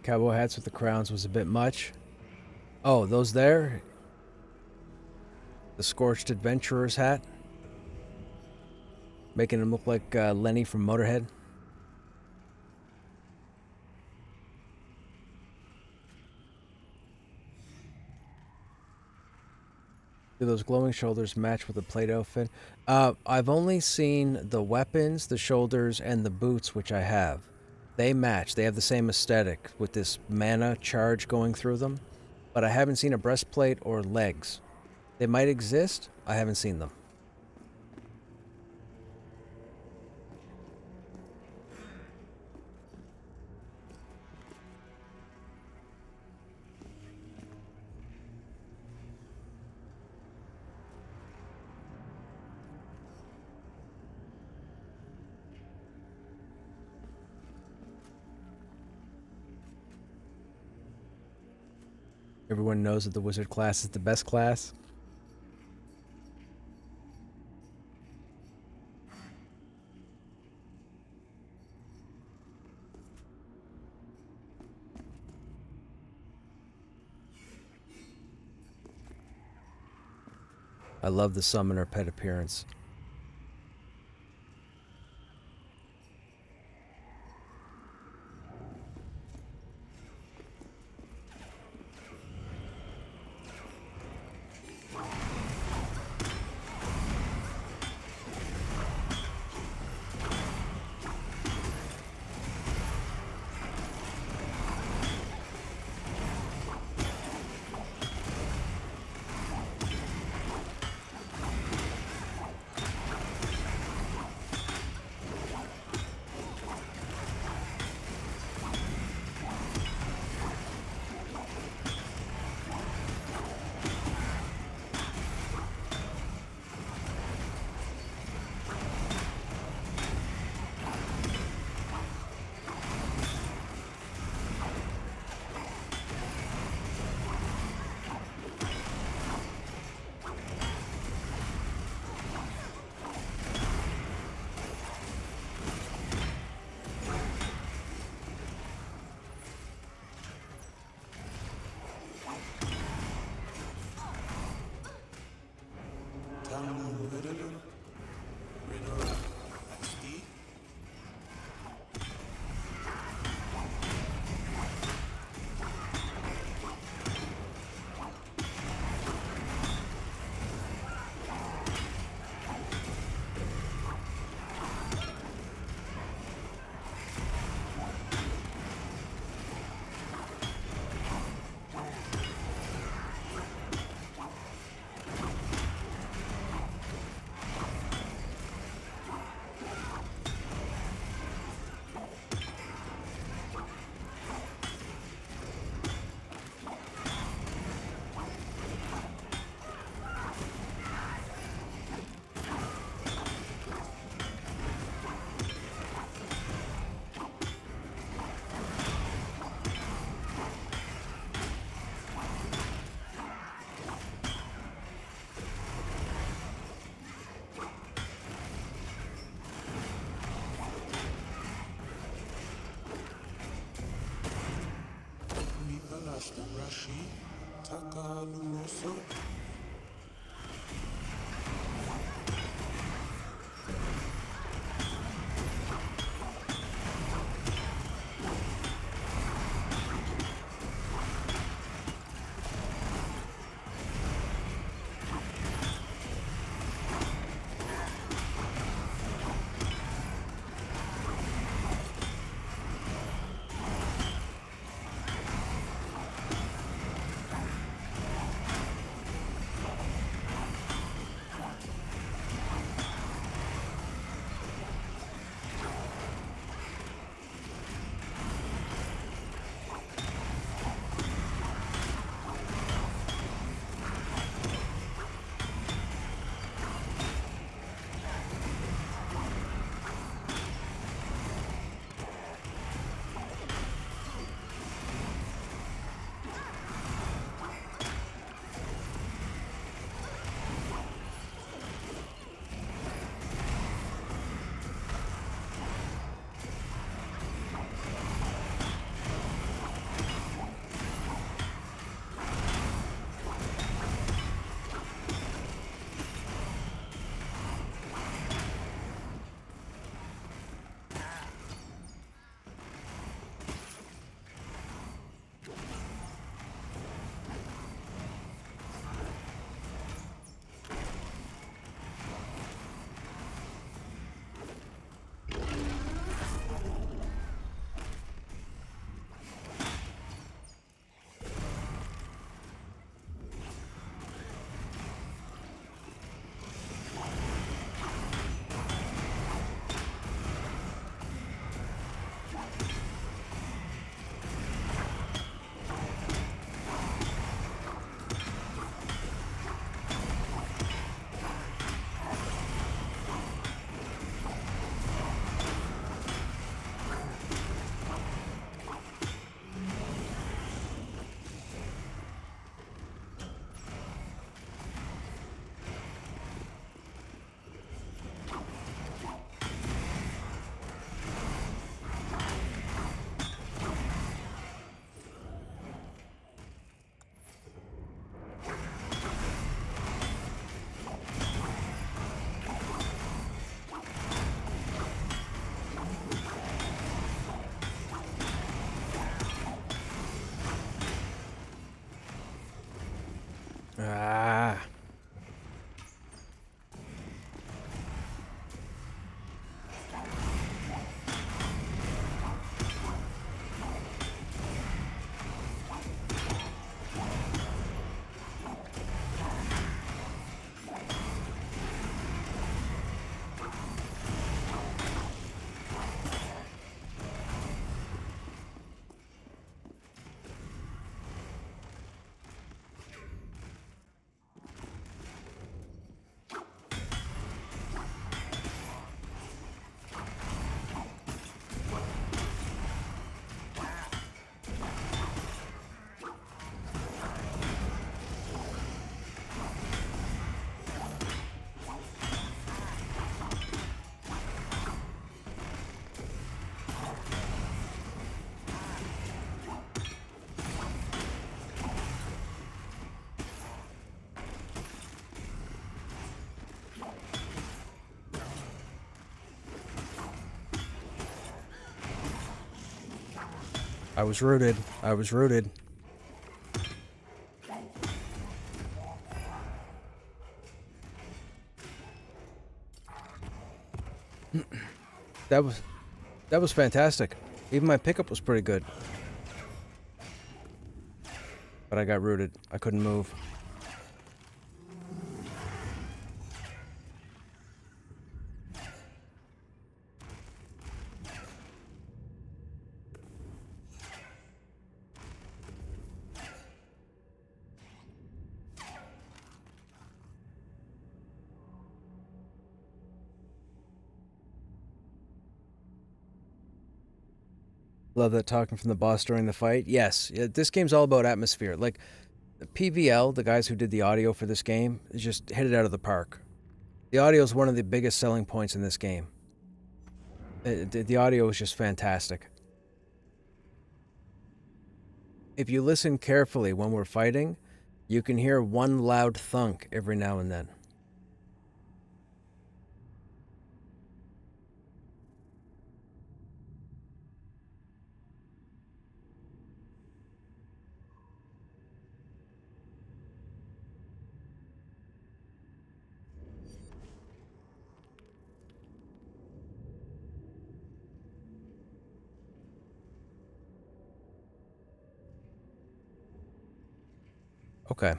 Speaker 1: cowboy hats with the crowns was a bit much. Oh, those there? The Scorched Adventurer's hat? Making him look like Lenny from Motorhead. Do those glowing shoulders match with the Play-Doh fin? I've only seen the weapons, the shoulders, and the boots, which I have. They match. They have the same aesthetic with this mana charge going through them. But I haven't seen a breastplate or legs. They might exist. I haven't seen them. Everyone knows that the wizard class is the best class. I love the summoner pet appearance. Ah. I was rooted. I was rooted. That was fantastic. Even my pickup was pretty good. But I got rooted. I couldn't move. Love that talking from the boss during the fight. Yes, this game's all about atmosphere. Like, PVL, the guys who did the audio for this game, just hit it out of the park. The audio is one of the biggest selling points in this game. The audio is just fantastic. If you listen carefully when we're fighting, you can hear one loud thunk every now and then. Okay.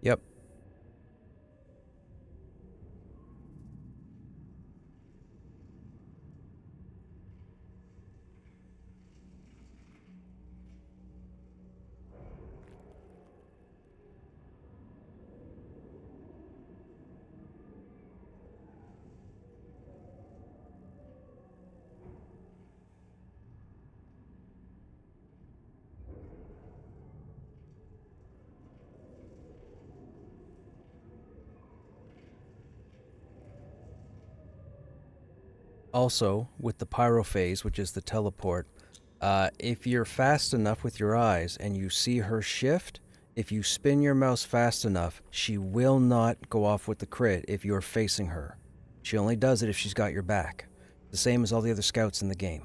Speaker 1: Yep. Also, with the pyrophase, which is the teleport, if you're fast enough with your eyes and you see her shift, if you spin your mouse fast enough, she will not go off with the crit if you're facing her. She only does it if she's got your back. The same as all the other scouts in the game.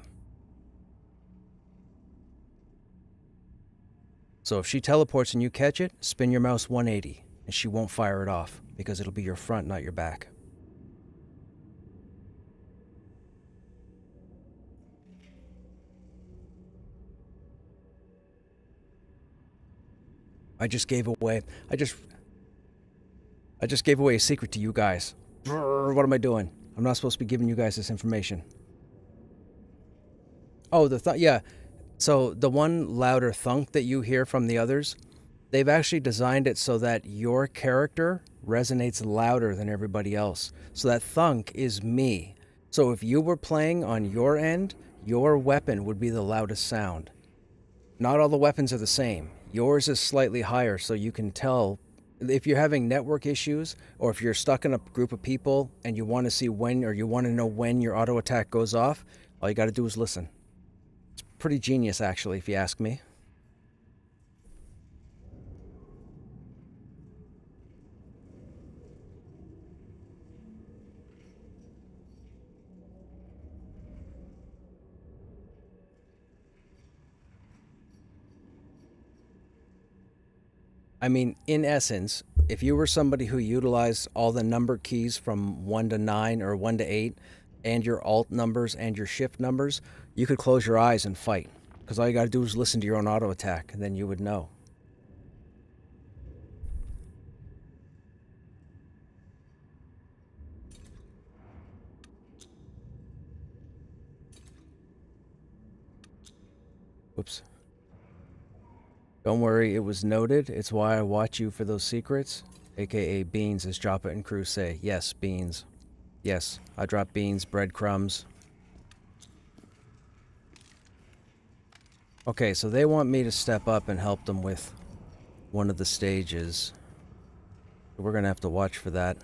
Speaker 1: So if she teleports and you catch it, spin your mouse 180, and she won't fire it off, because it'll be your front, not your back. I just gave away a secret to you guys. What am I doing? I'm not supposed to be giving you guys this information. Oh, yeah. So the one louder thunk that you hear from the others, they've actually designed it so that your character resonates louder than everybody else. So that thunk is me. So if you were playing on your end, your weapon would be the loudest sound. Not all the weapons are the same. Yours is slightly higher, so you can tell if you're having network issues, or if you're stuck in a group of people and you want to see when, or you want to know when your auto attack goes off, all you got to do is listen. It's pretty genius, actually, if you ask me. I mean, in essence, if you were somebody who utilized all the number keys from 1 to 9 or 1 to 8 and your alt numbers and your shift numbers, you could close your eyes and fight. Because all you got to do is listen to your own auto attack, and then you would know. Whoops. Don't worry, it was noted. It's why I watch you for those secrets. AKA beans, as Joppa and crew say. Yes, beans. Yes, I drop beans, breadcrumbs. Okay, so they want me to step up and help them with one of the stages. We're gonna have to watch for that.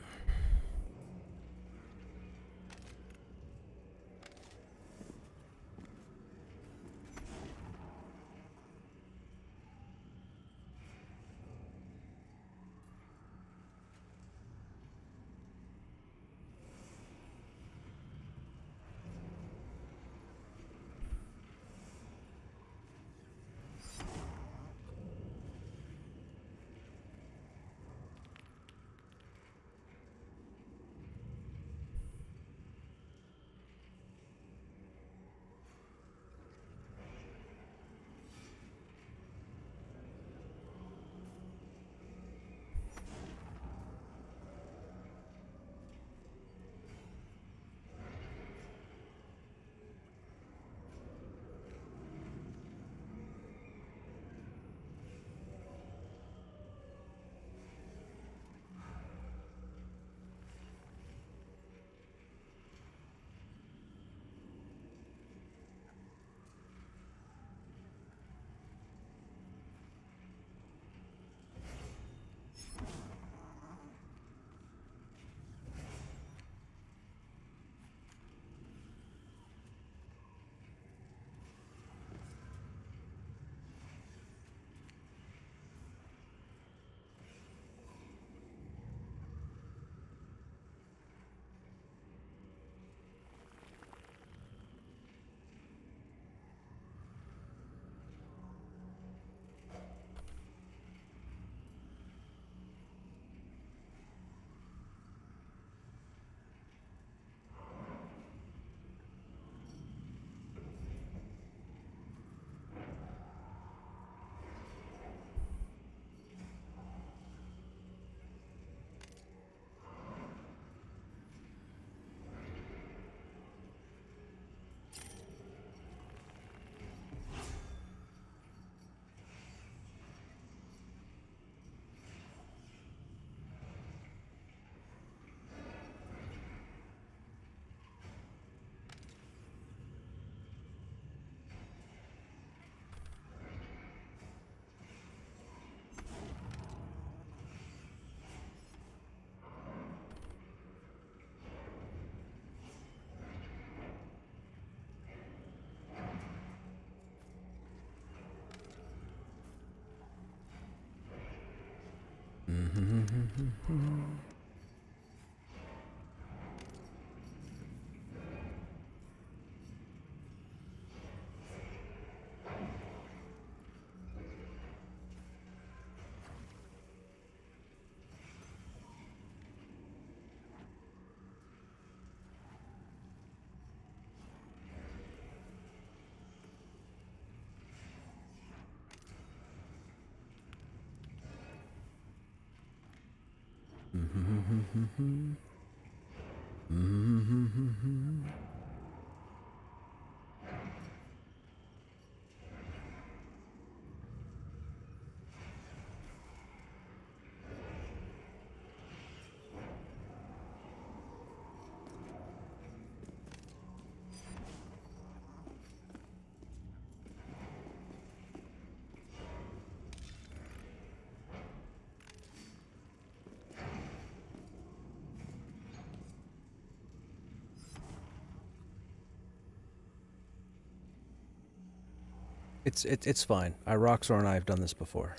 Speaker 1: It's fine. Roxor and I have done this before.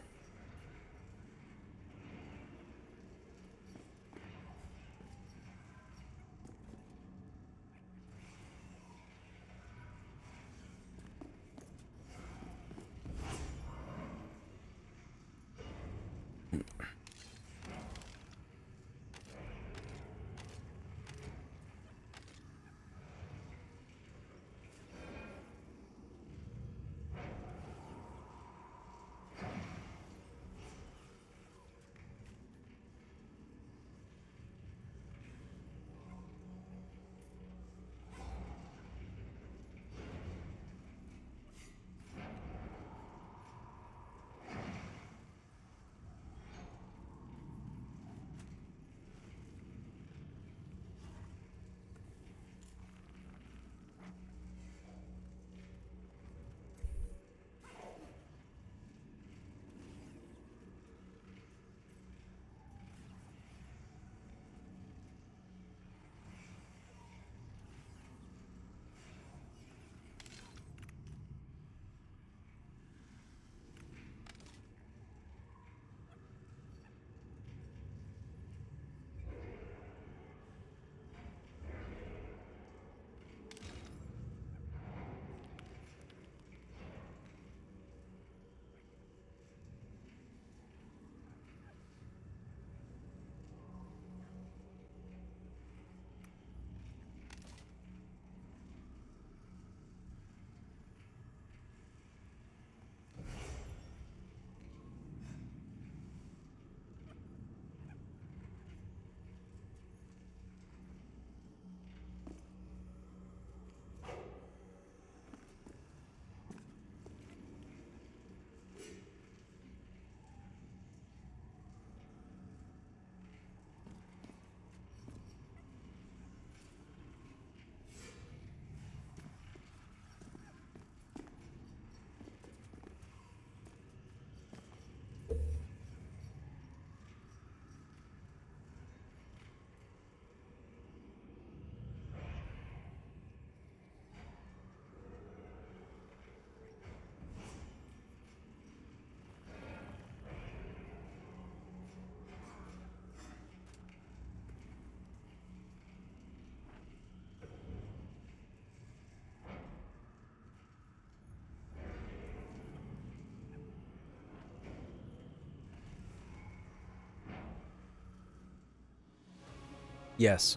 Speaker 1: Yes.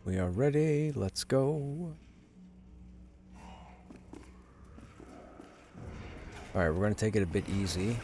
Speaker 1: We are ready. Let's go. All right, we're going to take it a bit easy.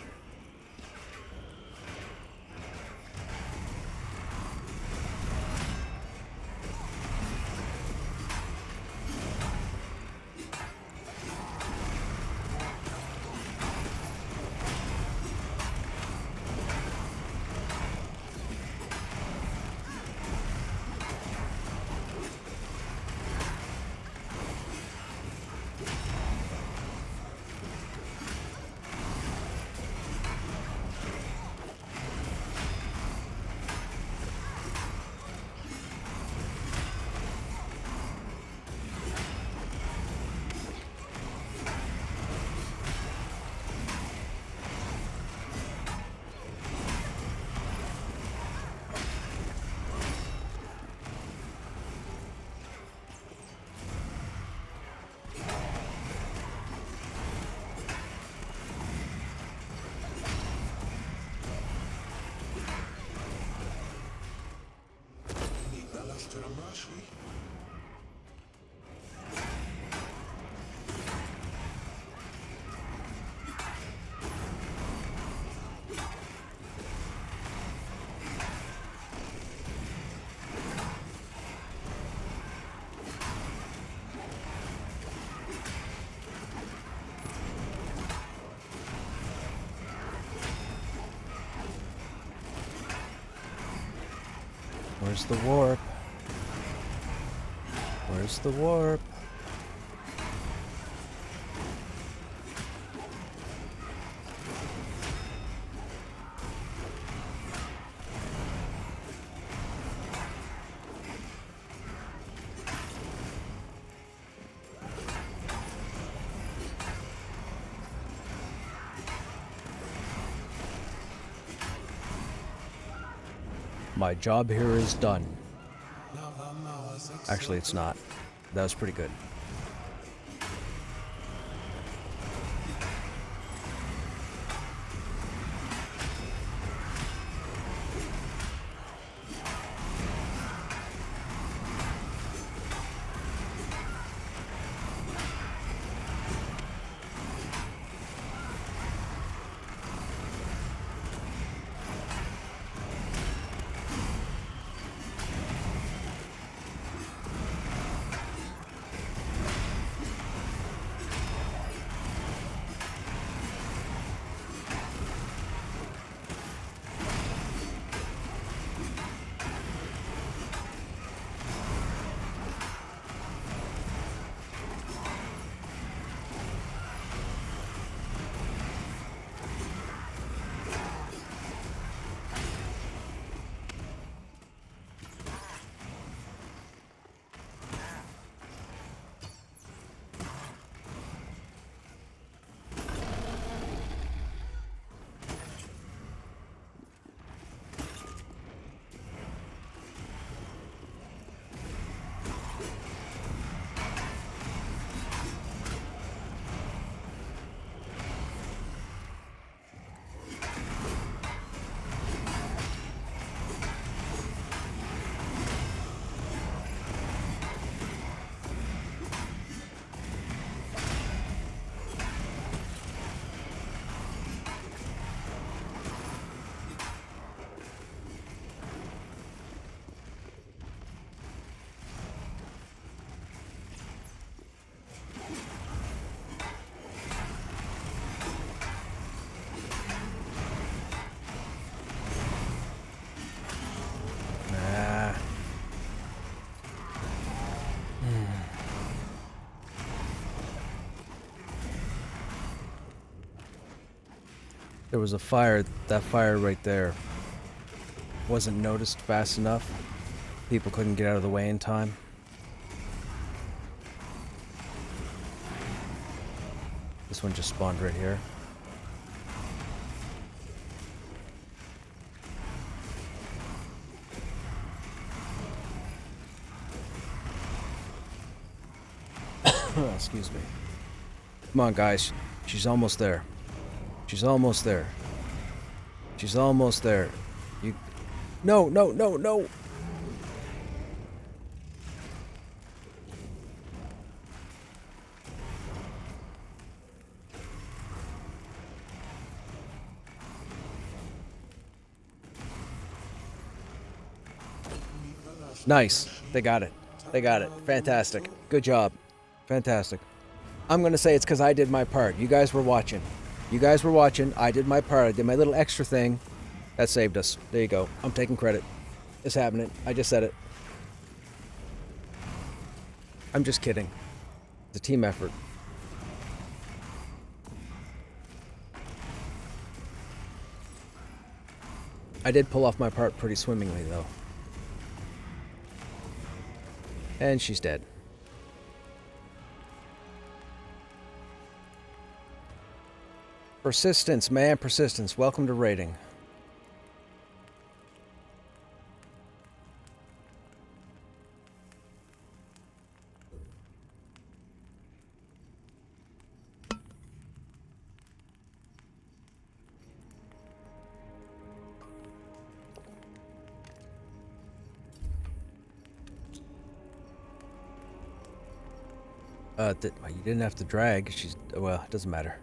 Speaker 1: Where's the warp? Where's the warp? My job here is done. Actually, it's not. That was pretty good. There was a fire. That fire right there wasn't noticed fast enough. People couldn't get out of the way in time. This one just spawned right here. Excuse me. Come on, guys. She's almost there. She's almost there. She's almost there. You... No, no, no, no! Nice. They got it. They got it. Fantastic. Good job. Fantastic. I'm going to say it's because I did my part. You guys were watching. You guys were watching. I did my part. I did my little extra thing. That saved us. There you go. I'm taking credit. It's happening. I just said it. I'm just kidding. It's a team effort. I did pull off my part pretty swimmingly, though. And she's dead. Persistence, man, persistence. Welcome to raiding. You didn't have to drag. She's, well, it doesn't matter.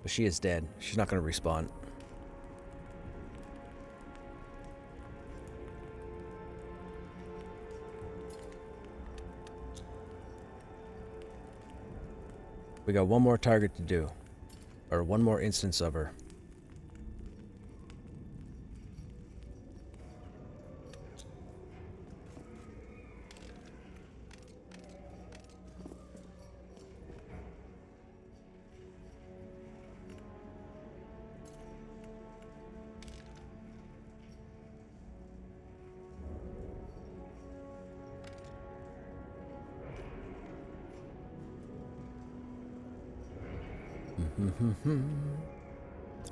Speaker 1: But she is dead. She's not going to respawn. We got one more target to do. Or one more instance of her.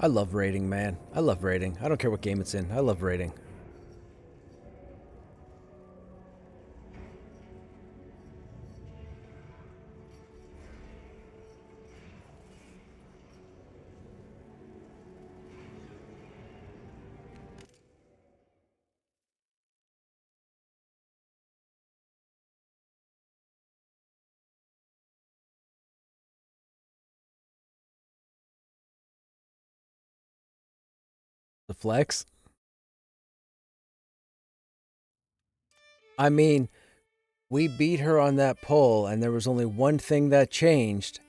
Speaker 1: I love raiding, man. I love raiding. I don't care what game it's in. I love raiding. The flex? I mean, we beat her on that poll, and there was only one thing that changed.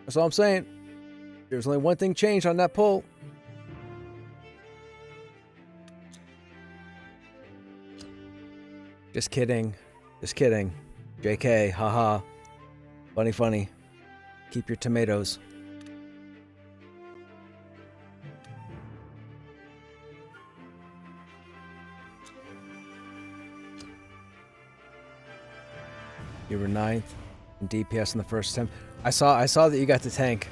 Speaker 1: That's all I'm saying. There's only one thing changed on that poll. Just kidding. Just kidding. JK, haha. Funny, funny. Keep your tomatoes. You were 9th in DPS in the first attempt. I saw that you got the tank.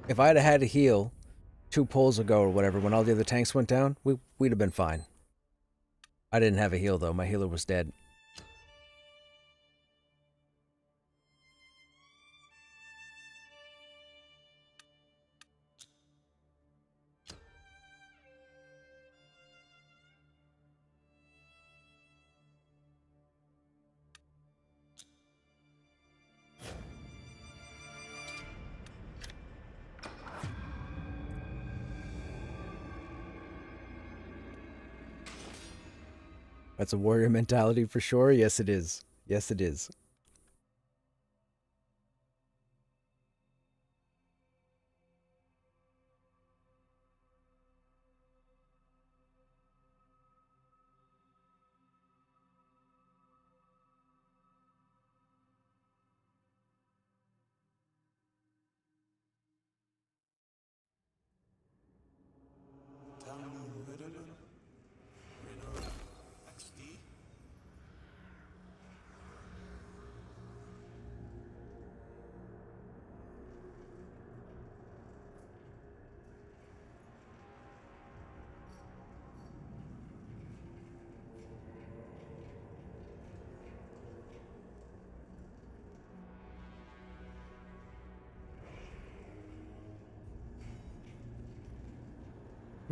Speaker 1: If I'd have had to heal 2 pulls ago or whatever, when all the other tanks went down, we'd have been fine. I didn't have a heal though. My healer was dead. That's a warrior mentality for sure. Yes, it is. Yes, it is.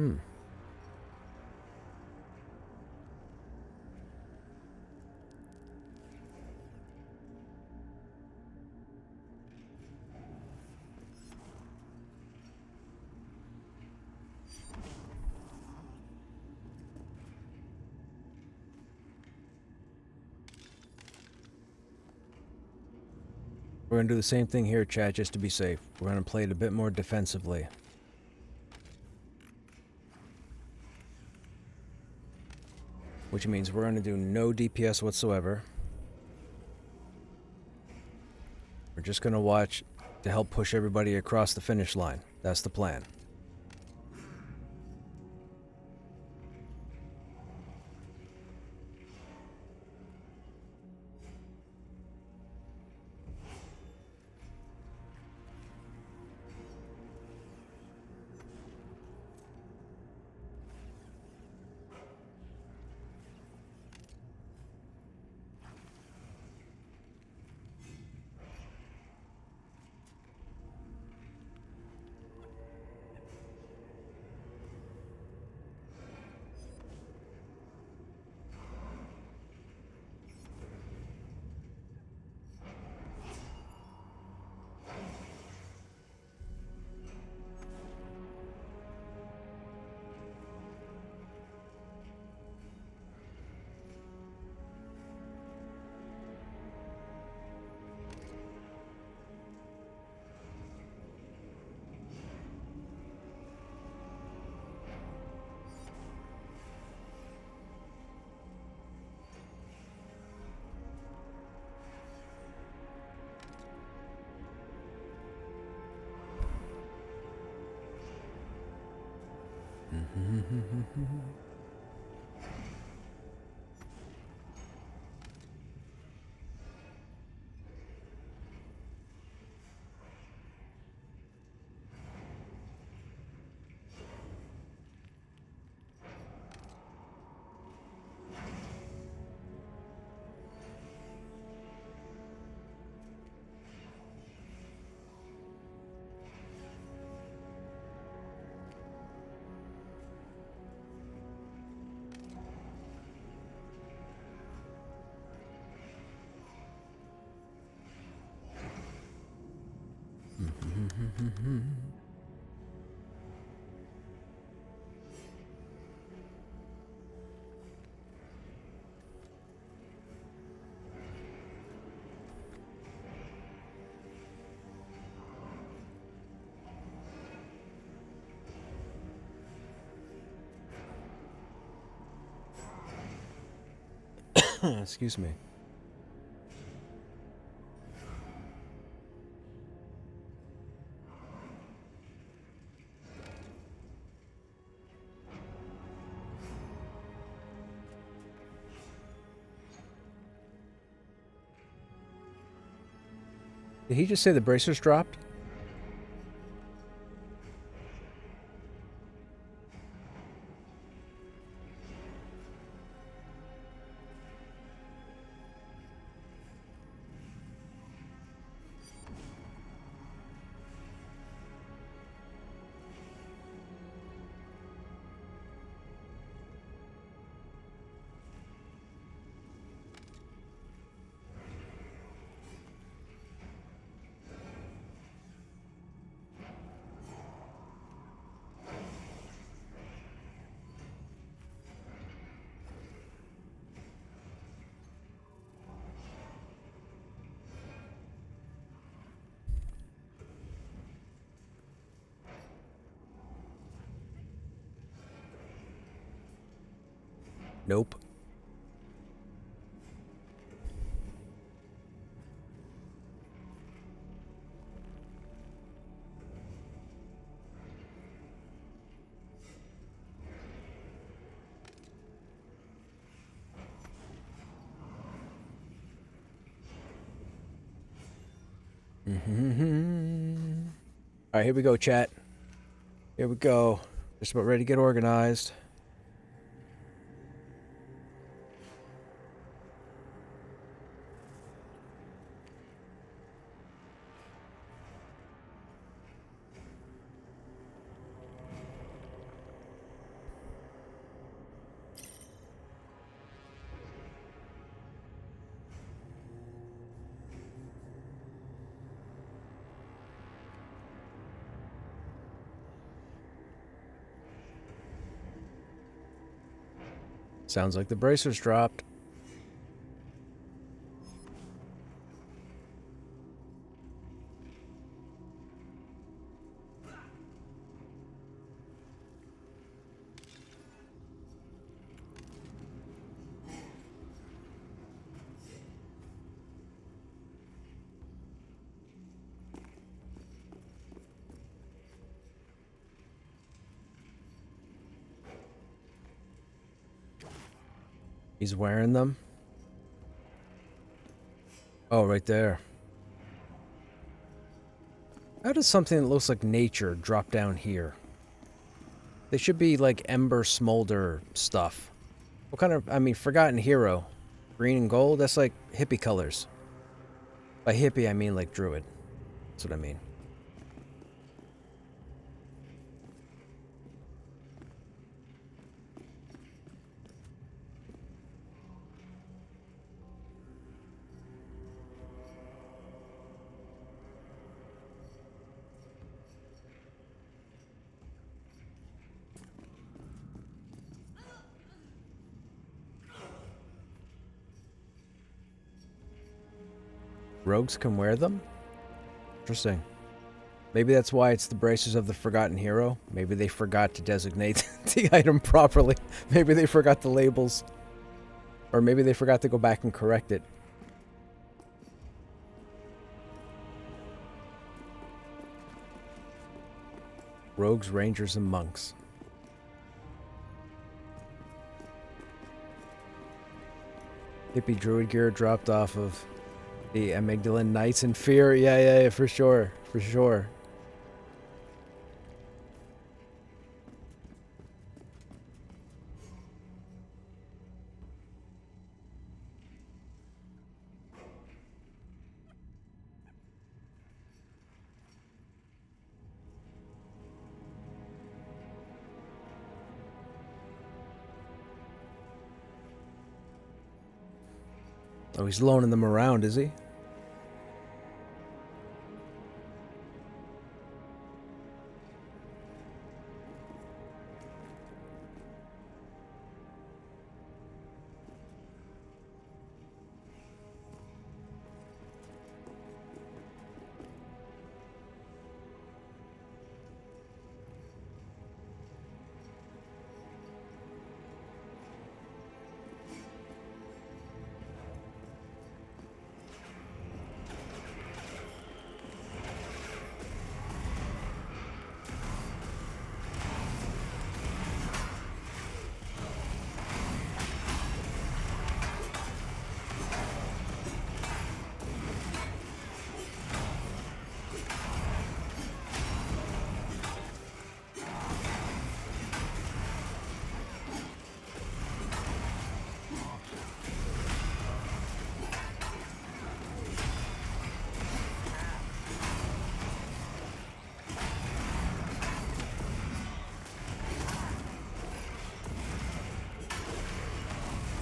Speaker 1: We're going to do the same thing here, chat, just to be safe. We're going to play it a bit more defensively. Which means we're going to do no DPS whatsoever. We're just going to watch to help push everybody across the finish line. That's the plan. Excuse me. Did he just say the bracers dropped? Nope. All right, here we go, chat. Here we go. Just about ready to get organized. Sounds like the bracers dropped. He's wearing them. Oh, right there. How does something that looks like nature drop down here? They should be like ember smolder stuff. What kind of, I mean, Forgotten Hero. Green and gold? That's like hippie colors. By hippie, I mean like druid. That's what I mean. Rogues can wear them? Interesting. Maybe that's why it's the bracers of the Forgotten Hero. Maybe they forgot to designate the item properly. Maybe they forgot the labels. Or maybe they forgot to go back and correct it. Rogues, Rangers, and Monks. Hippie Druid gear dropped off of the Amygdalin Knights in Fear. Yeah, for sure. For sure. Oh, he's loaning them around, is he?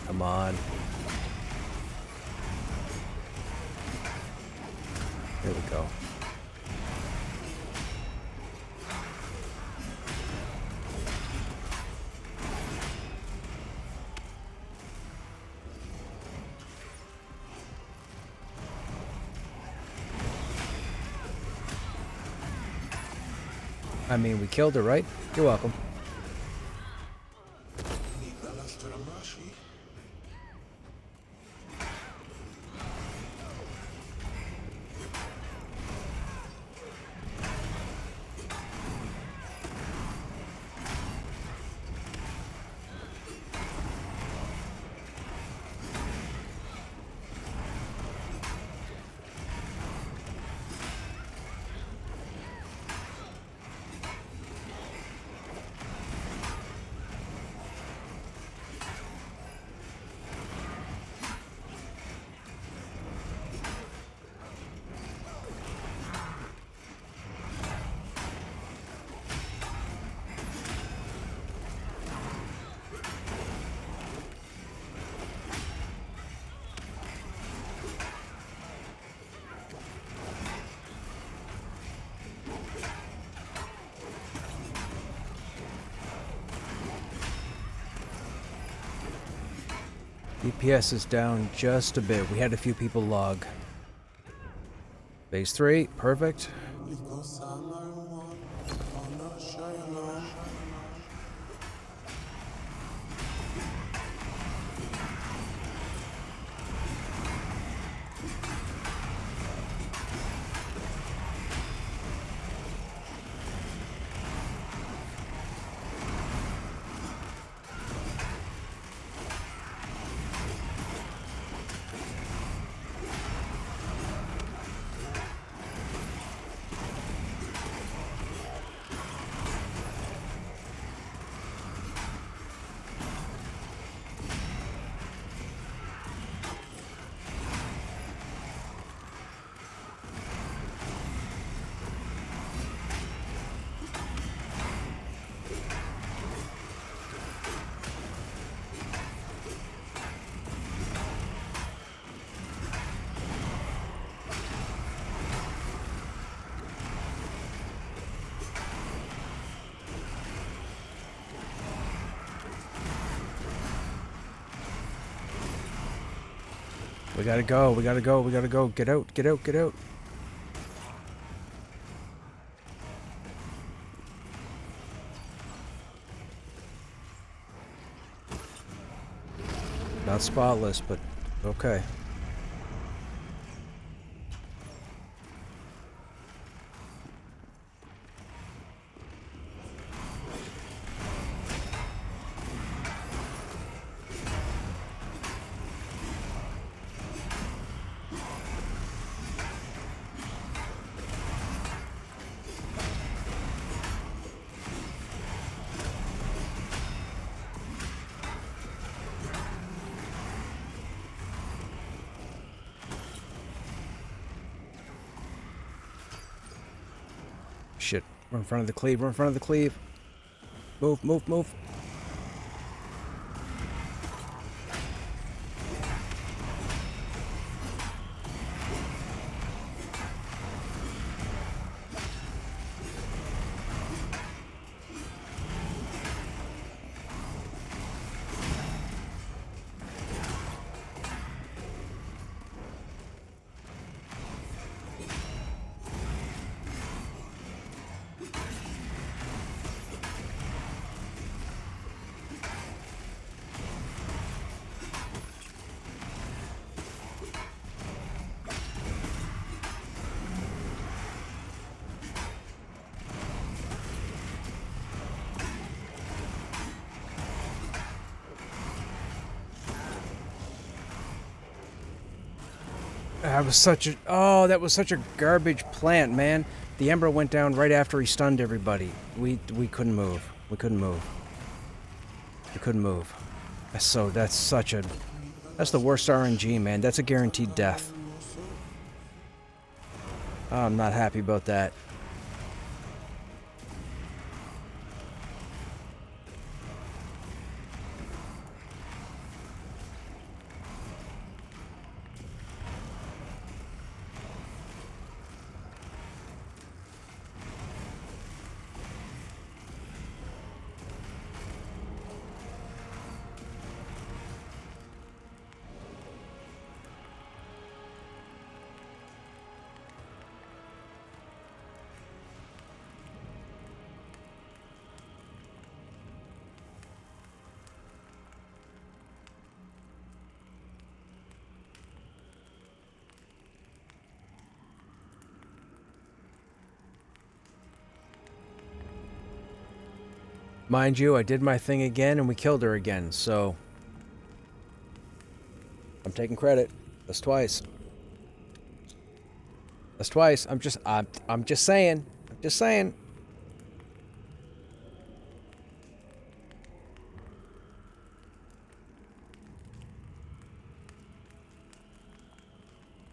Speaker 1: Come on. There we go. I mean, we killed her, right? You're welcome. DPS is down just a bit. We had a few people log. Phase 3, perfect. We gotta go, we gotta go, we gotta go. Get out, get out, get out. Not spotless, but okay. Shit. We're in front of the cleave. We're in front of the cleave. Move, move, move. That was such a... Oh, that was such a garbage plant, man. The Ember went down right after he stunned everybody. We couldn't move. We couldn't move. We couldn't move. That's such a... That's the worst RNG, man. That's a guaranteed death. Oh, I'm not happy about that. Mind you, I did my thing again and we killed her again, so... I'm taking credit. That's twice. That's twice. I'm just saying. I'm just saying.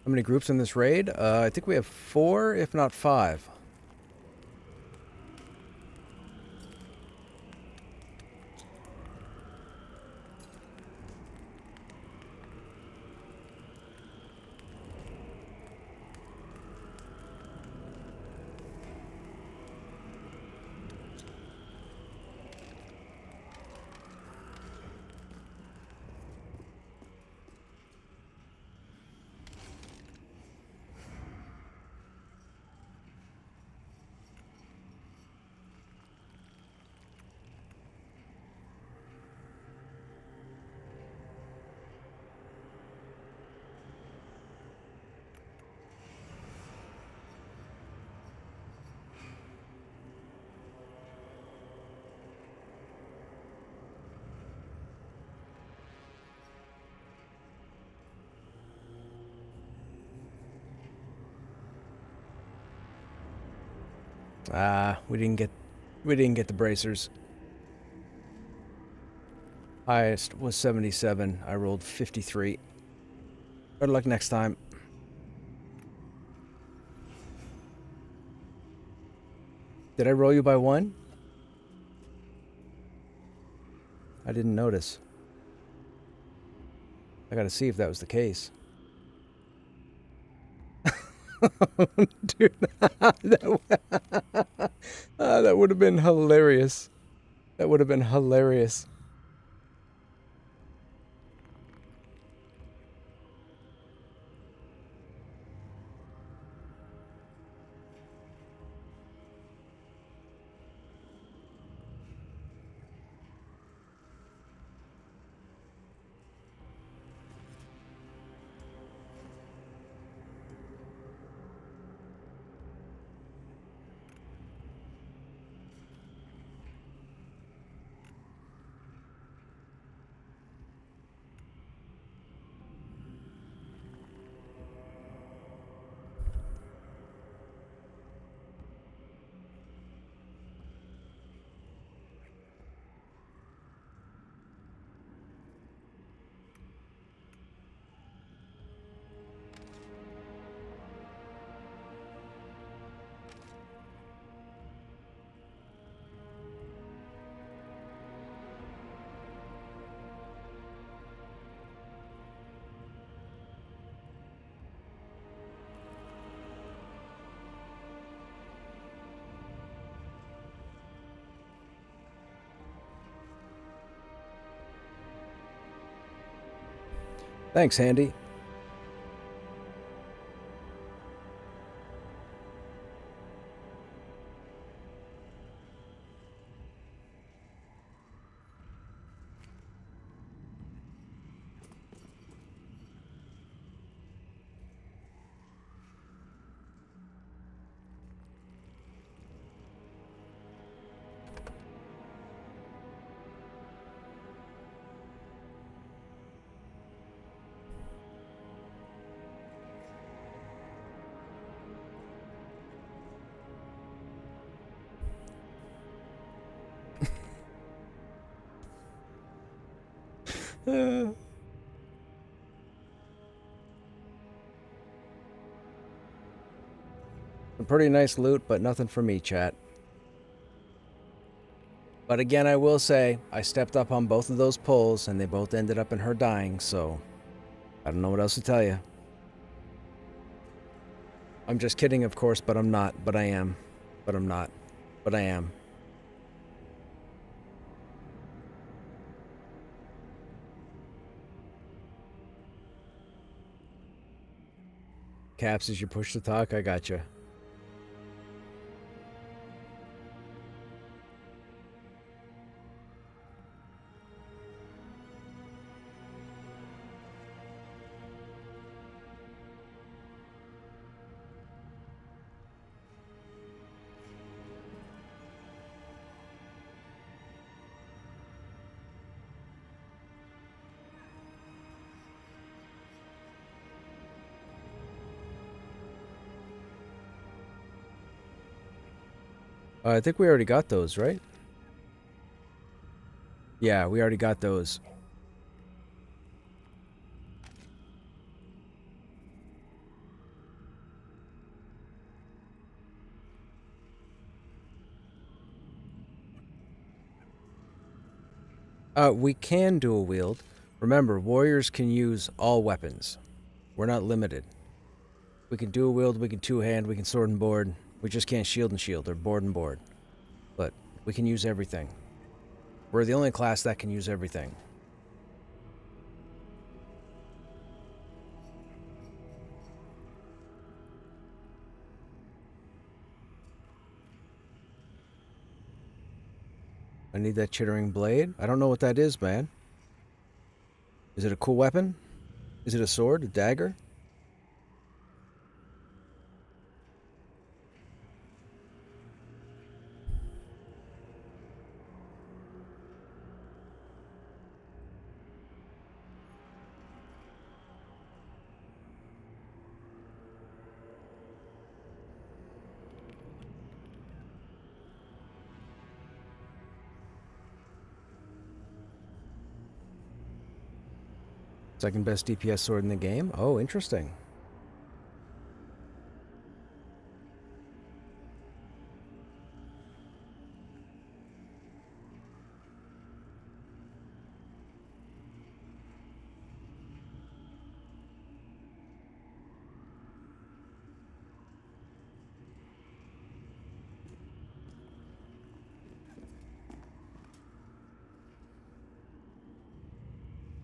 Speaker 1: How many groups in this raid? I think we have 4, if not 5. We didn't get the bracers. Highest was 77. I rolled 53. Better luck next time. Did I roll you by 1? I didn't notice. I gotta see if that was the case. Dude, that would have been hilarious. That would have been hilarious. Thanks, Handy. Some pretty nice loot, but nothing for me, chat. But again, I will say, I stepped up on both of those pulls, and they both ended up in her dying, so I don't know what else to tell you. I'm just kidding, of course, but I'm not. But I am. But I'm not. But I am. Caps, as you push to talk, I gotcha. I think we already got those, right? Yeah, we already got those. We can dual wield. Remember, warriors can use all weapons. We're not limited. We can dual wield, we can two-hand, we can sword and board. We just can't shield and shield, or board and board. But we can use everything. We're the only class that can use everything. I need that chittering blade. I don't know what that is, man. Is it a cool weapon? Is it a sword? A dagger? Second best DPS sword in the game? Oh, interesting.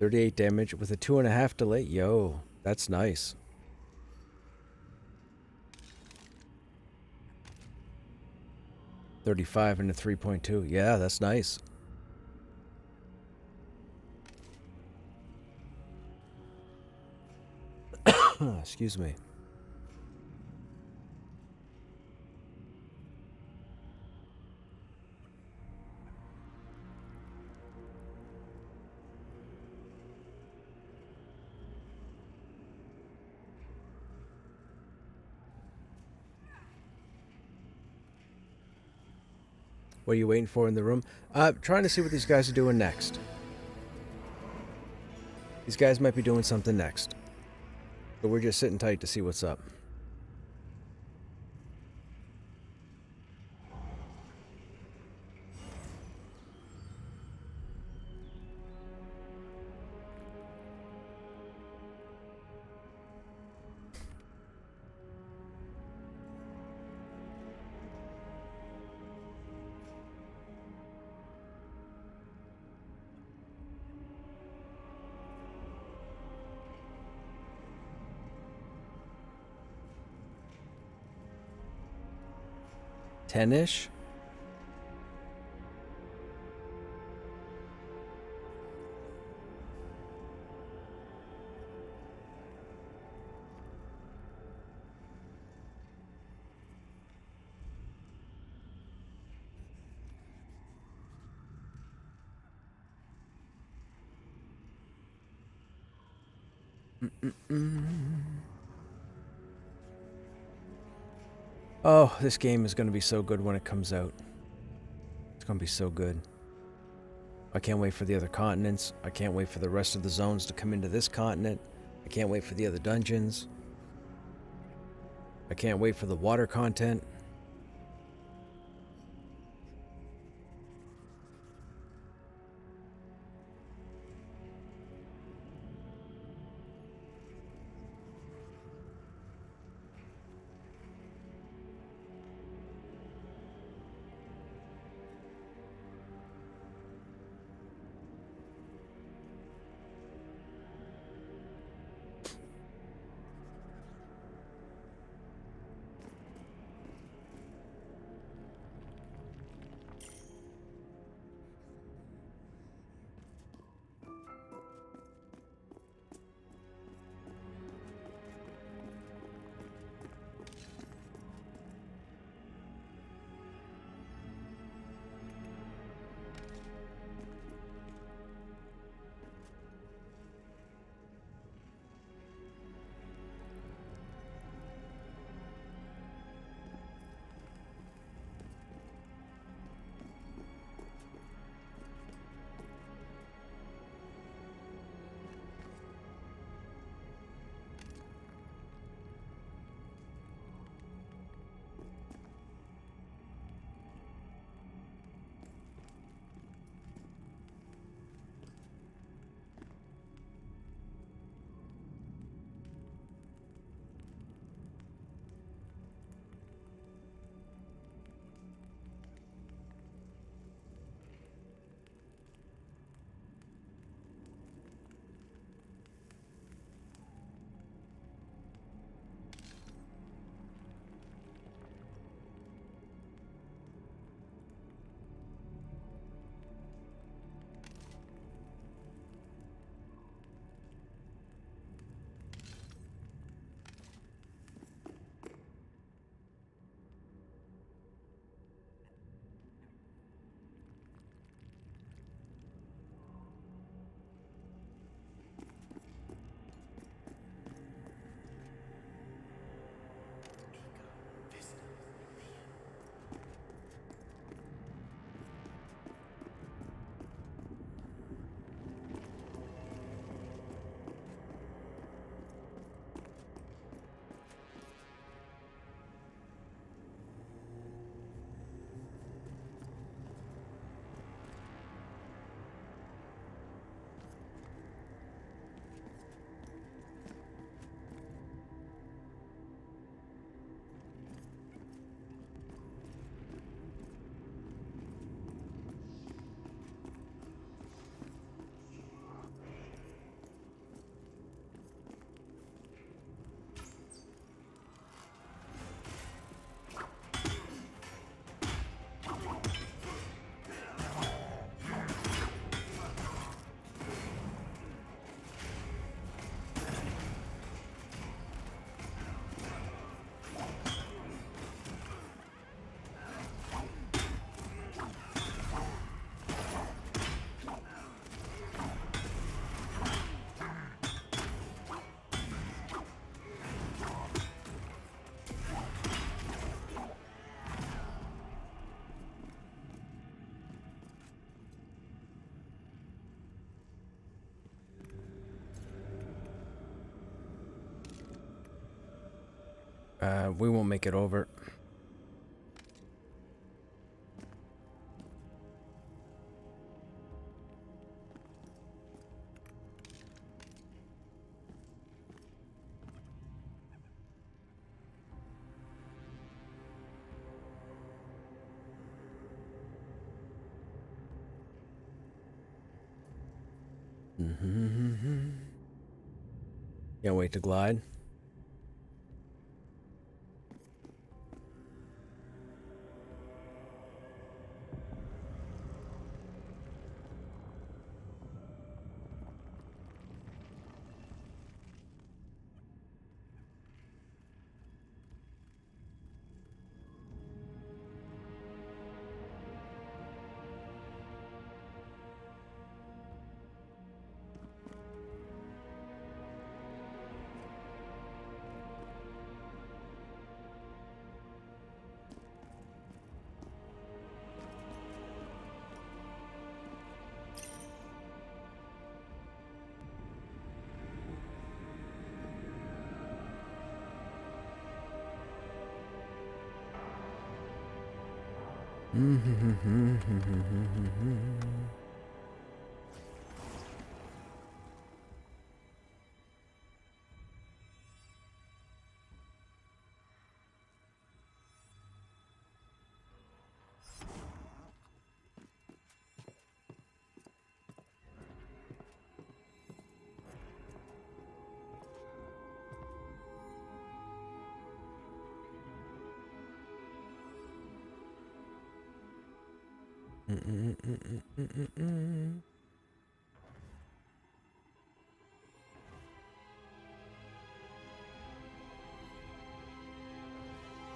Speaker 1: $38 damage with a 2.5 delay. Yo, that's nice. $35 and a 3.2. Yeah, that's nice. Excuse me. What are you waiting for in the room? Trying to see what these guys are doing next. These guys might be doing something next. So we're just sitting tight to see what's up. Ten-ish? Oh, this game is going to be so good when it comes out. It's going to be so good. I can't wait for the other continents. I can't wait for the rest of the zones to come into this continent. I can't wait for the other dungeons. I can't wait for the water content. We won't make it over. Can't wait to glide.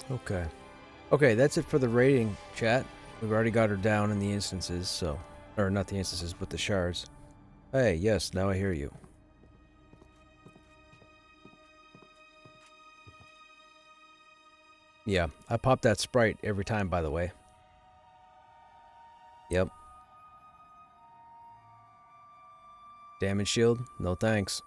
Speaker 1: Okay. Okay, that's it for the rating, chat. We've already got her down in the instances, so... Or not the instances, but the shards. Hey, yes, now I hear you. Yeah, I pop that sprite every time, by the way. Yep. Damage shield? No thanks.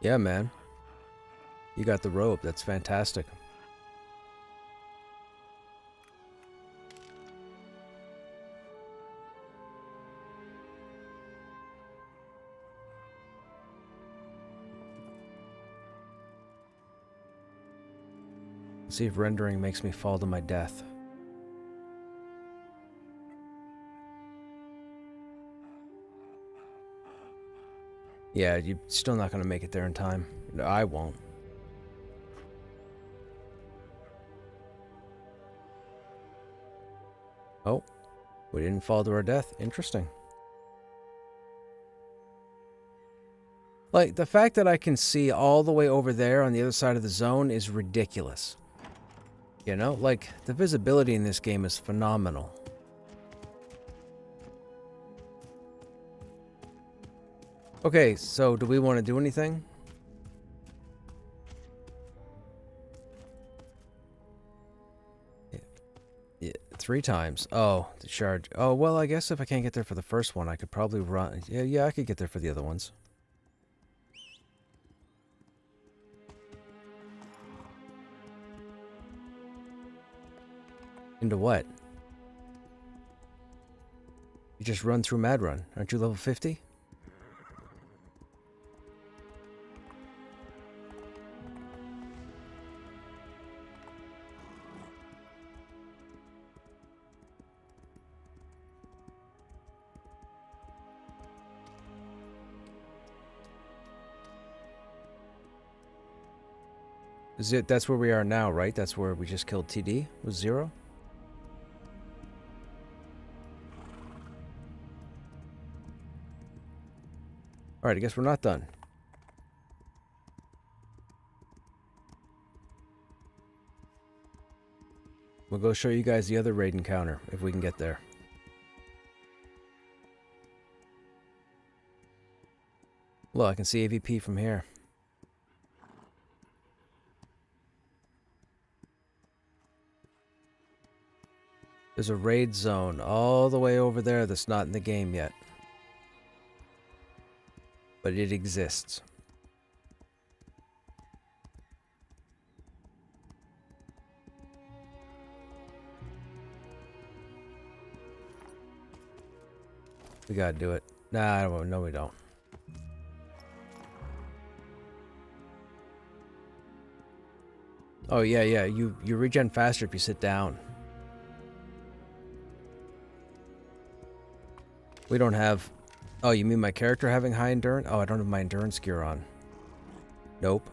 Speaker 1: Yeah, man. You got the rope. That's fantastic. Let's see if rendering makes me fall to my death. Yeah, you're still not going to make it there in time. No, I won't. Oh, we didn't fall to our death. Interesting. Like, the fact that I can see all the way over there on the other side of the zone is ridiculous. You know, like, the visibility in this game is phenomenal. Okay, so do we want to do anything? Yeah, 3 times. Oh, the shard. Oh, well, I guess if I can't get there for the first one, I could probably run. Yeah, I could get there for the other ones. Into what? You just run through Mad Run. Aren't you level 50? That's where we are now, right? That's where we just killed TD? Was 0? Alright, I guess we're not done. We'll go show you guys the other raid encounter, if we can get there. Look, I can see AVP from here. There's a raid zone all the way over there that's not in the game yet. But it exists. We gotta do it. Nah, I don't, no we don't. Oh yeah, yeah, you regen faster if you sit down. We don't have... Oh, you mean my character having high endurance? Oh, I don't have my endurance gear on. Nope.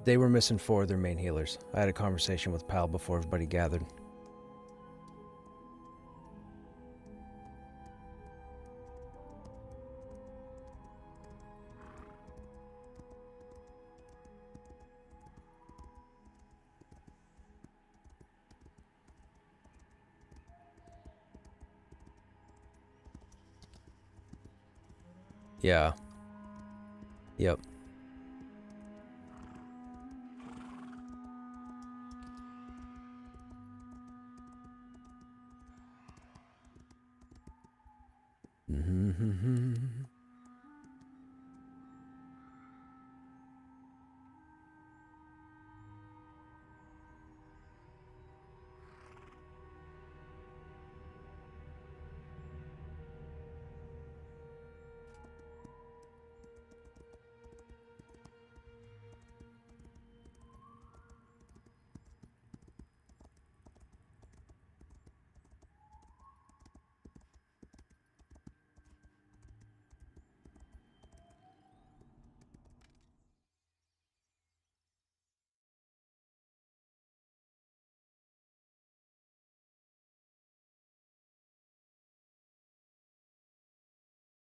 Speaker 1: They were missing 4 of their main healers. I had a conversation with Pal before everybody gathered. Yeah. Yep.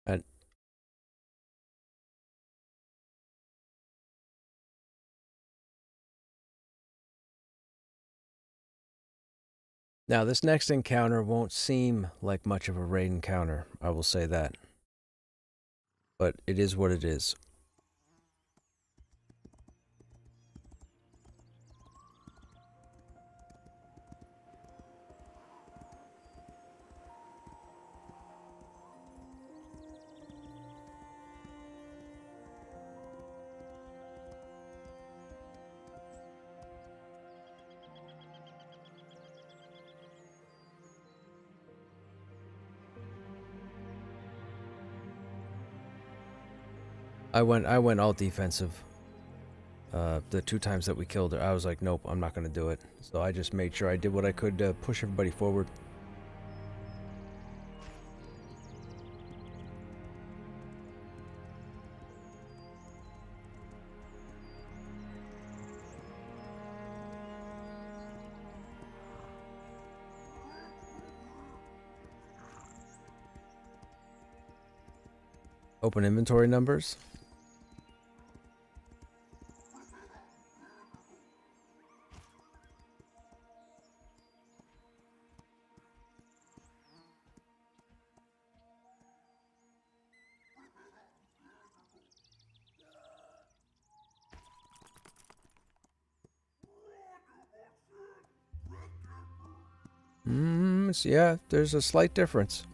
Speaker 1: And now this next encounter won't seem like much of a raid encounter, I will say that. But it is what it is. I went all defensive. The 2 times that we killed her, I was like, nope, I'm not gonna do it. So I just made sure I did what I could to push everybody forward. Open inventory numbers. Yeah, there's a slight difference.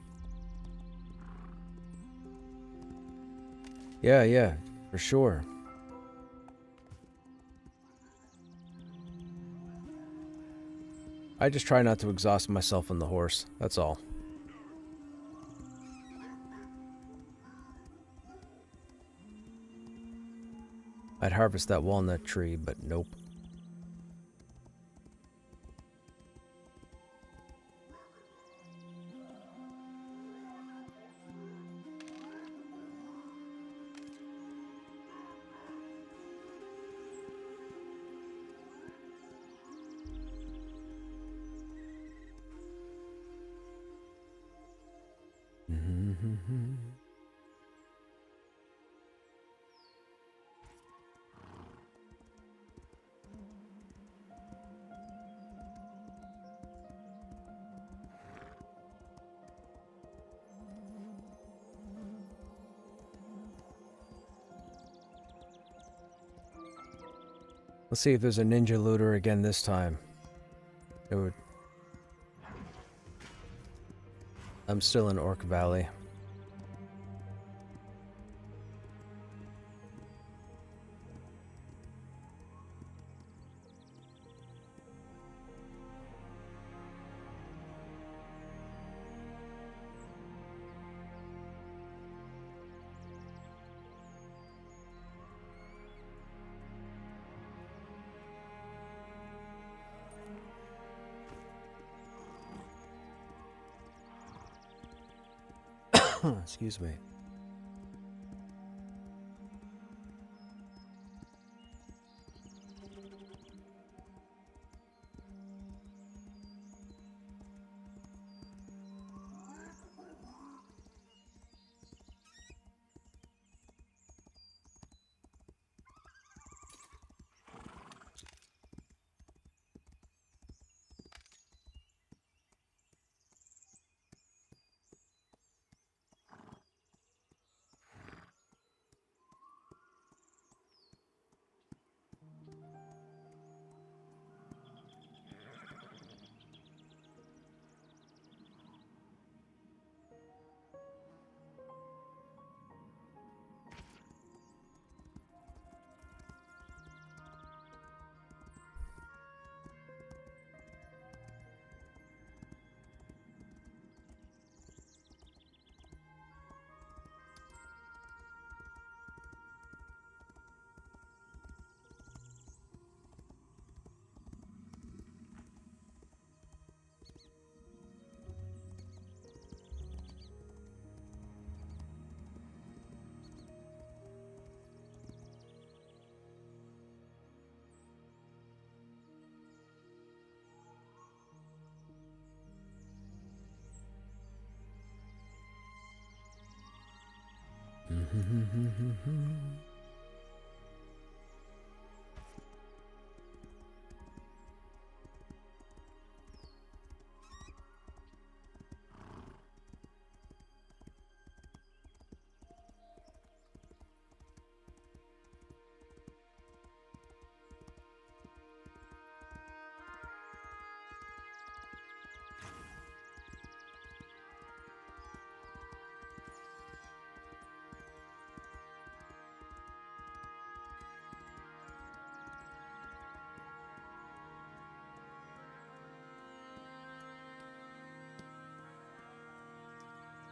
Speaker 1: Yeah, yeah, for sure. I just try not to exhaust myself on the horse, that's all. I'd harvest that walnut tree, but nope. Let's see if there's a ninja looter again this time. It would... I'm still in Orc Valley. Excuse me.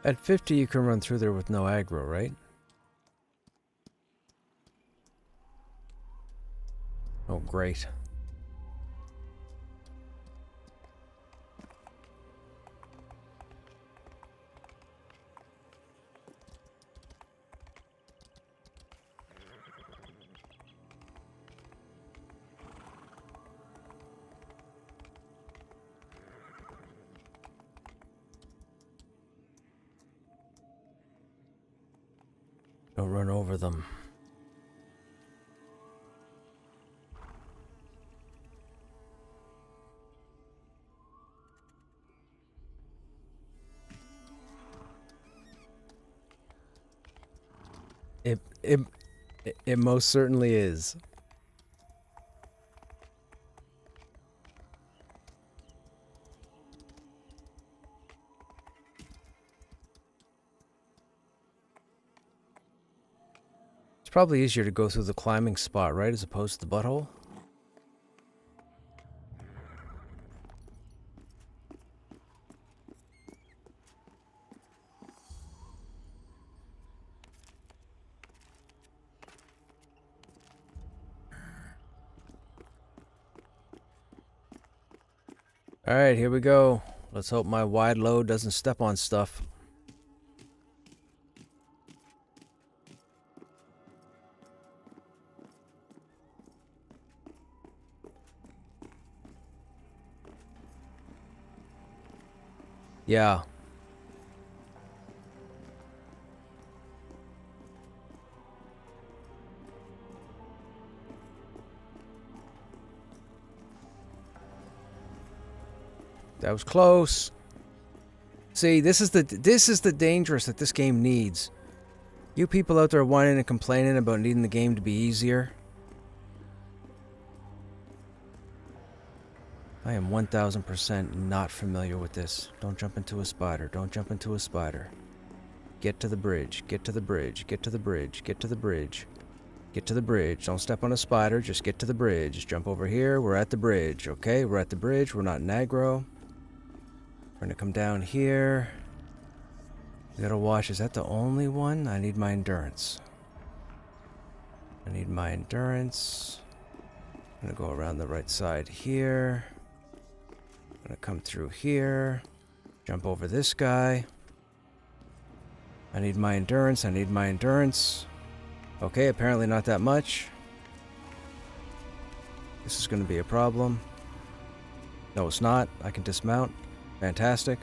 Speaker 1: At 50, you can run through there with no aggro, right? Oh, great. Don't run over them. It most certainly is. It's probably easier to go through the climbing spot, right, as opposed to the butthole? Alright, here we go. Let's hope my wide load doesn't step on stuff. Yeah. That was close. See, this is the dangerous that this game needs. You people out there whining and complaining about needing the game to be easier. I am 1000% not familiar with this. Don't jump into a spider. Don't jump into a spider. Get to the bridge. Get to the bridge. Get to the bridge. Get to the bridge. Get to the bridge. Don't step on a spider. Just get to the bridge. Jump over here. We're at the bridge. Okay? We're at the bridge. We're not in aggro. We're gonna come down here. We gotta watch. Is that the only one? I need my endurance. I need my endurance. I'm gonna go around the right side here. I'm gonna come through here. Jump over this guy. I need my endurance. I need my endurance. Okay, apparently not that much. This is gonna be a problem. No, it's not. I can dismount. Fantastic.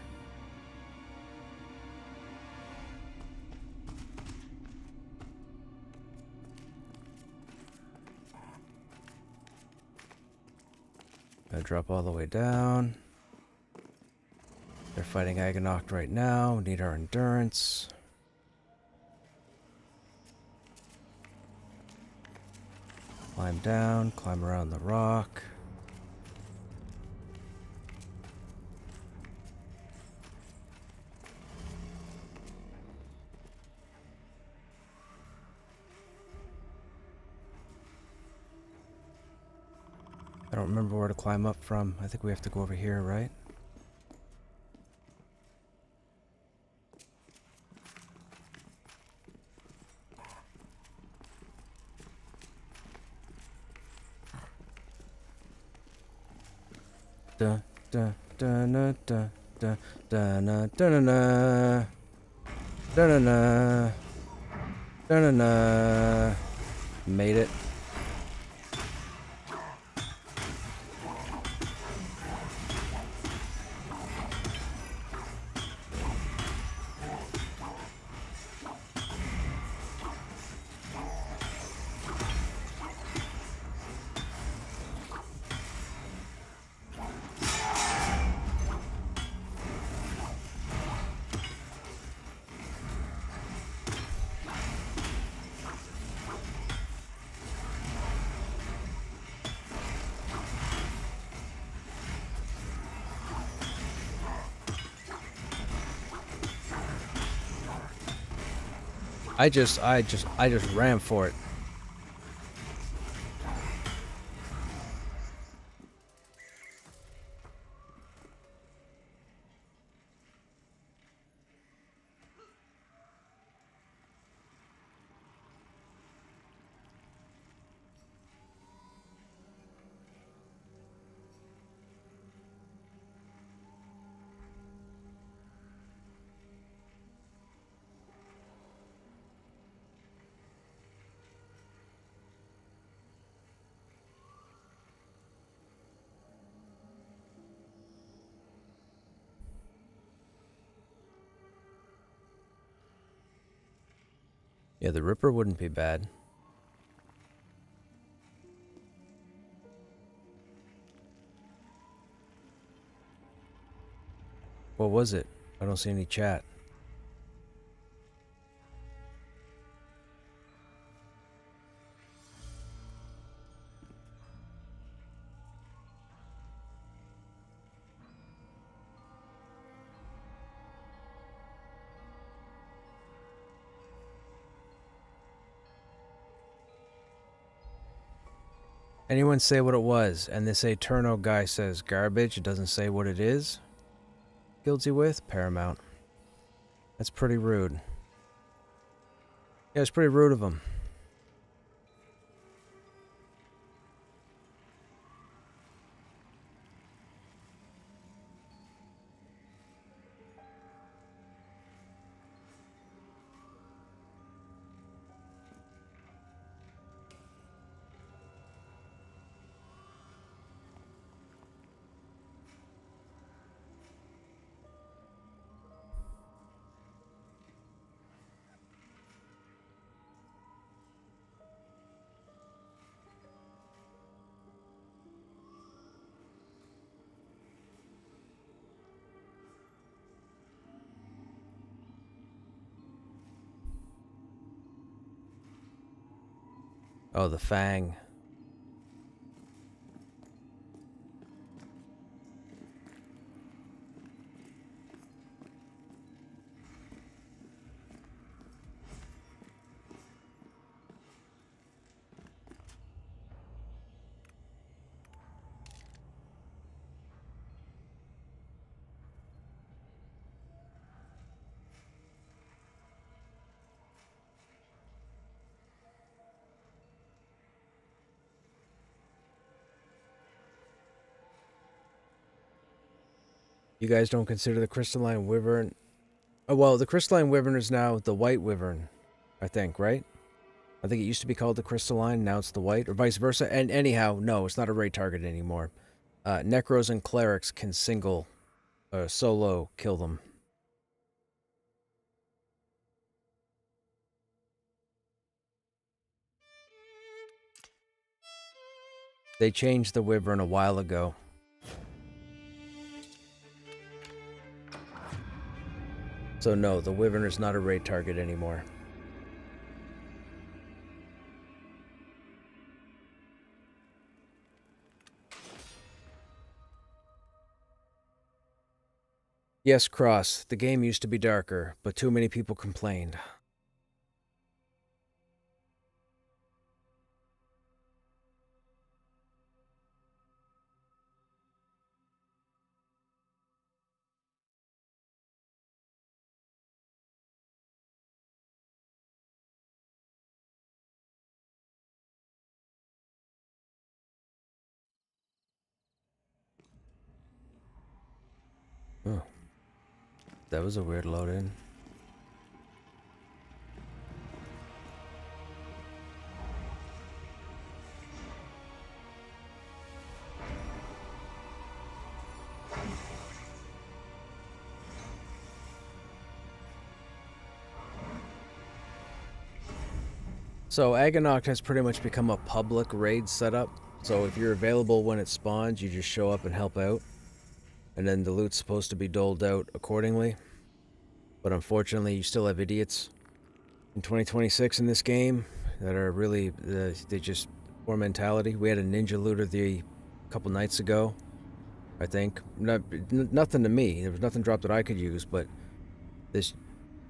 Speaker 1: Gonna drop all the way down. They're fighting Agonoct right now. Need our endurance. Climb down, climb around the rock. I don't remember where to climb up from. I think we have to go over here, right? Da da da na da da da na da na na da na na da na na. Made it. I just ran for it. Yeah, the Ripper wouldn't be bad. What was it? I don't see any chat. Anyone say what it was? And this Eterno guy says garbage. It doesn't say what it is. Guilty with Paramount. That's pretty rude. Yeah, it's pretty rude of him. Oh, the Fang. You guys don't consider the crystalline wyvern... Oh, well, the crystalline wyvern is now the white wyvern, I think, right? I think it used to be called the crystalline, now it's the white, or vice versa. And anyhow, no, it's not a raid target anymore. Necros and clerics can solo kill them. They changed the wyvern a while ago. So no, the wyvern is not a raid target anymore. Yes, Cross, the game used to be darker, but too many people complained. Oh, that was a weird load in. So Agonoct has pretty much become a public raid setup. So if you're available when it spawns, you just show up and help out. And then the loot's supposed to be doled out accordingly. But unfortunately, you still have idiots in 2026 in this game that are really, they just, poor mentality. We had a ninja looter a couple nights ago, I think. Nothing to me. There was nothing dropped that I could use, but this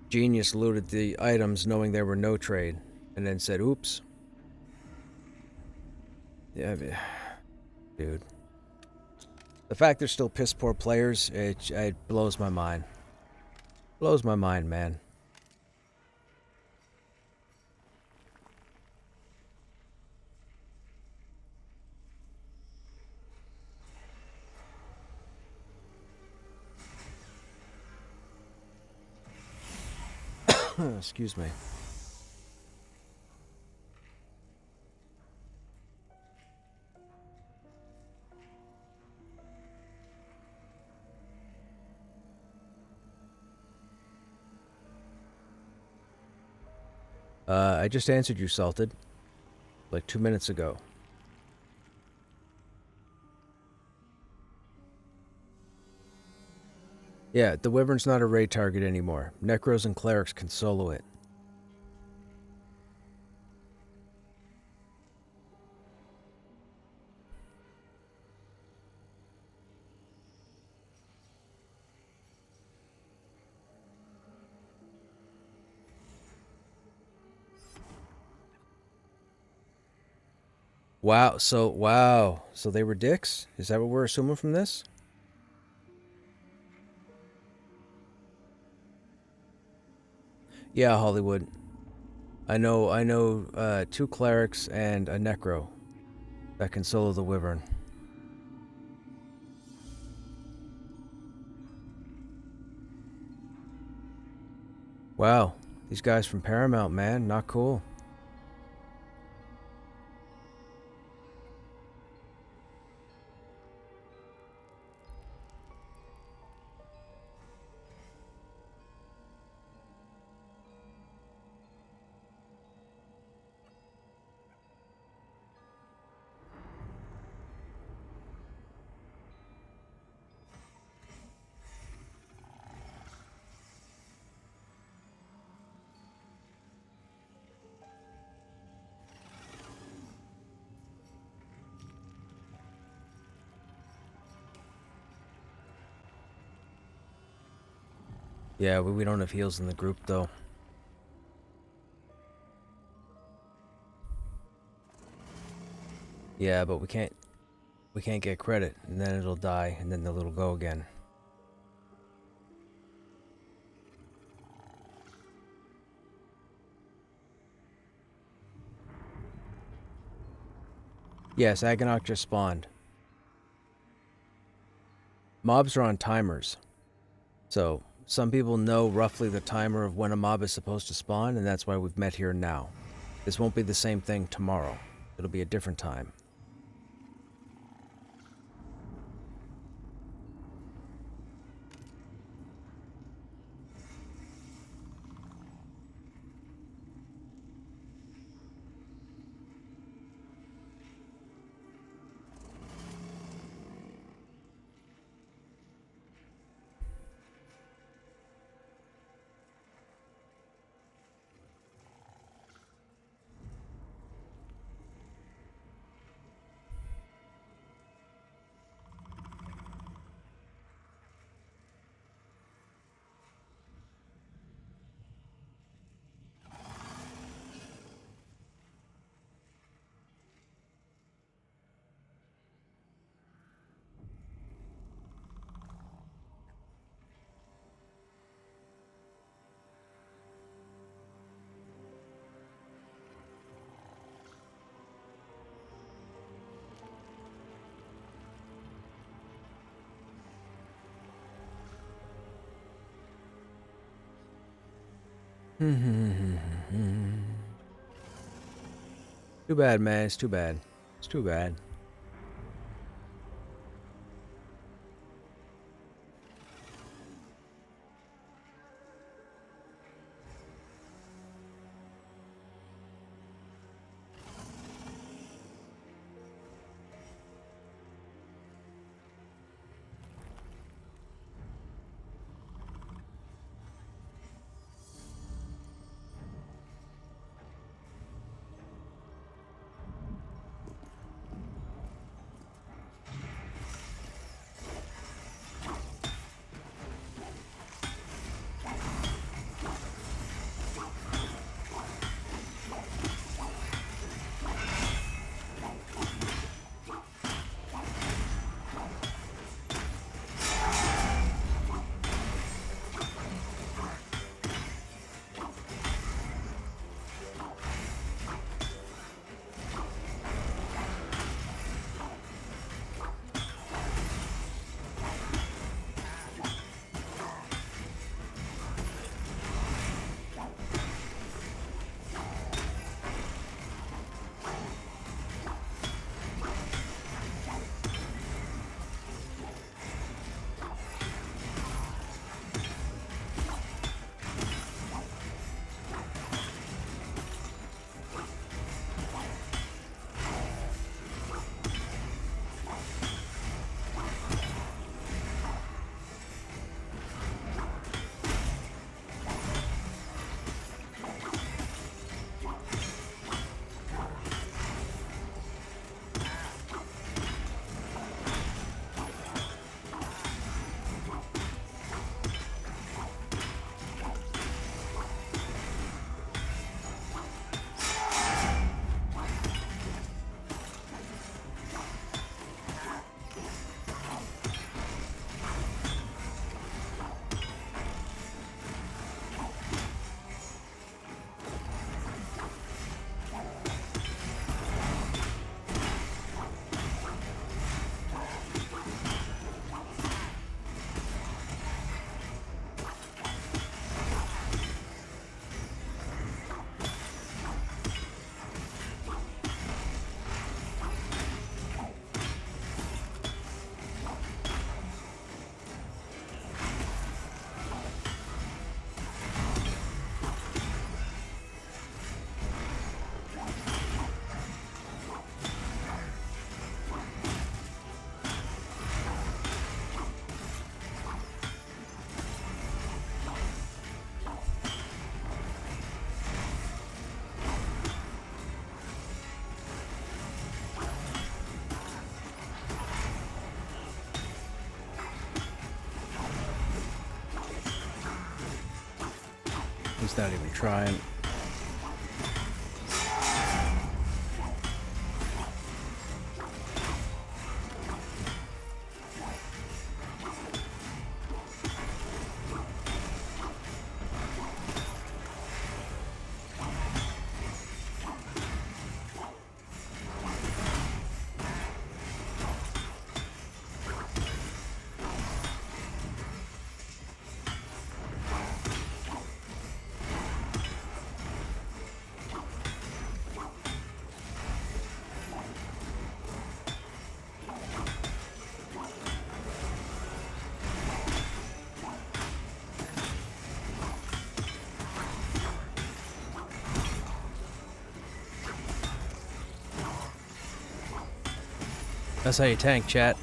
Speaker 1: genius looted the items knowing there were no trade. And then said, oops. Yeah, dude. The fact they're still piss poor players, it blows my mind. Blows my mind, man. Excuse me. I just answered you, Salted. Like 2 minutes ago. Yeah, the Wyvern's not a raid target anymore. Necros and Clerics can solo it. Wow, so they were dicks? Is that what we're assuming from this? Yeah, Hollywood. I know, 2 Clerics and a Necro that can solo the Wyvern. Wow, these guys from Paramount, man, not cool. Yeah, we don't have heals in the group, though. Yeah, but we can't get credit, and then it'll die, and then it'll go again. Yes, Agonoc just spawned. Mobs are on timers. So some people know roughly the timer of when a mob is supposed to spawn, and that's why we've met here now. This won't be the same thing tomorrow. It'll be a different time. Too bad, man. It's too bad. It's too bad. He's not even trying. That's how you tank, chat.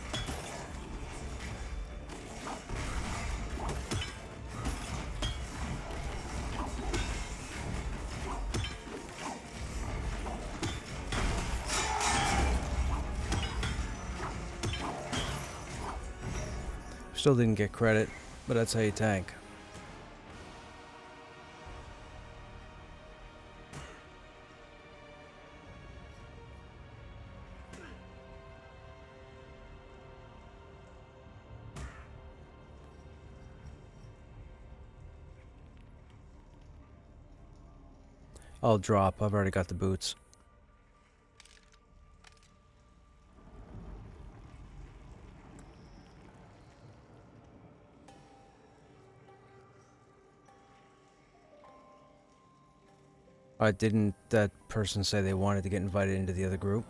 Speaker 1: Still didn't get credit, but that's how you tank. I'll drop. I've already got the boots. Didn't that person say they wanted to get invited into the other group?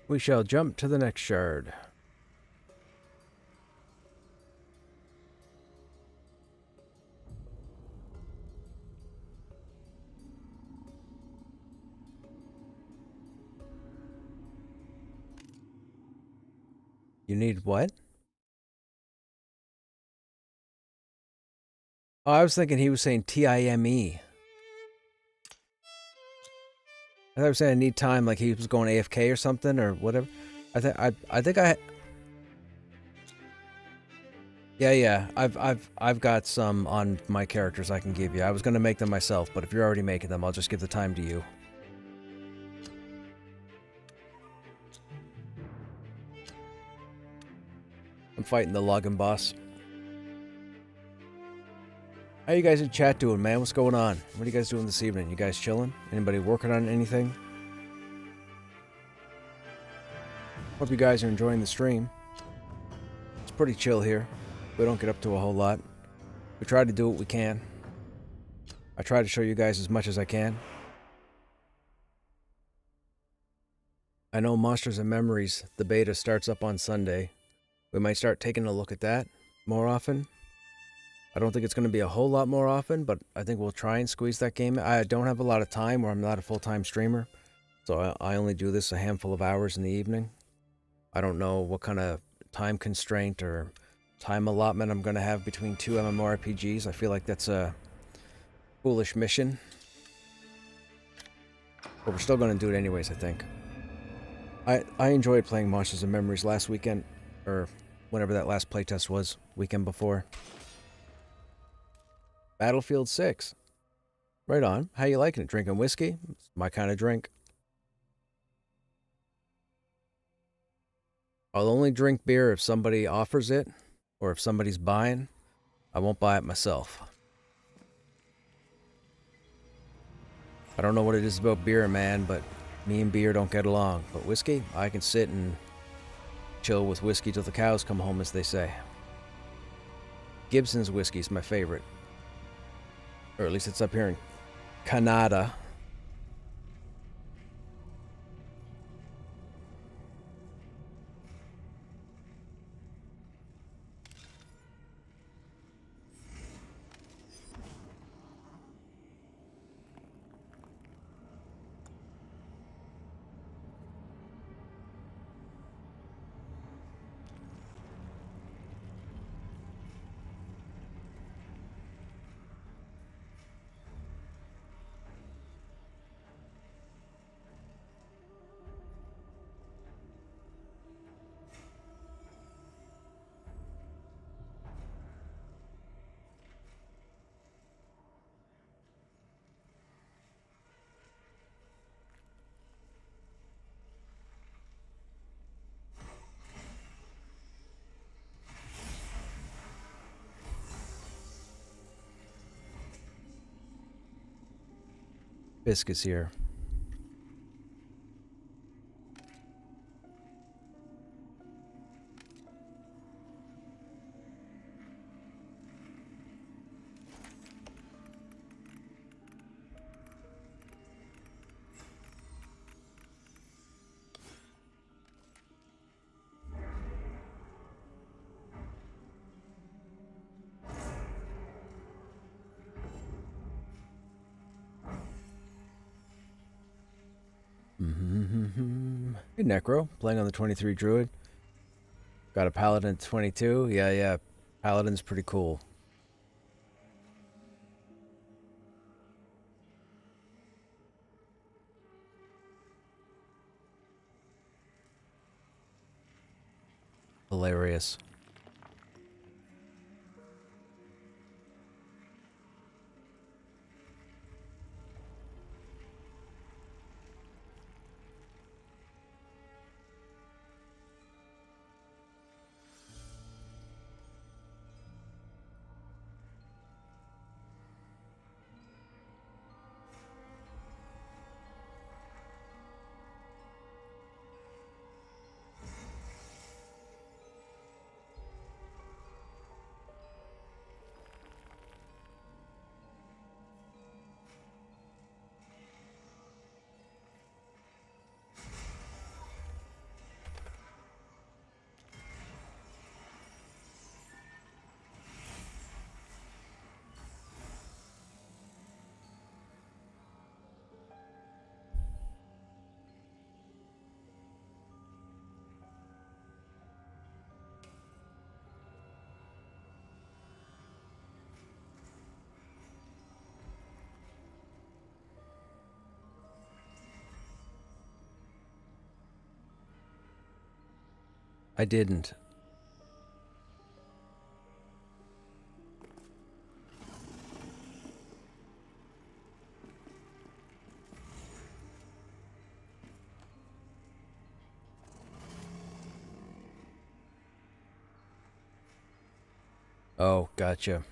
Speaker 1: We shall jump to the next shard. You need what? Oh, I was thinking he was saying T-I-M-E. I thought he was saying I need time, like he was going AFK or something or whatever. I think I. Yeah. I've got some on my characters I can give you. I was gonna make them myself, but if you're already making them, I'll just give the time to you. I'm fighting the login boss. How you guys in chat doing, man? What's going on? What are you guys doing this evening? You guys chilling? Anybody working on anything? Hope you guys are enjoying the stream. It's pretty chill here. We don't get up to a whole lot. We try to do what we can. I try to show you guys as much as I can. I know Monsters and Memories, the beta starts up on Sunday. We might start taking a look at that more often. I don't think it's going to be a whole lot more often, but I think we'll try and squeeze that game. I don't have a lot of time, or I'm not a full-time streamer, so I only do this a handful of hours in the evening. I don't know what kind of time constraint or time allotment I'm going to have between two MMORPGs. I feel like that's a foolish mission, but we're still going to do it anyways, I think. I enjoyed playing Monsters and Memories last weekend, or whenever that last playtest was, weekend before. Battlefield 6. Right on. How you liking it? Drinking whiskey? It's my kind of drink. I'll only drink beer if somebody offers it, or if somebody's buying. I won't buy it myself. I don't know what it is about beer, man, but me and beer don't get along. But whiskey, I can sit and chill with whiskey till the cows come home, as they say. Gibson's whiskey's my favorite. Or at least it's up here in Canada. Fisk is here. Hey, Necro, playing on the 23 Druid. Got a Paladin 22. Yeah. Paladin's pretty cool. Hilarious. I didn't. Oh, gotcha.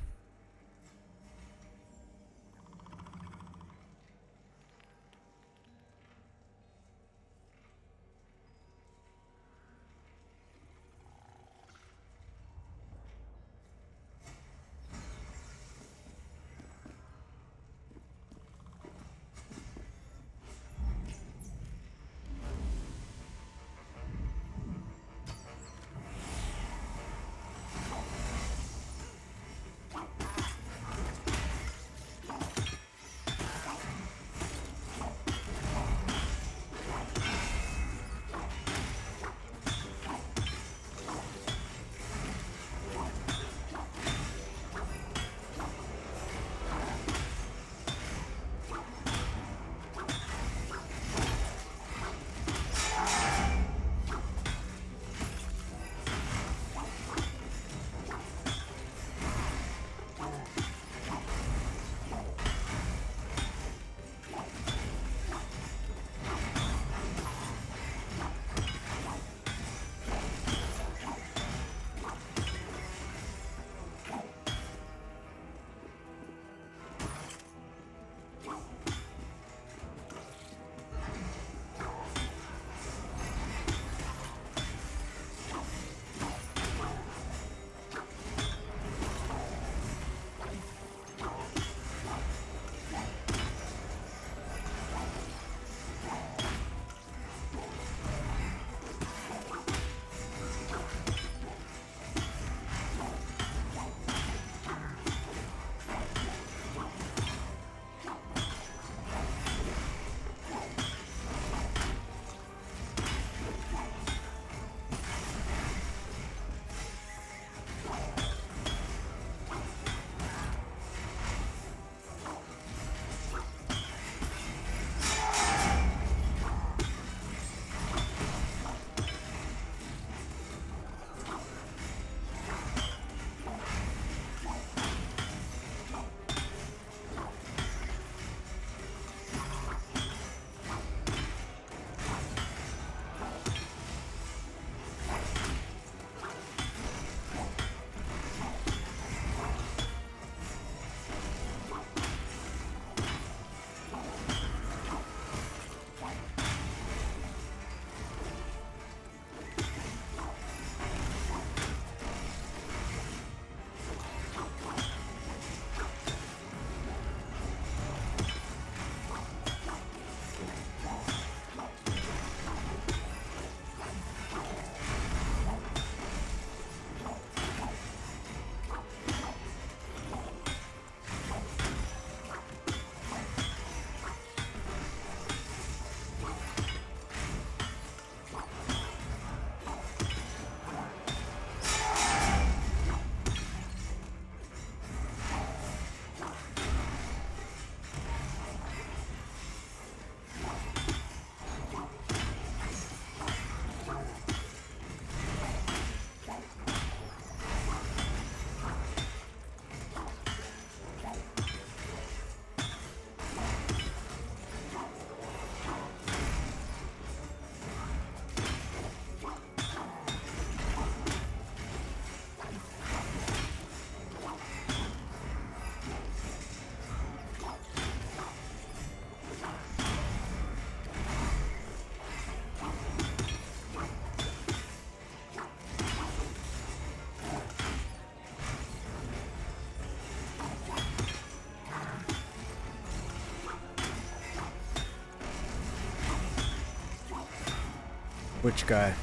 Speaker 1: Which guy?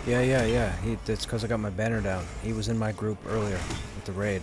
Speaker 1: Yeah. That's because I got my banner down. He was in my group earlier with the raid.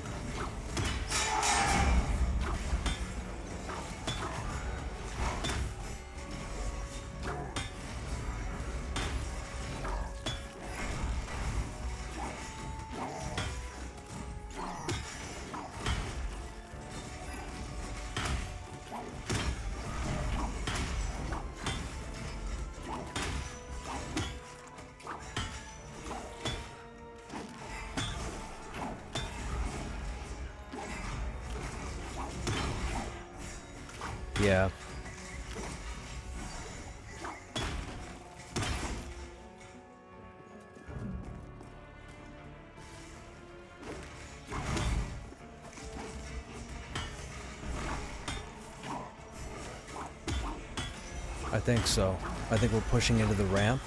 Speaker 1: Yeah. I think so. I think we're pushing into the ramp.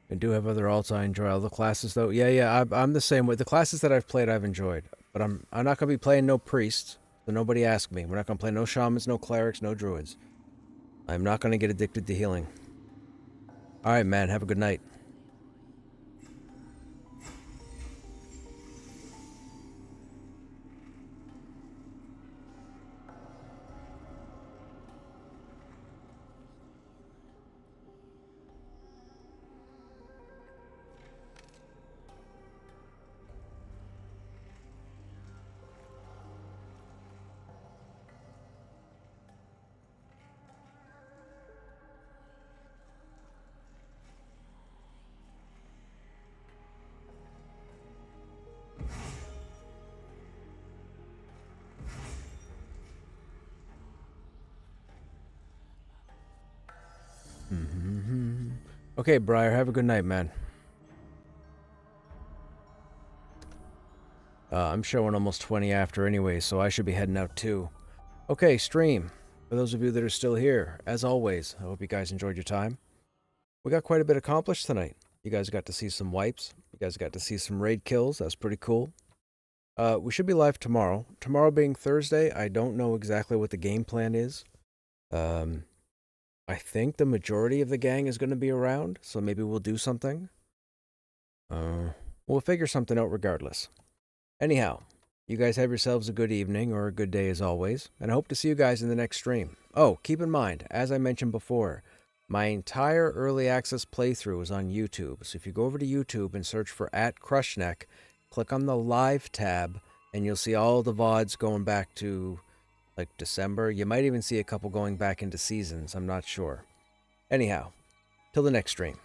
Speaker 1: I do have other alts I enjoy. All the classes, though. Yeah. I'm the same way. The classes that I've played, I've enjoyed. But I'm not gonna be playing no priests. So nobody ask me. We're not gonna play no shamans, no clerics, no druids. I'm not gonna get addicted to healing. All right, man. Have a good night. Okay, Briar. Have a good night, man. I'm showing almost 20 after anyway, so I should be heading out too. Okay, stream. For those of you that are still here, as always, I hope you guys enjoyed your time. We got quite a bit accomplished tonight. You guys got to see some wipes. You guys got to see some raid kills. That's pretty cool. We should be live tomorrow. Tomorrow being Thursday, I don't know exactly what the game plan is. I think the majority of the gang is going to be around, so maybe we'll do something. We'll figure something out regardless. Anyhow, you guys have yourselves a good evening or a good day as always, and I hope to see you guys in the next stream. Oh, keep in mind, as I mentioned before, my entire early access playthrough is on YouTube. So if you go over to YouTube and search for @Krushnek, click on the live tab, and you'll see all the VODs going back to like December. You might even see a couple going back into seasons. I'm not sure. Anyhow, till the next stream.